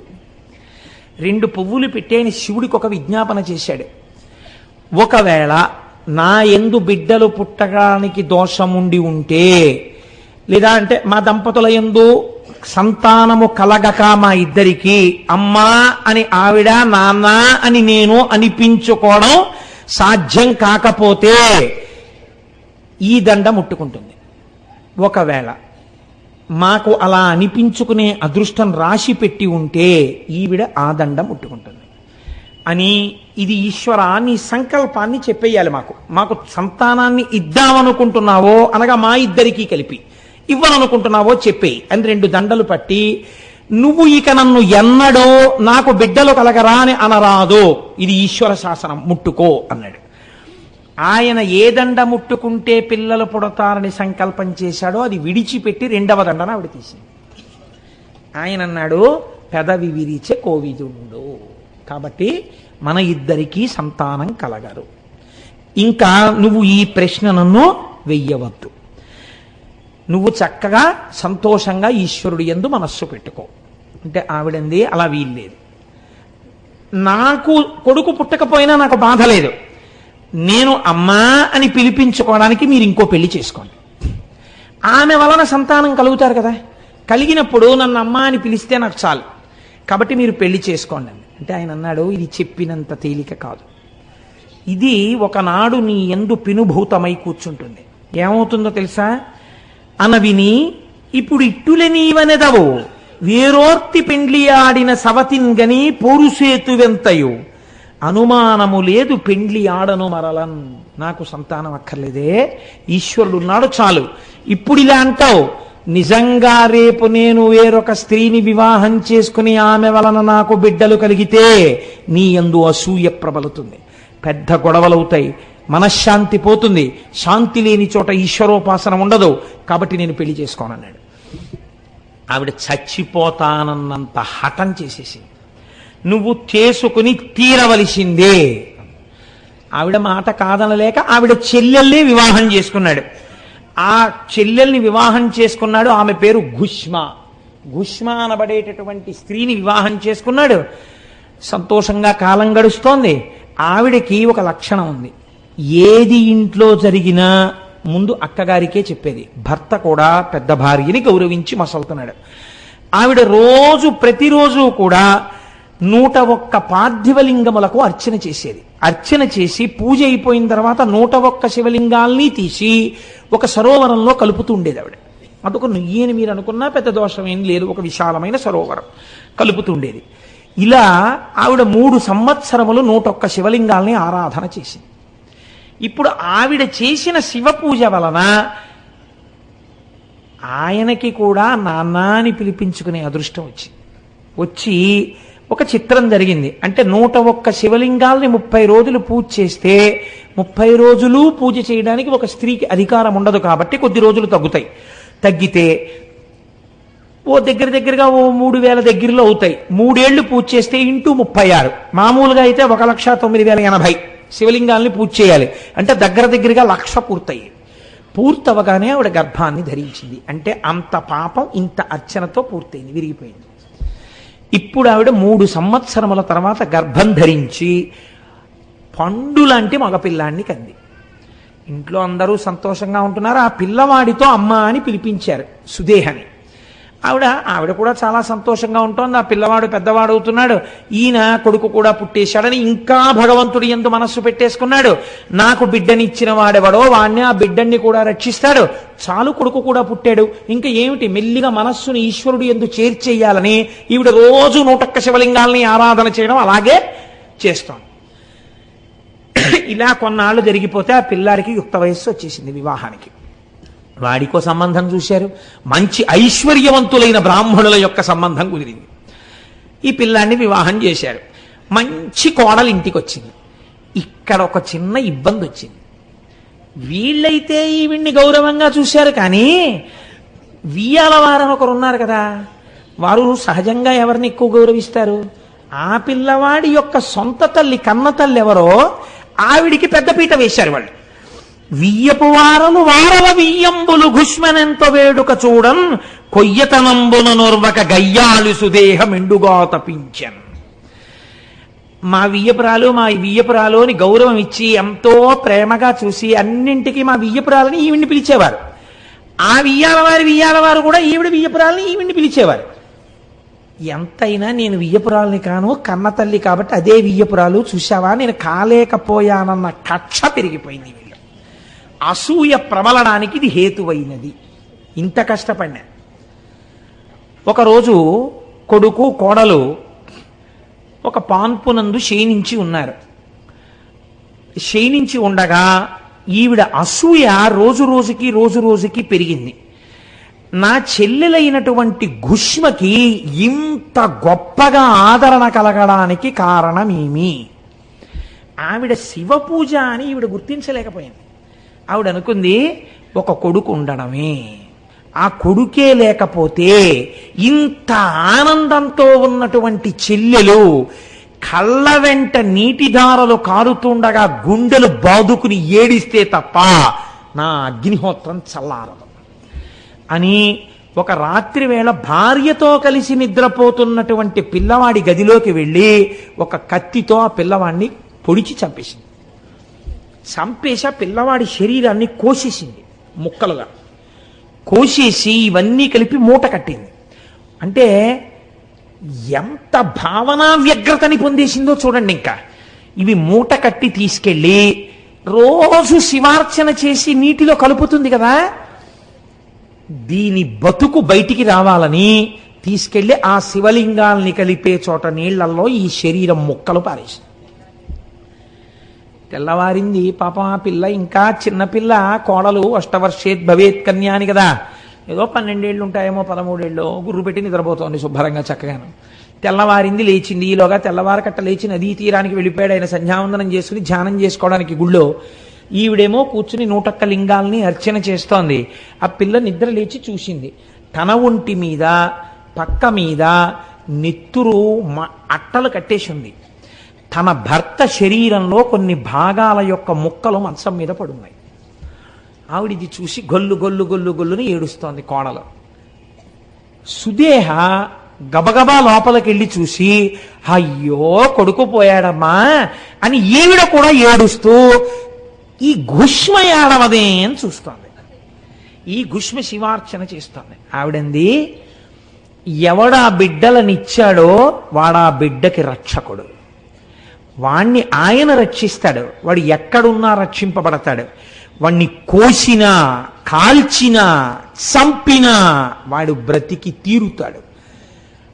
2 పువ్వులు పెట్టేని శివుడికి ఒక విజ్ఞాపన చేశాడు. ఒకవేళ నా యందు బిడ్డలు పుట్టడానికి దోషముండి ఉంటే, లేదా అంటే మా దంపతుల యందు సంతానము కలగక మా ఇద్దరికి అమ్మా అని ఆవిడ, నాన్న అని నేను అనిపించుకోవడం సాధ్యం కాకపోతే ఈ దండ ముట్టుకుంటుంది. ఒకవేళ మాకు అలా అనిపించుకునే అదృష్టం రాసి పెట్టి ఉంటే ఈవిడ ఆ దండ ముట్టుకుంటుంది అని, ఇది ఈశ్వర నీ సంకల్పాన్ని చెప్పేయాలి. మాకు సంతానాన్ని ఇద్దామనుకుంటున్నావో అనగా మా ఇద్దరికీ కలిపి ఇవ్వననుకుంటున్నావో చెప్పేయి అని 2 దండలు పట్టి, నువ్వు ఇక నన్ను ఎన్నడో నాకు బిడ్డలు కలగరా అని అనరాదు, ఇది ఈశ్వర శాసనం, ముట్టుకో అన్నాడు. ఆయన ఏ దండ ముట్టుకుంటే పిల్లలు పుడతారని సంకల్పం చేశాడో అది విడిచిపెట్టి 2వ దండన ఆవిడ తీసింది. ఆయన అన్నాడు, పెదవి విరిచే కోవిదుండు, కాబట్టి మన ఇద్దరికీ సంతానం కలగరు, ఇంకా నువ్వు ఈ ప్రశ్న నన్ను వెయ్యవద్దు. నువ్వు చక్కగా సంతోషంగా ఈశ్వరుడు యందు మనస్సు పెట్టుకో అంటే ఆవిడంది అలా వీల్లేదు. నాకు కొడుకు పుట్టకపోయినా నాకు బాధ లేదు, నేను అమ్మా అని పిలిపించుకోవడానికి మీరు ఇంకో పెళ్లి చేసుకోండి. ఆమె వలన సంతానం కలుగుతారు కదా, కలిగినప్పుడు నన్ను అమ్మా అని పిలిస్తే నాకు చాలు, కాబట్టి మీరు పెళ్లి చేసుకోండి అంటే ఆయన అన్నాడు, ఇది చెప్పినంత తేలిక కాదు, ఇది ఒకనాడు నీ యందు పినుభూతమై కూర్చుంటుంది. ఏమవుతుందో తెలుసా? అనవిని ఇప్పుడు ఇట్టులే నీవనెదవు వేరోర్తి పెండ్లి ఆడిన సవతిన్గని పోరుసేతువెంతయు అనుమానము లేదు పెండ్లి ఆడను మరలన్. నాకు సంతానం అక్కర్లేదే, ఈశ్వరుడు ఉన్నాడు చాలు. ఇప్పుడు ఇలా అంటావు, నిజంగా రేపు నేను వేరొక స్త్రీని వివాహం చేసుకుని ఆమె వలన నాకు బిడ్డలు కలిగితే నీ యందు అసూయ ప్రబలుతుంది, పెద్ద గొడవలవుతాయి, మనశ్శాంతి పోతుంది, శాంతి లేని చోట ఈశ్వరోపాసన ఉండదు, కాబట్టి నేను పెళ్లి చేసుకోనన్నాడు. ఆవిడ చచ్చిపోతానన్నంత హఠం చేసేసింది. నువ్వు చేసుకుని తీరవలసిందే. ఆవిడ మాట కాదనలేక ఆవిడ చెల్లెల్ని వివాహం చేసుకున్నాడు. ఆ చెల్లెల్ని వివాహం చేసుకున్నాడు, ఆమె పేరు గుష్మ. గుష్మ అనబడేటటువంటి స్త్రీని వివాహం చేసుకున్నాడు. సంతోషంగా కాలం గడుస్తోంది. ఆవిడకి ఒక లక్షణం ఉంది, ఏది ఇంట్లో జరిగినా ముందు అక్కగారికే చెప్పేది. భర్త కూడా పెద్ద భార్యని గౌరవించి మసలుతున్నాడు. ఆవిడ ప్రతిరోజు కూడా 101 పార్థివలింగములకు అర్చన చేసేది. అర్చన చేసి పూజ అయిపోయిన తర్వాత 101 శివలింగాల్ని తీసి ఒక సరోవరంలో కలుపుతూ ఉండేది ఆవిడ. అదొక నుయ్యని మీరు అనుకున్నా పెద్ద దోషం ఏం లేదు, ఒక విశాలమైన సరోవరం కలుపుతూ ఉండేది. ఇలా ఆవిడ 3 సంవత్సరములు 101 శివలింగాల్ని ఆరాధన చేసింది. ఇప్పుడు ఆవిడ చేసిన శివ పూజ వలన ఆయనకి కూడా నాన్న అని పిలిపించుకునే అదృష్టం వచ్చి ఒక చిత్రం జరిగింది. అంటే 101 శివలింగాల్ని 30 రోజులు పూజ చేస్తే 30 రోజులు పూజ చేయడానికి ఒక స్త్రీకి అధికారం ఉండదు, కాబట్టి కొద్ది రోజులు తగ్గితే దగ్గరగా 3000 దగ్గరలో అవుతాయి. 3 ఏళ్లు పూజ చేస్తే ఇంటూ 36, మామూలుగా అయితే 1,09,080 శివలింగాల్ని పూజ చేయాలి. అంటే దగ్గరగా 1,00,000 పూర్తవగానే ఆవిడ గర్భాన్ని ధరించింది. అంటే అంత పాపం ఇంత అర్చనతో పూర్తయింది, విరిగిపోయింది. ఇప్పుడు ఆవిడ 3 సంవత్సరముల తర్వాత గర్భం ధరించి పండులాంటి మగపిల్లాన్ని కంది. ఇంట్లో అందరూ సంతోషంగా ఉంటున్నారు. ఆ పిల్లవాడితో అమ్మ అని పిలిపించారు సుదేహని. ఆవిడ కూడా చాలా సంతోషంగా ఉంటుంది. ఆ పిల్లవాడు పెద్దవాడు అవుతున్నాడు, ఈయన కొడుకు కూడా పుట్టేశాడని ఇంకా భగవంతుడి యందు మనస్సు పెట్టేసుకున్నాడు. నాకు బిడ్డనిచ్చిన వాడెవడో వాణ్ణి, ఆ బిడ్డని కూడా రక్షిస్తాడు, చాలు కొడుకు కూడా పుట్టాడు, ఇంకా ఏమిటి, మెల్లిగా మనస్సుని ఈశ్వరుడు యందు చేర్చేయాలని ఈవిడ రోజు 101 శివలింగాల్ని ఆరాధన చేయడం అలాగే చేస్తాం. ఇలా కొన్నాళ్ళు జరిగిపోతే ఆ పిల్లాడికి యుక్త వయస్సు వచ్చేసింది వివాహానికి. వాడికో సంబంధం చూశారు, మంచి ఐశ్వర్యవంతులైన బ్రాహ్మణుల యొక్క సంబంధం కుదిరింది. ఈ పిల్లాన్ని వివాహం చేశారు. మంచి కోడలు ఇంటికి వచ్చింది. ఇక్కడ ఒక చిన్న ఇబ్బంది వచ్చింది. వీళ్ళైతే ఈవిడ్ని గౌరవంగా చూశారు, కానీ వియ్యాల వారని ఒకరు ఉన్నారు కదా, వారు సహజంగా ఎవరిని ఎక్కువ గౌరవిస్తారు? ఆ పిల్లవాడి యొక్క సొంత తల్లి, కన్న తల్లి ఎవరో ఆవిడికి పెద్దపీట వేశారు వాళ్ళు. వియ్యపు వారలు వారల వియ్యంబులు ఘుష్మనెంత వేడుక చూడన్ కొయ్యతనంబున నొర్వక గయ్యాలు సుదేహం ఎండుగా తపించన్. మా వియ్యపురాలు అని గౌరవం ఇచ్చి ఎంతో ప్రేమగా చూసి అన్నింటికి మా వియ్యపురాలని ఈవిడ్ని పిలిచేవారు. ఆ వియ్యాల వారు కూడా ఈవిడ వియ్యపురాలని ఈవిడ్ని పిలిచేవారు. ఎంతైనా నేను వియ్యపురాలని కాను, కన్న తల్లి కాబట్టి అదే వియ్యపురాలు, చూశావా నేను కాలేకపోయానన్న కక్ష పెరిగిపోయింది. అసూయ ప్రబలడానికి ఇది హేతువైనది. ఇంత కష్టపడినా ఒకరోజు కొడుకు కోడలు ఒక పాన్పునందు శయనించి ఉన్నారు. శయనించి ఉండగా ఈవిడ అసూయ రోజు రోజుకి పెరిగింది. నా చెల్లెలైనటువంటి గుష్మకి ఇంత గొప్పగా ఆదరణ కలగడానికి కారణమేమి? ఆవిడ శివ పూజ అని ఈవిడ గుర్తించలేకపోయింది. ఆవిడ అనుకుంది ఒక కొడుకు ఉండడమే, ఆ కొడుకే లేకపోతే ఇంత ఆనందంతో ఉన్నటువంటి చెల్లెలు కళ్ళ వెంట నీటిధారలు కారుతుండగా గుండెలు బాదుకుని ఏడిస్తే తప్ప నా అగ్నిహోత్రం చల్లారదు. అని ఒక రాత్రి వేళ భార్యతో కలిసి నిద్రపోతున్నటువంటి పిల్లవాడి గదిలోకి వెళ్ళి ఒక కత్తితో ఆ పిల్లవాడిని పొడిచి చంపేసింది. చంపేసి ఆ పిల్లవాడి శరీరాన్ని కోసేసింది, ముక్కలుగా కోసేసి ఇవన్నీ కలిపి మూట కట్టింది. అంటే ఎంత భావనా వ్యగ్రతని పొందేసిందో చూడండి. ఇంకా ఇవి మూట కట్టి తీసుకెళ్ళి రోజు శివార్చన చేసి నీటిలో కలుపుతుంది కదా, దీని బతుకు బయటికి రావాలని తీసుకెళ్లి ఆ శివలింగాల్ని కలిపే చోట నీళ్లలో ఈ శరీరం ముక్కలు పారేసింది. తెల్లవారింది. పాపం ఆ పిల్ల ఇంకా చిన్నపిల్ల, కోడలు అష్టవర్షేత్ భవేత్ కన్యా అని కదా, ఏదో 12 ఏళ్ళు ఉంటాయేమో, 13 ఏళ్ళు, గుర్రు పెట్టి నిద్రపోతోంది శుభ్రంగా చక్కగాను. తెల్లవారింది, లేచింది. ఈలోగా తెల్లవారకట్ట లేచి నదీ తీరానికి వెళ్ళిపోయాడు ఆయన సంధ్యావందనం చేసుకుని ధ్యానం చేసుకోవడానికి గుళ్ళో. ఈవిడేమో కూర్చుని 101 లింగాల్ని అర్చన చేస్తోంది. ఆ పిల్ల నిద్ర లేచి చూసింది, తన ఒంటి మీద పక్క మీద నెత్తురు అట్టలు కట్టేసి ఉంది. తన భర్త శరీరంలో కొన్ని భాగాల యొక్క ముక్కలు మంచం మీద పడున్నాయి. ఆవిడిది చూసి గొల్లు గొల్లు గొల్లు గొల్లుని ఏడుస్తోంది కోడలు. సుదేహ గబగబా లోపలికి వెళ్ళి చూసి, అయ్యో కొడుకు పోయాడమ్మా అని ఈవిడ కూడా ఏడుస్తూ ఈ గుష్మ ఏడవదే అని చూస్తోంది. ఈ గుష్మ శివార్చన చేస్తోంది. ఆవిడంది, ఎవడా బిడ్డలనిచ్చాడో వాడా బిడ్డకి రక్షకుడు, వాణ్ణి ఆయన రక్షిస్తాడు, వాడు ఎక్కడున్నా రక్షింపబడతాడు. వాణ్ణి కోసినా కాల్చినా చంపినా వాడు బ్రతికి తీరుతాడు.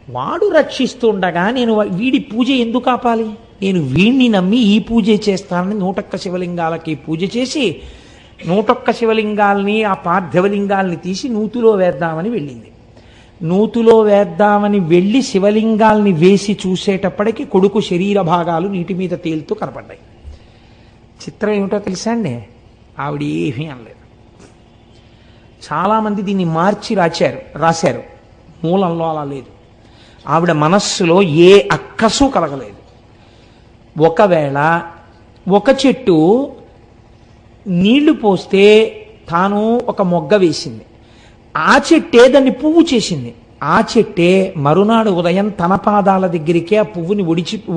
వాడు రక్షిస్తుండగా నేను వీడి పూజ ఎందుకు ఆపాలి? నేను వీణ్ణి నమ్మి ఈ పూజ చేస్తానని 101 శివలింగాలకి పూజ చేసి 101 శివలింగాల్ని ఆ పార్థివలింగాల్ని తీసి నూతిలో వేద్దామని వెళ్ళింది. నూతిలో వేద్దామని వెళ్ళి శివలింగాల్ని వేసి చూసేటప్పటికి కొడుకు శరీర భాగాలు నీటి మీద తేలుతూ కనపడ్డాయి. చిత్రం ఏమిటో తెలుసా అండి? ఆవిడ ఏమీ అనలేదు. చాలామంది దీన్ని మార్చి రాశారు. మూలంలో అలా లేదు. ఆవిడ మనస్సులో ఏ అక్కసు కలగలేదు. ఒకవేళ ఒక చెట్టు నీళ్లు పోస్తే తాను ఒక మొగ్గ వేసింది, ఆ చెట్టే దాన్ని పువ్వు చేసింది. ఆ చెట్టే మరునాడు ఉదయం తన పాదాల దగ్గరికే ఆ పువ్వుని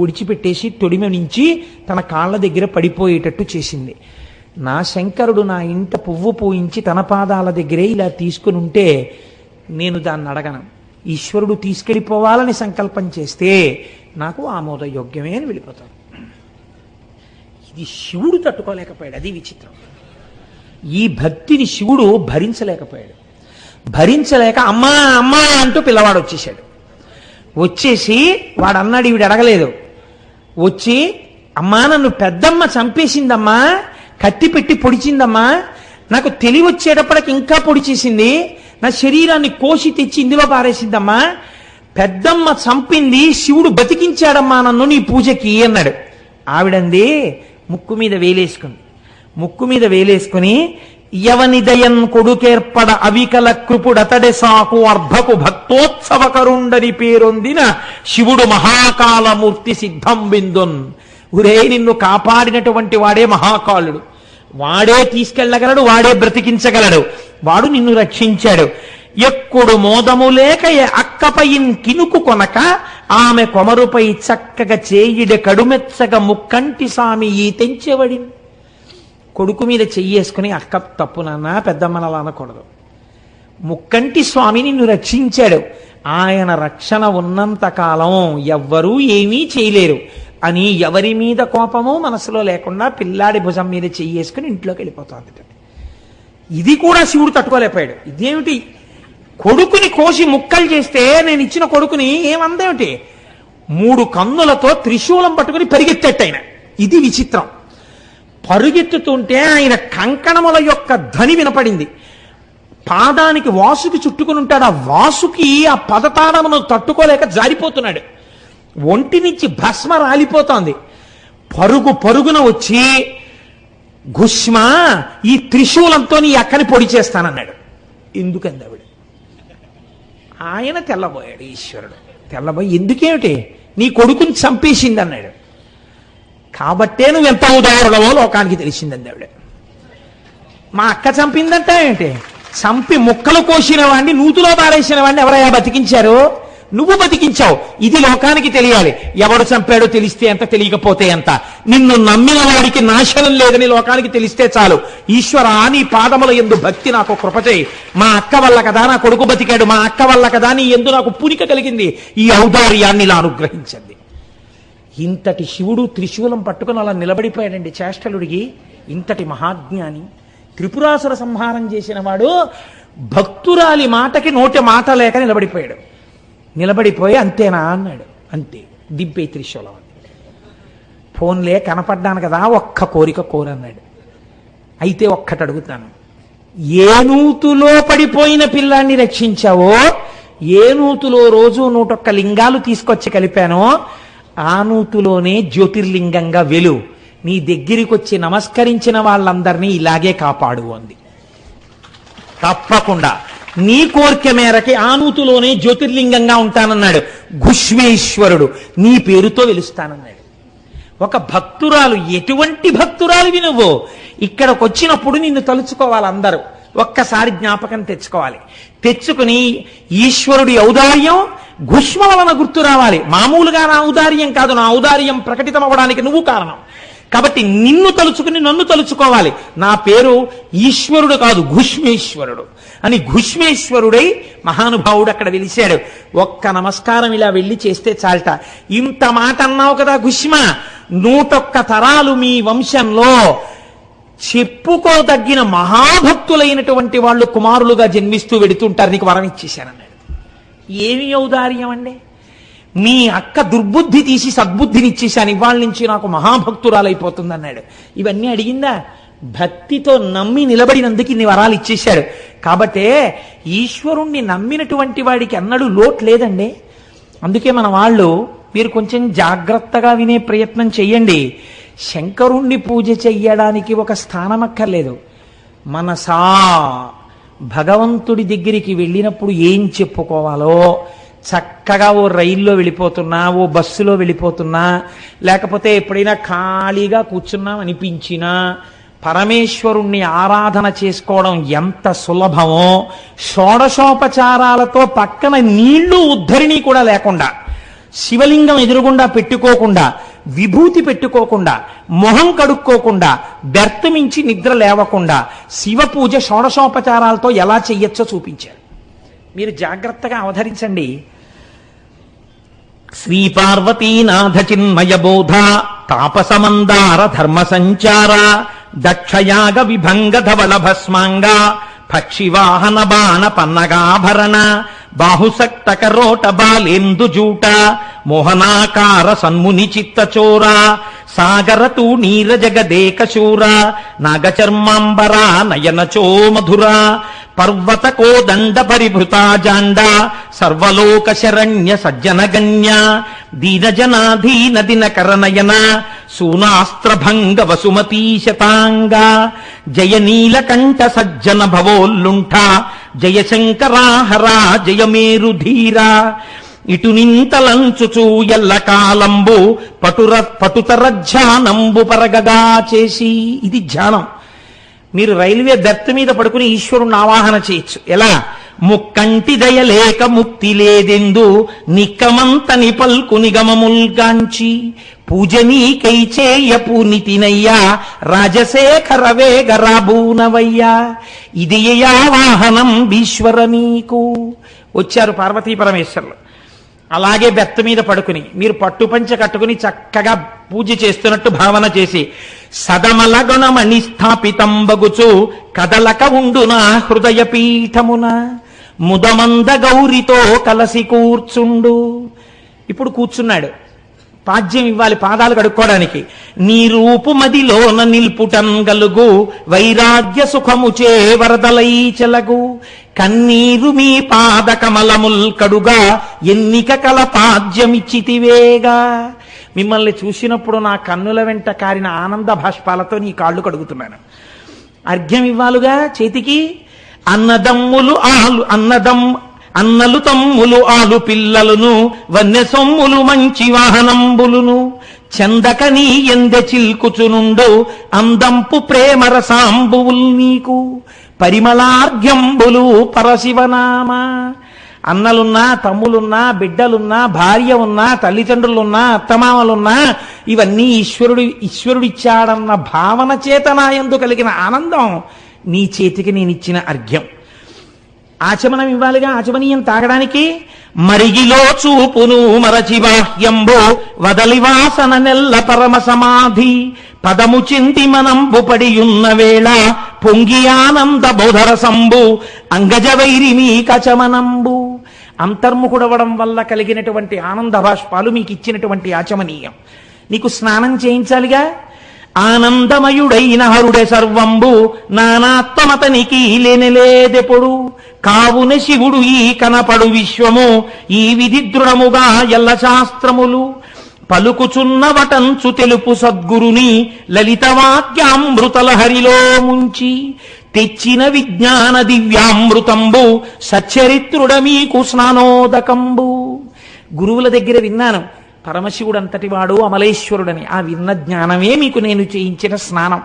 ఒడిచిపెట్టేసి తొడిమ నుంచి తన కాళ్ళ దగ్గర పడిపోయేటట్టు చేసింది. నా శంకరుడు నా ఇంట పువ్వు పూయించి తన పాదాల దగ్గరే ఇలా తీసుకుని ఉంటే నేను దాన్ని అడగను. ఈశ్వరుడు తీసుకెళ్ళిపోవాలని సంకల్పం చేస్తే నాకు ఆమోదయోగ్యమే అని వెళ్ళిపోతాడు. ఇది శివుడు తట్టుకోలేకపోయాడు. అది విచిత్రం. ఈ భక్తిని శివుడు భరించలేకపోయాడు. భరించలేక అమ్మా అమ్మా అంటూ పిల్లవాడు వచ్చేసాడు. వచ్చేసి వాడు అన్నాడు, ఈవిడ అడగలేదు. వచ్చి, అమ్మా నన్ను పెద్దమ్మ చంపేసిందమ్మా, కత్తి పెట్టి పొడిచిందమ్మా, నాకు తెలివి వచ్చేటప్పటికి ఇంకా పొడి చేసింది, నా శరీరాన్ని కోసి తెచ్చి ఇందులో పారేసిందమ్మా, పెద్దమ్మ చంపింది, శివుడు బతికించాడమ్మా నన్ను నీ పూజకి అన్నాడు. ఆవిడంది ముక్కు మీద వేలేసుకుని యవనిదయన్ కొడుకేర్పడ అవికల కృపుడతడే సాకు అర్భకు భక్తోత్సవకరుండని పేరొందిన శివుడు మహాకాలమూర్తి సిద్ధం బిందున్. ఉరే, నిన్ను కాపాడినటువంటి వాడే మహాకాలుడు, వాడే తీసుకెళ్లగలడు, వాడే బ్రతికించగలడు, వాడు నిన్ను రక్షించాడు. ఎక్కుడు మోదము లేక అక్కపైన్ కినుకు కొనక ఆమె కొమరుపై చక్కగా చేయిడ కడుమెచ్చగా ముక్కంటి సామి ఈ తెంచెవడి. కొడుకు మీద చెయ్యేసుకుని, అక్క తప్పు నాన్న, పెద్దమ్మనలా అనకూడదు, ముక్కంటి స్వామి నిన్ను రక్షించాడు, ఆయన రక్షణ ఉన్నంత కాలం ఎవ్వరూ ఏమీ చేయలేరు అని ఎవరి మీద కోపమో మనసులో లేకుండా పిల్లాడి భుజం మీద చెయ్యేసుకుని ఇంట్లోకి వెళ్ళిపోతుంది. ఇది కూడా శివుడు తట్టుకోలేకపోయాడు. ఇదేమిటి, కొడుకుని కోసి ముక్కలు చేస్తే నేను ఇచ్చిన కొడుకుని ఏమందేమిటి, 3 కన్నులతో త్రిశూలం పట్టుకుని పరిగెత్తేట్టు ఆయన. ఇది విచిత్రం. పరుగెత్తుతుంటే ఆయన కంకణముల యొక్క ధ్వని వినపడింది. పాదానికి వాసుకి చుట్టుకుని ఉంటాడు. ఆ వాసుకి ఆ పదతాడమును తట్టుకోలేక జారిపోతున్నాడు. ఒంటి నుంచి భస్మ రాలిపోతోంది. పరుగున వచ్చి, గుష్మ ఈ త్రిశూలంతో నీ అక్కని పొడి చేస్తానన్నాడు. ఎందుకంది ఆవిడ. ఆయన తెల్లబోయాడు. ఈశ్వరుడు తెల్లబోయి, ఎందుకేమిటి, నీ కొడుకుని చంపేసింది అన్నాడు. కాబట్టే నువ్వు ఎంత ఉదాహరణవో లోకానికి తెలిసిందండి ఆవిడ. మా అక్క చంపిందంటే ఏంటి, చంపి ముక్కలు కోసిన వాడిని నూతులో పారేసిన వాడిని ఎవరయ్యా బతికించారు? నువ్వు బతికించావు. ఇది లోకానికి తెలియాలి. ఎవడు చంపాడో తెలిస్తే ఎంత, తెలియకపోతే ఎంత. నిన్ను నమ్మిన వాడికి నాశనం లేదని లోకానికి తెలిస్తే చాలు. ఈశ్వర, నీ పాదముల యందు భక్తి నాకు కృపచేయి. మా అక్క వల్ల కదా నా కొడుకు బతికాడు, మా అక్క వల్ల కదా నీ యందు నాకు పూనిక కలిగింది. ఈ ఔదార్యాన్ని ఇలా అనుగ్రహించండి. ఇంతటి శివుడు త్రిశూలం పట్టుకుని అలా నిలబడిపోయాడండి చేష్టలుడికి. ఇంతటి మహాజ్ఞాని, త్రిపురాసుర సంహారం చేసిన వాడు భక్తురాలి మాటకి నోటి మాట లేక నిలబడిపోయాడు. నిలబడిపోయి అంతేనా అన్నాడు. అంతే, దింపే త్రిశూలం. ఫోన్లే కనపడ్డాను కదా, ఒక్క కోరిక కోరన్నాడు. అయితే ఒక్కటి అడుగుతాను, ఏ నూతులో పడిపోయిన పిల్లాన్ని రక్షించావో, ఏ నూతులో రోజు 101 లింగాలు తీసుకొచ్చి కలిపానో ఆ నూతులోనే జ్యోతిర్లింగంగా వెలు. నీ దగ్గరికి వచ్చి నమస్కరించిన వాళ్ళందరినీ ఇలాగే కాపాడు అంది. తప్పకుండా నీ కోరిక మేరకి ఆ నూతులోనే జ్యోతిర్లింగంగా ఉంటానన్నాడు. ఘుష్మేశ్వరుడు నీ పేరుతో వెలుస్తానన్నాడు. ఒక భక్తురాలు, ఎటువంటి భక్తురాలివి నువ్వు, ఇక్కడికి వచ్చినప్పుడు నిన్ను తలుచుకోవాలి అందరూ. ఒక్కసారి జ్ఞాపకం తెచ్చుకోవాలి. తెచ్చుకుని ఈశ్వరుడి ఔదార్యం ఘుష్మ వలన గుర్తు రావాలి. మామూలుగా నా ఔదార్యం కాదు, నా ఔదార్యం ప్రకటితం అవ్వడానికి నువ్వు కారణం. కాబట్టి నిన్ను తలుచుకుని నన్ను తలుచుకోవాలి. నా పేరు ఈశ్వరుడు కాదు, ఘుష్మేశ్వరుడు అని. ఘుష్మేశ్వరుడై మహానుభావుడు అక్కడ వెలిశాడు. ఒక్క నమస్కారం ఇలా వెళ్ళి చేస్తే చాలట. ఇంత మాట అన్నావు కదా ఘుష్మ, 101 తరాలు మీ వంశంలో చెప్పుకోదగిన మహాభక్తులైనటువంటి వాళ్ళు కుమారులుగా జన్మిస్తూ వెడుతుంటారు, నీకు వరం ఇచ్చేశానన్నాడు. ఏమి ఔదార్యం అండి! మీ అక్క దుర్బుద్ధి తీసి సద్బుద్ధిని ఇచ్చేశాను, ఇవాళ నుంచి నాకు మహాభక్తురాలైపోతుంది అన్నాడు. ఇవన్నీ అడిగిందా? భక్తితో నమ్మి నిలబడినందుకు ఇన్ని వరాలు ఇచ్చేశాడు. కాబట్టే ఈశ్వరుణ్ణి నమ్మినటువంటి వాడికి అన్నడు లోటు లేదండి. అందుకే మన వాళ్ళు, మీరు కొంచెం జాగ్రత్తగా వినే ప్రయత్నం చెయ్యండి. శంకరుణ్ణి పూజ చెయ్యడానికి ఒక స్థానం అక్కర్లేదు. మనసా భగవంతుడి దగ్గరికి వెళ్ళినప్పుడు ఏం చెప్పుకోవాలో చక్కగా ఓ రైల్లో వెళ్ళిపోతున్నా, ఓ బస్సులో వెళ్ళిపోతున్నా, లేకపోతే ఎప్పుడైనా ఖాళీగా కూర్చున్నాం అనిపించినా పరమేశ్వరుణ్ణి ఆరాధన చేసుకోవడం ఎంత సులభమో, షోడశోపచారాలతో పక్కన నీళ్లు ఉద్ధరిణి కూడా లేకుండా, శివలింగం ఎదురుగుండా పెట్టుకోకుండా, విభూతి పెట్టుకోకుండా, మొహం కడుక్కోకుండా, బెర్తమించి నిద్ర లేవకుండా శివ పూజ షోడశోపచారాలతో ఎలా చెయ్యొచ్చో చూపించారు. మీరు జాగ్రత్తగా అవధరించండి. శ్రీ పార్వతీనాథ చిన్మయ బోధ తాపసమందార ధర్మ సంచార దక్షయాగ విభంగ ధవళ భస్మాంగ పక్షివాహన బాణ పన్నగాభరణ బాహుసక్త కరోట బాలేందు జూట మోహనాకార సన్ముని చిత్తచోర సాగర తూ నీర జగదేక శూర నాగచర్మాంబరా నయనచో మధుర పర్వత కోదండ పరిభృతా జాండ సర్వలోక శరణ్య సజ్జనగణ్య దీనజనాధీన దినకరనయన సూనాస్త్రభంగ వసుమతీ శతాంగ జయ నీలకంఠ సజ్జన భవోల్లుంఠ జయ శంకరాహరా జయ మేరుధీర ఇటు నింతలంచుచూ ఎల్లకాలంబు పటుతర ధ్యానంబు పరగగా చేసి. ఇది ధ్యానం. మీరు రైల్వే బెర్త్ మీద పడుకుని ఈశ్వరుణ్ణి ఆవాహన చేయొచ్చు. ఎలా? ముక్కంటి దయలేక ముక్తి లేదెందు నిక్కమంతని పల్కు నిగమముల్గాంచి పూజనీకై చేయ పూనితినయ్యా రాజశేఖర వేగరాబూనవయ్యా ఇది వాహనం ఈశ్వర నీకు. వచ్చారు పార్వతీ పరమేశ్వరులు. అలాగే బెత్త మీద పడుకుని మీరు పట్టుపంచ కట్టుకుని చక్కగా పూజ చేస్తున్నట్టు భావన చేసి సదమల గుణమణి స్థాపితంబగుచు కదలక ఉండునా హృదయ పీఠమున ముదమంద గౌరితో కలసి కూర్చుండు. ఇప్పుడు కూర్చున్నాడు. పాద్యం ఇవ్వాలి పాదాలు కడుక్కోవడానికి. నీ రూపు మదిలోన నిల్పుటం గలుగు వైరాగ్య సుఖముచే వరదలై చెలగు కన్నీరు మీ పాద కమలముల్ కడుగా ఎన్నిక కల పాద్యమిచ్చితివేగా. మిమ్మల్ని చూసినప్పుడు నా కన్నుల వెంట కారిన ఆనంద భాష్పాలతో నీ కాళ్ళు కడుగుతున్నాను. అర్ఘ్యం ఇవ్వాలుగా చేతికి. అన్నలు తమ్ములు ఆలు పిల్లలను వన్య సొమ్ములు మంచి వాహనంబులును చందక నీ ఎందె చిల్కుచునుండు అందంపు ప్రేమరసాంబువుల్ నీకు. పరిమళార్ఘ్యంబులు పరశివనామ. అన్నలున్నా, తమ్ములున్నా, బిడ్డలున్నా, భార్య ఉన్నా, తల్లిదండ్రులున్నా, అత్తమామలున్నా, ఇవన్నీ ఈశ్వరుడిచ్చాడన్న భావన చేత నా యందు కలిగిన ఆనందం నీ చేతికి నేనిచ్చిన అర్ఘ్యం. ఆచమనం ఇవ్వాలిగా, ఆచమనీయం తాగడానికి. మరిగిలో చూపును మరచి బాహ్యంబు వదలి వాసన నెల్ల పరమ సమాధి పదము చింతి మనంబు పడియున్న వేళ పొంగి ఆనంద బోధరసంబు అంగజ వైరిమీ కచమనంబు. అంతర్ముఖుడవడం వల్ల కలిగినటువంటి ఆనంద బాష్పాలు మీకు ఇచ్చినటువంటి ఆచమనీయం. నీకు స్నానం చేయించాలిగా. ఆనందమయుడైన హరుడే సర్వంబు నానాత్మతనికి లేనెలేదెప్పుడు కావున శివుడు ఈ కనపడు విశ్వము ఈ విధి దృఢముగా ఎల్ల శాస్త్రములు పలుకుచున్న వటంచు తెలుపు సద్గురుని లలితవాక్యామృతల హరిలో ముంచి తెచ్చిన విజ్ఞాన దివ్యామృతంబు సచ్చరిత్రుడ మీకు స్నానోదకంబు. గురువుల దగ్గర విన్నాను పరమశివుడు అంతటి వాడు అమలేశ్వరుడని. ఆ విన్న జ్ఞానమే మీకు నేను చేయించిన స్నానం.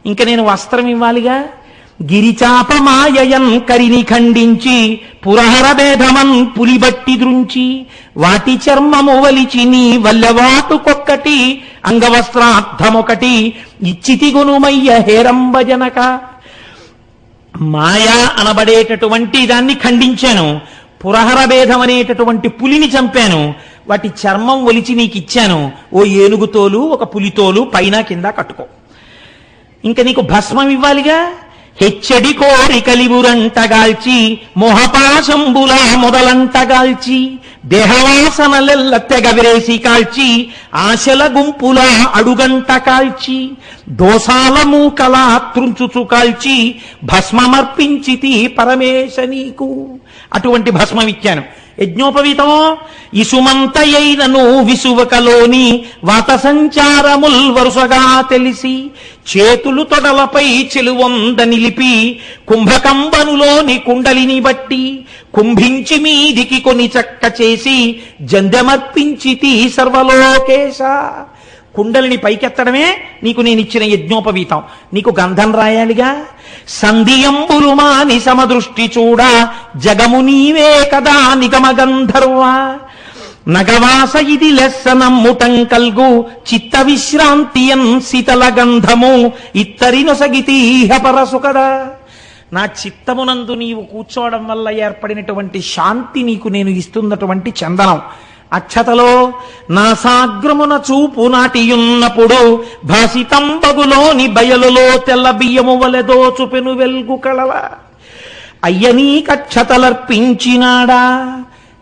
ఇంకా నేను వస్త్రం ఇవ్వాలిగా. గిరిచాపమాయయన్ కరిని ఖండించి పురహర భేదమన్ పులిబట్టి దృంచి వాటి చర్మము వలిచి నీ వల్లవాటుకొక్కటి అంగవస్త్రార్థమొకటి ఇచ్చితి గునుమయ్య హేరంబజనక. మాయా అనబడేటటువంటి దాన్ని ఖండించాను, పురహర భేదం అనేటటువంటి పులిని చంపాను, వాటి చర్మం ఒలిచి నీకు ఇచ్చాను. ఓ ఏనుగుతోలు, ఒక పులితోలు పైన కింద కట్టుకో. ఇంకా నీకు భస్మం ఇవ్వాలిగా. హెచ్చడి కోరి కలిబురంటగాల్చి మొహపాశంబుల మొదలంటగాల్చి దేహవాసనలెల్ల తెగవిరేసి కాల్చి ఆశల గుంపుల అడుగంట కాల్చి దోసాల మూకల త్రుంచుచు కాల్చి భస్మమర్పించితి పరమేశ నీకు. అటువంటి భస్మం ఇచ్చాను. యజ్ఞోపవీతం ఇసుమంతయైనను విసువకలోని వాత సంచారముల్ వరుసగా తెలిసి చేతులు తొడలపై చెలువంద నిలిపి కుంభకంబనులోని కుండలిని బట్టి కుంభించి మీదికి కొని చక్క చేసి జందెమర్పించితి సర్వలోకేశ. కుండలిని పైకెత్తడమే నీకు నేనిచ్చిన యజ్ఞోపవీతం. నీకు గంధం రాయాలిగా. సంధియంబులు మాని సమదృష్టి చూడ జగము నీవే కదా నిగమ గంధర్వ నగవాస ఇది లెస్స నమ్ముటం కల్గు చిత్త విశ్రాంతియన్ శీతల గంధము ఇత్తరినొసగితీహ పరసు కదా. నా చిత్తమునందు నీవు కూర్చోవడం వల్ల ఏర్పడినటువంటి శాంతి నీకు నేను ఇస్తున్నటువంటి చందనం. అక్షతలో నాసాగ్రమున చూపు నాటియున్నప్పుడు భాసితంబగులోని బయలులో తెల్ల బియ్యము వలె దోచుపెను వెల్గు కళల. అయ్య నీకక్షతలర్పించినాడా.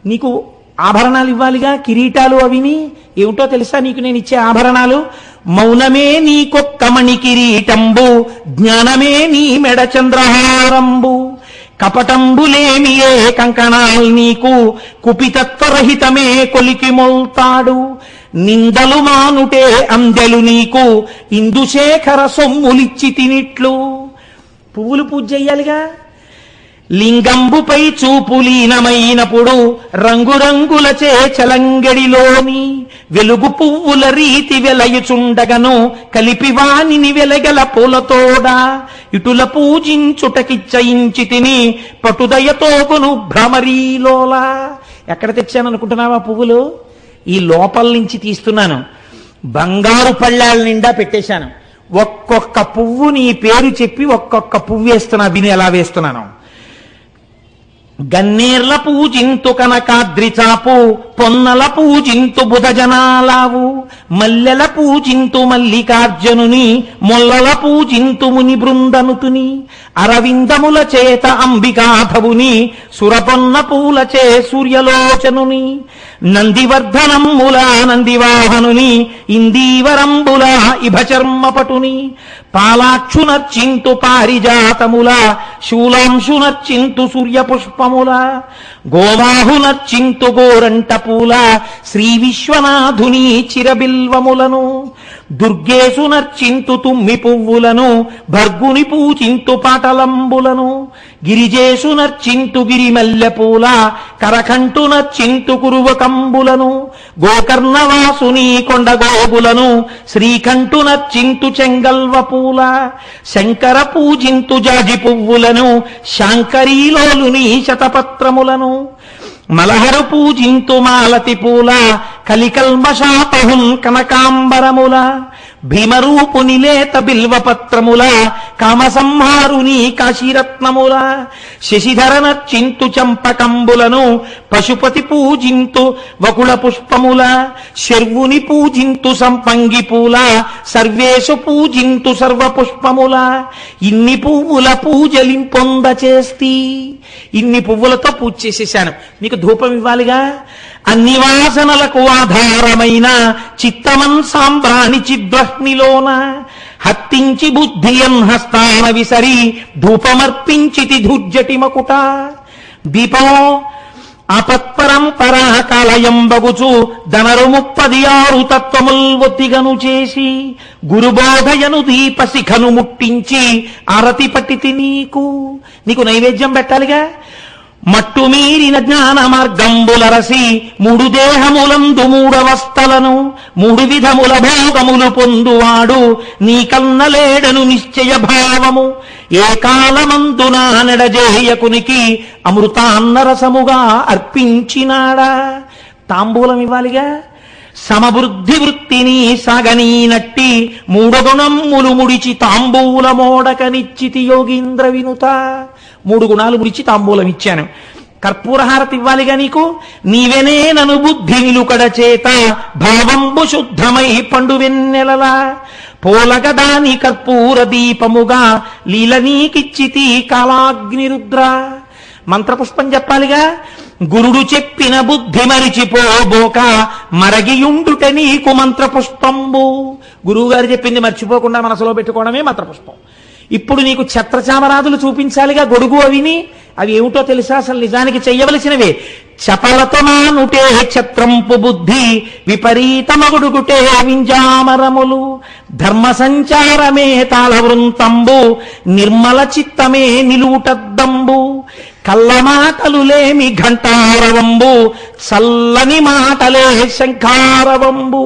నీకు ఆభరణాలు ఇవ్వాలిగా, కిరీటాలు. అవిని ఏమిటో తెలుసా నీకు నేను ఇచ్చే ఆభరణాలు? మౌనమే నీకొక్క మణి కిరీటంబు జ్ఞానమే నీ మెడ చంద్రహారంబు కపటంబులేమియే కంకణాల్ నీకు కుపితత్వరహితమే కొలికి మొల్తాడు నిందలు మానుటే అందెలు నీకు ఇందుశేఖర సొమ్ములిచ్చి తినిట్లు. పువ్వులు పూజ చెయ్యాలిగా. లింగంబుపై చూపులీనమైనప్పుడు రంగురంగులచే చలంగడిలోని వెలుగు పువ్వుల రీతి వెలయుచుండగను కలిపి వానిని వెలగల పూలతోడా ఇటుల పూజించుటకిచ్చయించి తిని పటుదయతోగును భ్రమరీలోలా. ఎక్కడ తెచ్చాననుకుంటున్నావా పువ్వులు? ఈ లోపల నుంచి తీస్తున్నాను. బంగారు పళ్ళాల నిండా పెట్టేశాను. ఒక్కొక్క పువ్వు నీ పేరు చెప్పి ఒక్కొక్క పువ్వు వేస్తున్నా. విని ఎలా వేస్తున్నాను. గన్నేర్ల పూజింతు కనకాద్రి చాపు పొన్నల పూజింతు బుధజనాలావు మల్లెల పూజింతు మల్లికార్జునుని మొల్లల పూజింతు ముని బృందనుతుని అరవిందముల చేత అంబికాధవుని సురపొన్న పూలచే సూర్యలోచనుని నందివర్ధనమ్ముల నందివాహనుని ఇందీవరంబుల ఇభచర్మపటుని పాలాక్షునర్చింతు పారిజాతముల శూలాంశునర్చింతు సూర్యపుష్పముల గోవాహునర్చింతు గోరంట పూల శ్రీ విశ్వనాథుని చిరబిల్వములను దుర్గేసు నర్చింతు తుమ్మి పువ్వులను భర్గుని పూజింతు పాటలంబులను గిరిజేసు నర్చింతు గిరిమల్లె పూల కరకంటు నర్చింతు కురువ కంబులను గోకర్ణవాసుని కొండ గోగులను శ్రీకంఠు నర్చింతు చెంగల్వ పూల శంకర పూజింతు జాజి పువ్వులను శాంకరీలోలుని శతపత్రములను మలహరు పూజింతు మాలతి పూల కలికల్మషాపహున్ కనకాంబరముల భీమరూపుని లేత బిల్వపత్రముల కామసంహారుని కాశీరత్నముల శశిధర నర్చింతు చంపకంబులను పశుపతి పూజింతు వకుళ పుష్పముల శర్వుని పూజింతు సంపంగి పూల సర్వేషు పూజింతు సర్వపుష్పముల ఇన్ని పువ్వుల పూజలింపొంద చేస్తి. ఇన్ని పువ్వులతో పూజ చేసేశాను, నీకు ధూపం ఇవ్వాలిగా. అన్ని వాసనలకు ఆధారమైన చిత్తమన్ సాంబ్రాణి చిద్వహ్నిలోన హత్తించి బుద్ధియన్ హస్తాన విసరి ధూపమర్పించితి ధుర్జటి మకుట. దీపం ఆపత్పరంపరా కాలయంబగుచు దనరు 36 తత్వముల్ ఒత్తిగను చేసి గురుబోధయను దీపశిఖను ముట్టించి ఆరతి పట్టితి నీకు నైవేద్యం పెట్టాలిగా. మట్టు మీరిన జ్ఞాన మార్గంబులరసి 3 దేహములందు 3 అవస్థలను 3 విధముల భోగములు పొందువాడు నీ కన్నలేడను నిశ్చయ భావము. ఏ కాలమందునా నెడజేయకునికి అమృతాన్నరసముగా అర్పించినాడా. తాంబూలం ఇవ్వాలిగా. సమబుద్ధి వృత్తిని సాగనీనట్టి 3 గుణములు ముడిచి తాంబూలమోడకనిచ్చితి యోగీంద్ర వినుత. 3 గుణాలు ముడిచి తాంబూలం ఇచ్చాను. కర్పూరహారతి ఇవ్వాలిగా నీకు. నీవెనే నను బుద్ధి నిలుకడ చేత భావంబు శుద్ధమై పండు వెన్నెలలా పోలగదాని కర్పూర దీపముగా లీల నీకిచ్చితి కాలాగ్నిరుద్ర. మంత్రపుష్పం చెప్పాలిగా. గురుడు చెప్పిన బుద్ధి మరిచిపోబోక మరగియుండుట నీకు మంత్రపుష్పంబు. గురువు గారు చెప్పింది మర్చిపోకుండా మనసులో పెట్టుకోవడమే మంత్రపుష్పం. ఇప్పుడు నీకు ఛత్రచామరాదులు చూపించాలిగా. గొడుగు అవిని అవి ఏమిటో తెలుసా? అసలు నిజానికి చెయ్యవలసినవే. చపలతో నానుటే ఛత్రంపు బుద్ధి విపరీతమగుడుగుటే వింజామరములు ధర్మ సంచారమే తాళవృంతంబు నిర్మల చిత్తమే నిలువుటద్దంబు కల్లమాటలులేమి ఘంటారవంబు చల్లని మాటలే శంఖారవంబు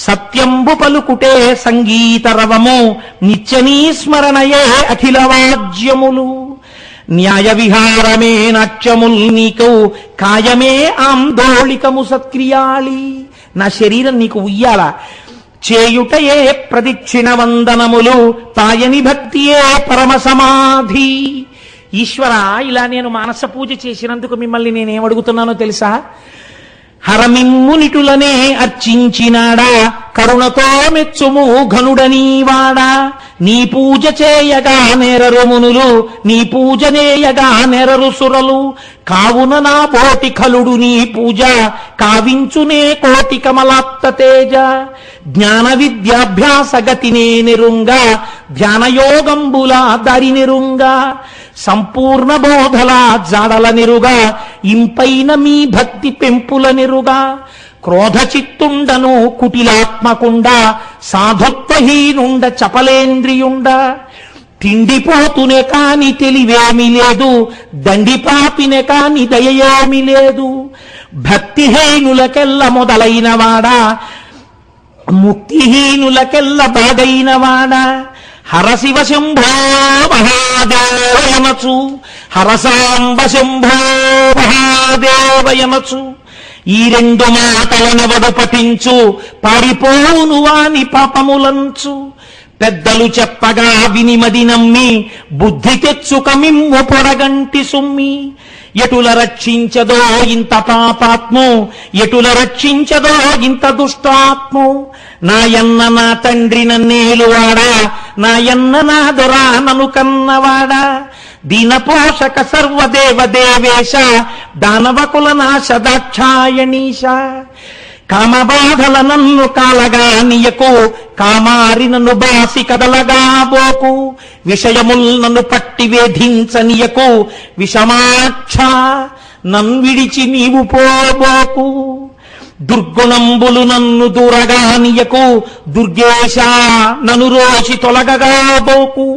సత్యంబు పలుకుటే సంగీతరవము నిత్యనీ స్మరణయే అఖిల వాజ్యములు న్యాయ విహారమే నాట్యముల్ నీకు కాయమే ఆందోళికము సత్క్రియాళి. నా శరీరం నీకు ఉయ్యాల. చేయుటయే ప్రదక్షిణ వందనములు తాయని భక్తియే పరమ సమాధి. ఈశ్వర, ఇలా నేను మానస పూజ చేసినందుకు మిమ్మల్ని నేనేమడుగుతున్నానో తెలుసా? హరమిమ్మునిటులనే అర్చించినాడా కరుణతో మెచ్చుము ఘనుడనీవాడా. నీ పూజ చేయగా నేరరు మునులు నీ పూజనేయగా నేరరు సురలు కావున నా బోటి ఖలుడు నీ పూజ కావించునే కోటి కమలాప్త తేజ. జ్ఞాన విద్యాభ్యాస గతినే నిరుంగా ధ్యానయోగంబులా దారి నిరుంగా సంపూర్ణ బోధల జాడల నిరుగా ఇంపైన మీ భక్తి పెంపుల నిరుగా క్రోధ చిత్తుండను కుటిలాత్మకుండ సాధుత్వహీనుండ చపలేంద్రియుండ తిండిపోతునే కాని తెలివేమి లేదు దండిపాపినే కాని దయయేమి లేదు భక్తిహీనులకెల్ల మొదలైన వాడా ముక్తిహీనులకెల్ల బాగైన వాడా. హరశివ శంభో మహాదేవయనచు హరసాంబ శంభో మహాదేవయనచు ఈ 2 మాటలనెవడు పఠించు పారిపోవును వాని పాపములంచు. పెద్దలు చెప్పగా వినిమది నమ్మి బుద్ధి తెచ్చుక మిమ్ము పొడగంటి సుమ్మి. ఎటుల రక్షించదో ఇంత పాపాత్ము ఎటుల రక్షించదో ఇంత దుష్టాత్ము. నాయన్న నా తండ్రి నన్నేలువాడా నాయన్న నా దొరా నను కన్నవాడా. దీనపోషక సర్వదేవ దేవేశ దానవకుల నాశ దాక్షాయణీశ. కామబాధల నన్ను కాలగా నీయకు కామారి నన్ను బాసి కదలగా బోకు. విషయముల్ నన్ను పట్టి వేధించనీయకు విషమాక్ష నన్ను విడిచి నీవు పోబోకు. దుర్గుణంబులు నన్ను దూరగానియకు, దుర్గేశ నను రోషి తొలగగా బోకు.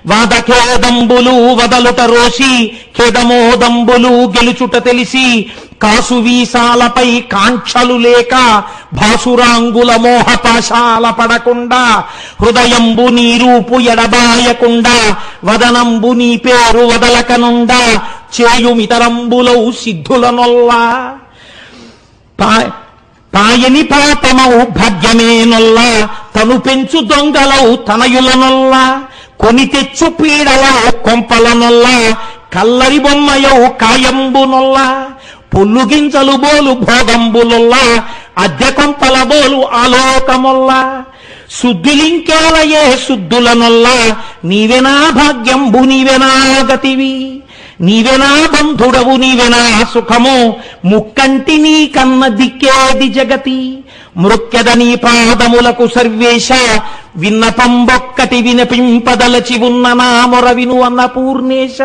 వాదఖేదంబులు వదలుట రోషి, ఖేదమోదంబులు గెలుచుట తెలిసి. కాసు వీసాలపై కాంక్షలు లేక, భాసురాంగుల మోహపాశాల పడకుండా. హృదయంబు నీ రూపు ఎడబాయకుండా, వదనంబు నీ పేరు వదలకనుండా. చేయుమితరంబులౌ సిద్ధులనొల్లా, పాయని పాపమౌ భాగ్యమేనొల్లా. తను పెంచు దొంగలౌ తనయులనొల్లా, కొని తెచ్చు పీడలౌ కొంపలనొల్లా. కల్లరి బొమ్మయౌ కాయంబునొల్లా, పొల్లుగించలు బోలు భోగంబులొల్లా. అద్దె కొంపల బోలు ఆలోకమొల్లా. శుద్ధులింకేలయే శుద్ధులనొల్లా. నీవెనా భాగ్యంబు నీవెనా గతివి, నీవెనా బంధుడవు నీవెనా సుఖము. ముక్కంటి నీ కన్న దిక్కేది జగతి. మృక్కెద నీ పాదములకు సర్వేశ, విన్నపంబొక్కటి వినపింపదలచి ఉన్న నా మొర విను అన్నపూర్ణేశ.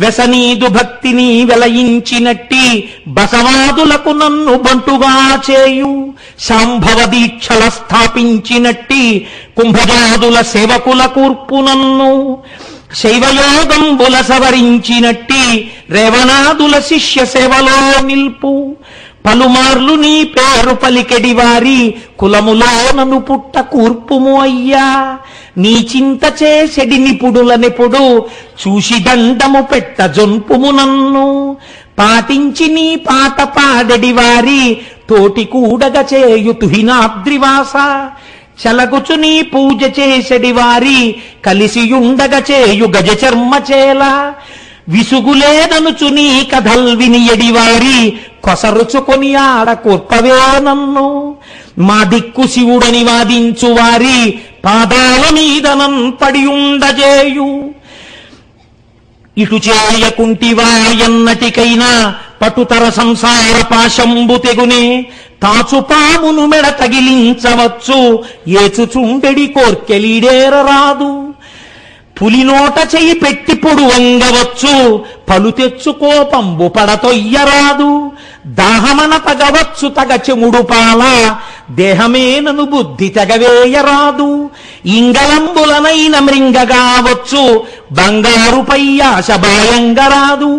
వ్యసనీదు భక్తిని వెలయించినట్టి, బసవాదులకు నన్ను బంటుగా చేయు. శాంభవ దీక్షల స్థాపించినట్టి, కుంభజాదుల సేవకుల కూర్పు నన్ను. శైవయోగంబుల సవరించినట్టి, రేవనాదుల శిష్య సేవలో నిల్పు. పలుమార్లు నీ పేరు పలికెడి వారి, కులములో నన్ను పుట్ట కూర్పుము అయ్యా. నీ చింత చేసెడి నిపుడులనెప్పుడు, చూసి దండము పెట్ట జొంపుము నన్ను. పాటించి నీ పాట పాడెడి వారి, తోటి కూడగ చేయు తుహినాద్రివాస. చలగుచు నీ పూజ చేసెడి వారి, కలిసియుండగ చేయు గజ చర్మచేల. విసుగులేదనుచు నీ కథల్ వినియడి వారి, కొసరుచుకొని ఆడ కూర్పవే నన్ను. మా దిక్కు శివుడని వాదించు వారి, పాదాల మీదనం పడి ఉండజేయు. ఇటు చేయకుంటివా ఎన్నటికైనా, పటుతర సంసార పాశంబు తెగునే. తాచుపామును మెడ తగిలించవచ్చు, ఏచుచుండెడి కోర్కెలీడేరరాదు. పులినోట చెయ్యి పెట్టి పొడు వంగవచ్చు, పలు తెచ్చుకోపంబు పడతొయ్యరాదు. దాహమన తగవచ్చు తగ చెముడు పాల, దేహమేనను బుద్ధి తెగవేయరాదు. ఇంగళంబులనైన మృంగగావచ్చు, బంగారుపై ఆశ బాయంగరాదు.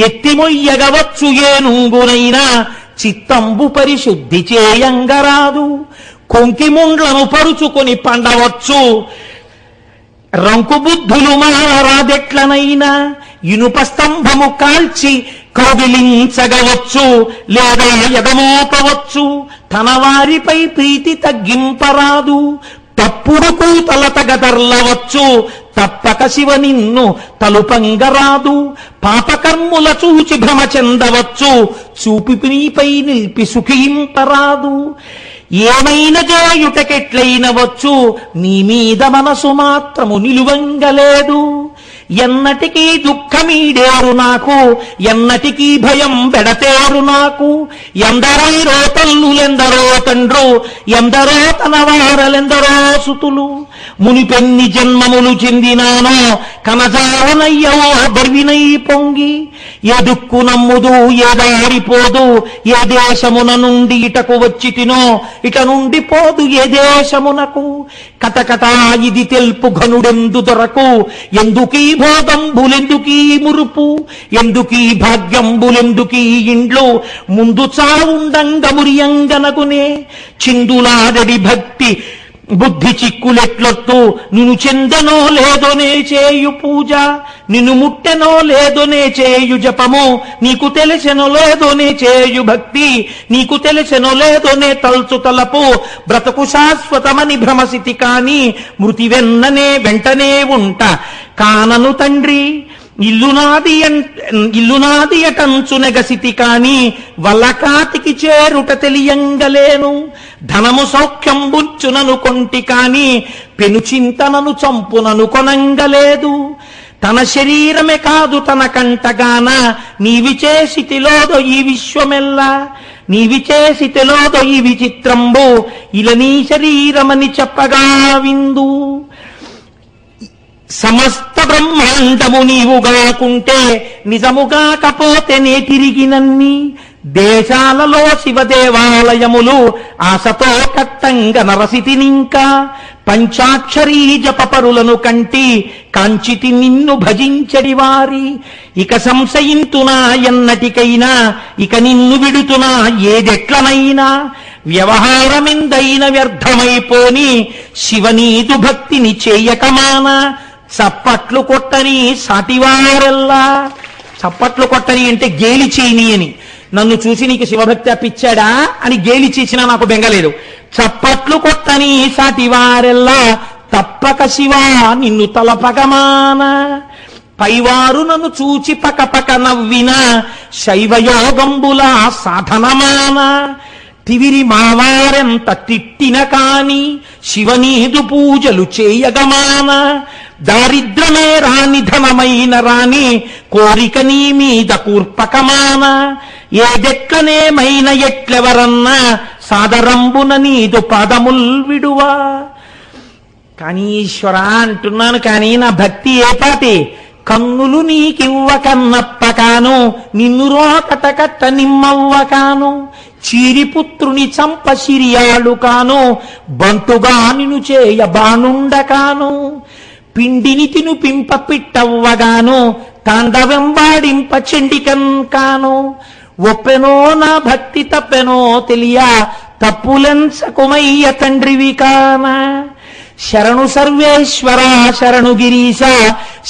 ఎత్తిమొయ్యగవచ్చు ఏనుంగునైనా, చిత్తంబు పరిశుద్ధి చేయంగరాదు. కొంకిముండ్లను పరుచుకొని పండవచ్చు, రంకు బుద్ధులు మారాదెట్లనైనా. ఇనుప స్తంభము కాల్చి కౌగిలించగవచ్చు, లేదా ఎదమోపవచ్చు. తన వారిపై ప్రీతి తగ్గింపరాదు. తప్పుడు కూతల తగదర్లవచ్చు, తప్పక శివ నిన్ను తలుపంగరాదు. పాపకర్ముల చూచి భ్రమ చెందవచ్చు, చూపి నీపై నిలిపి సుఖింపరాదు. ఏమైనా చేయుటకెట్లయినవచ్చు, నీ మీద మనసు మాత్రము నిలువంగలేదు. ఎన్నటికీ దుఃఖమీడేరు నాకు, ఎన్నటికీ భయం బెడతేరు నాకు. ఎందరైరో తల్లులెందరో తండ్రు, ఎందరో తన వారలెందరో సుతులు. మునిపెన్ని జన్మములు చెందినానో, కనజాలనయ్యవో బర్వినై పొంగి. ఏ దుక్కు నమ్ముదు ఏ దారిపోదు, ఏ దేశమున నుండి ఇటకు వచ్చి తినో, ఇట నుండి పోదు ఏ దేశమునకు. కటకటా ఇది తెల్పు ఘనుడెందు దొరకు, ఎందుకీ భోగంబులెందుకీ మురుపు, ఎందుకీ భాగ్యంబులెందుకీ ఇండ్లు. ముందు చావుండంగమురియంగనగునే, చిందులాడడి భక్తి బుద్ధి చిక్కులెట్లొత్తు. నిన్ను చెందనో లేదోనే చేయు పూజ, నిన్ను ముట్టెనో లేదోనే చేయు జపము. నీకు తెలిసెనో లేదోనే చేయు భక్తి, నీకు తెలిసెనో లేదోనే తల్చు తలపు. బ్రతకు శాశ్వతమని భ్రమసితి కాని, మృతి వెంటనే ఉంట కానను తండ్రి. ఇల్లునాది అటంచు నెగసితి కాని, వల్లకాతికి చేరుట తెలియంగలేను. ధనము సౌఖ్యం బుచ్చునను కొంటి కాని, పెను చింతనను చంపునను కొనంగలేదు. తన శరీరమే కాదు తన కంటగాన, నీవి చేసితిలోదో ఈ విశ్వమెల్లా. నీవి చేసితిలోదో ఈ విచిత్రంబు, ఇలా నీ శరీరమని చెప్పగా విందు. సమస్త బ్రహ్మాండము నీవుగాకుంటే, నిజముగాకపోతే నే తిరిగినన్ని. దేశాలలో శివదేవాలయములు ఆశతో కట్టంగ నరసితినింకా పంచాక్షరీ జపపరులను కంటి కాంచితి నిన్ను భజించడి వారి ఇక సంశయింతునా ఎన్నటికైనా ఇక నిన్ను విడుతునా ఏదెట్లనైనా వ్యవహారమెందైన వ్యర్థమైపోని శివనీదు భక్తిని చేయకమానా చప్పట్లు కొట్టని సాటివారెల్లా. చప్పట్లు కొట్టని అంటే గేలి చేయని అని. నన్ను చూసి నీకు శివభక్తి అప్పిచ్చాడా అని గేలి చేసినా నాకు బెంగలేదు. చప్పట్లు కొట్టని సాటివారెల్లా తప్పక శివా నిన్ను తలపగమాన పైవారు నన్ను చూచి పకపక నవ్విన శైవయోగంబుల సాధనమాన తివిరి మావారెంత తిట్టిన కాని శివనీదు పూజలు చేయగమాన దారిద్రమే రాని ధనమైన రాని కోరిక నీ మీద కూర్పకమాన ఏదెట్లనేమైన ఎట్లెవరన్నా సాదరంబున నీదు పాదముల్ విడువా. కానీ ఈశ్వర అంటున్నాను, కానీ నా భక్తి ఏ పాటి? కన్నులు నీకివ్వ కన్నప్పకాను నిన్ను రోకటకట్ట నిమ్మవ్వ కాను చీరిపుత్రుని చంప సిరియాಳು కాను బంటుగా నిను చేయ బాణుండ కాను పిండిని తిను పింప పిట్టవ్వగాను తాండవెంబాడింప చెండికన్ కాను ఒప్పెనో నా భక్తి తప్పెనో తెలియ తప్పులెంచకుమయ్య తండ్రివి కానా. శరణు సర్వేశ్వర శరణు గిరీశ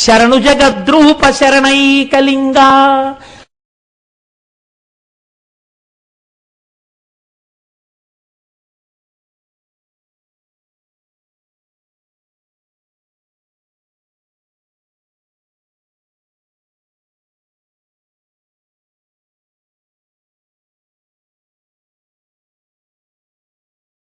శరణు జగద్రూప శరణైకలింగా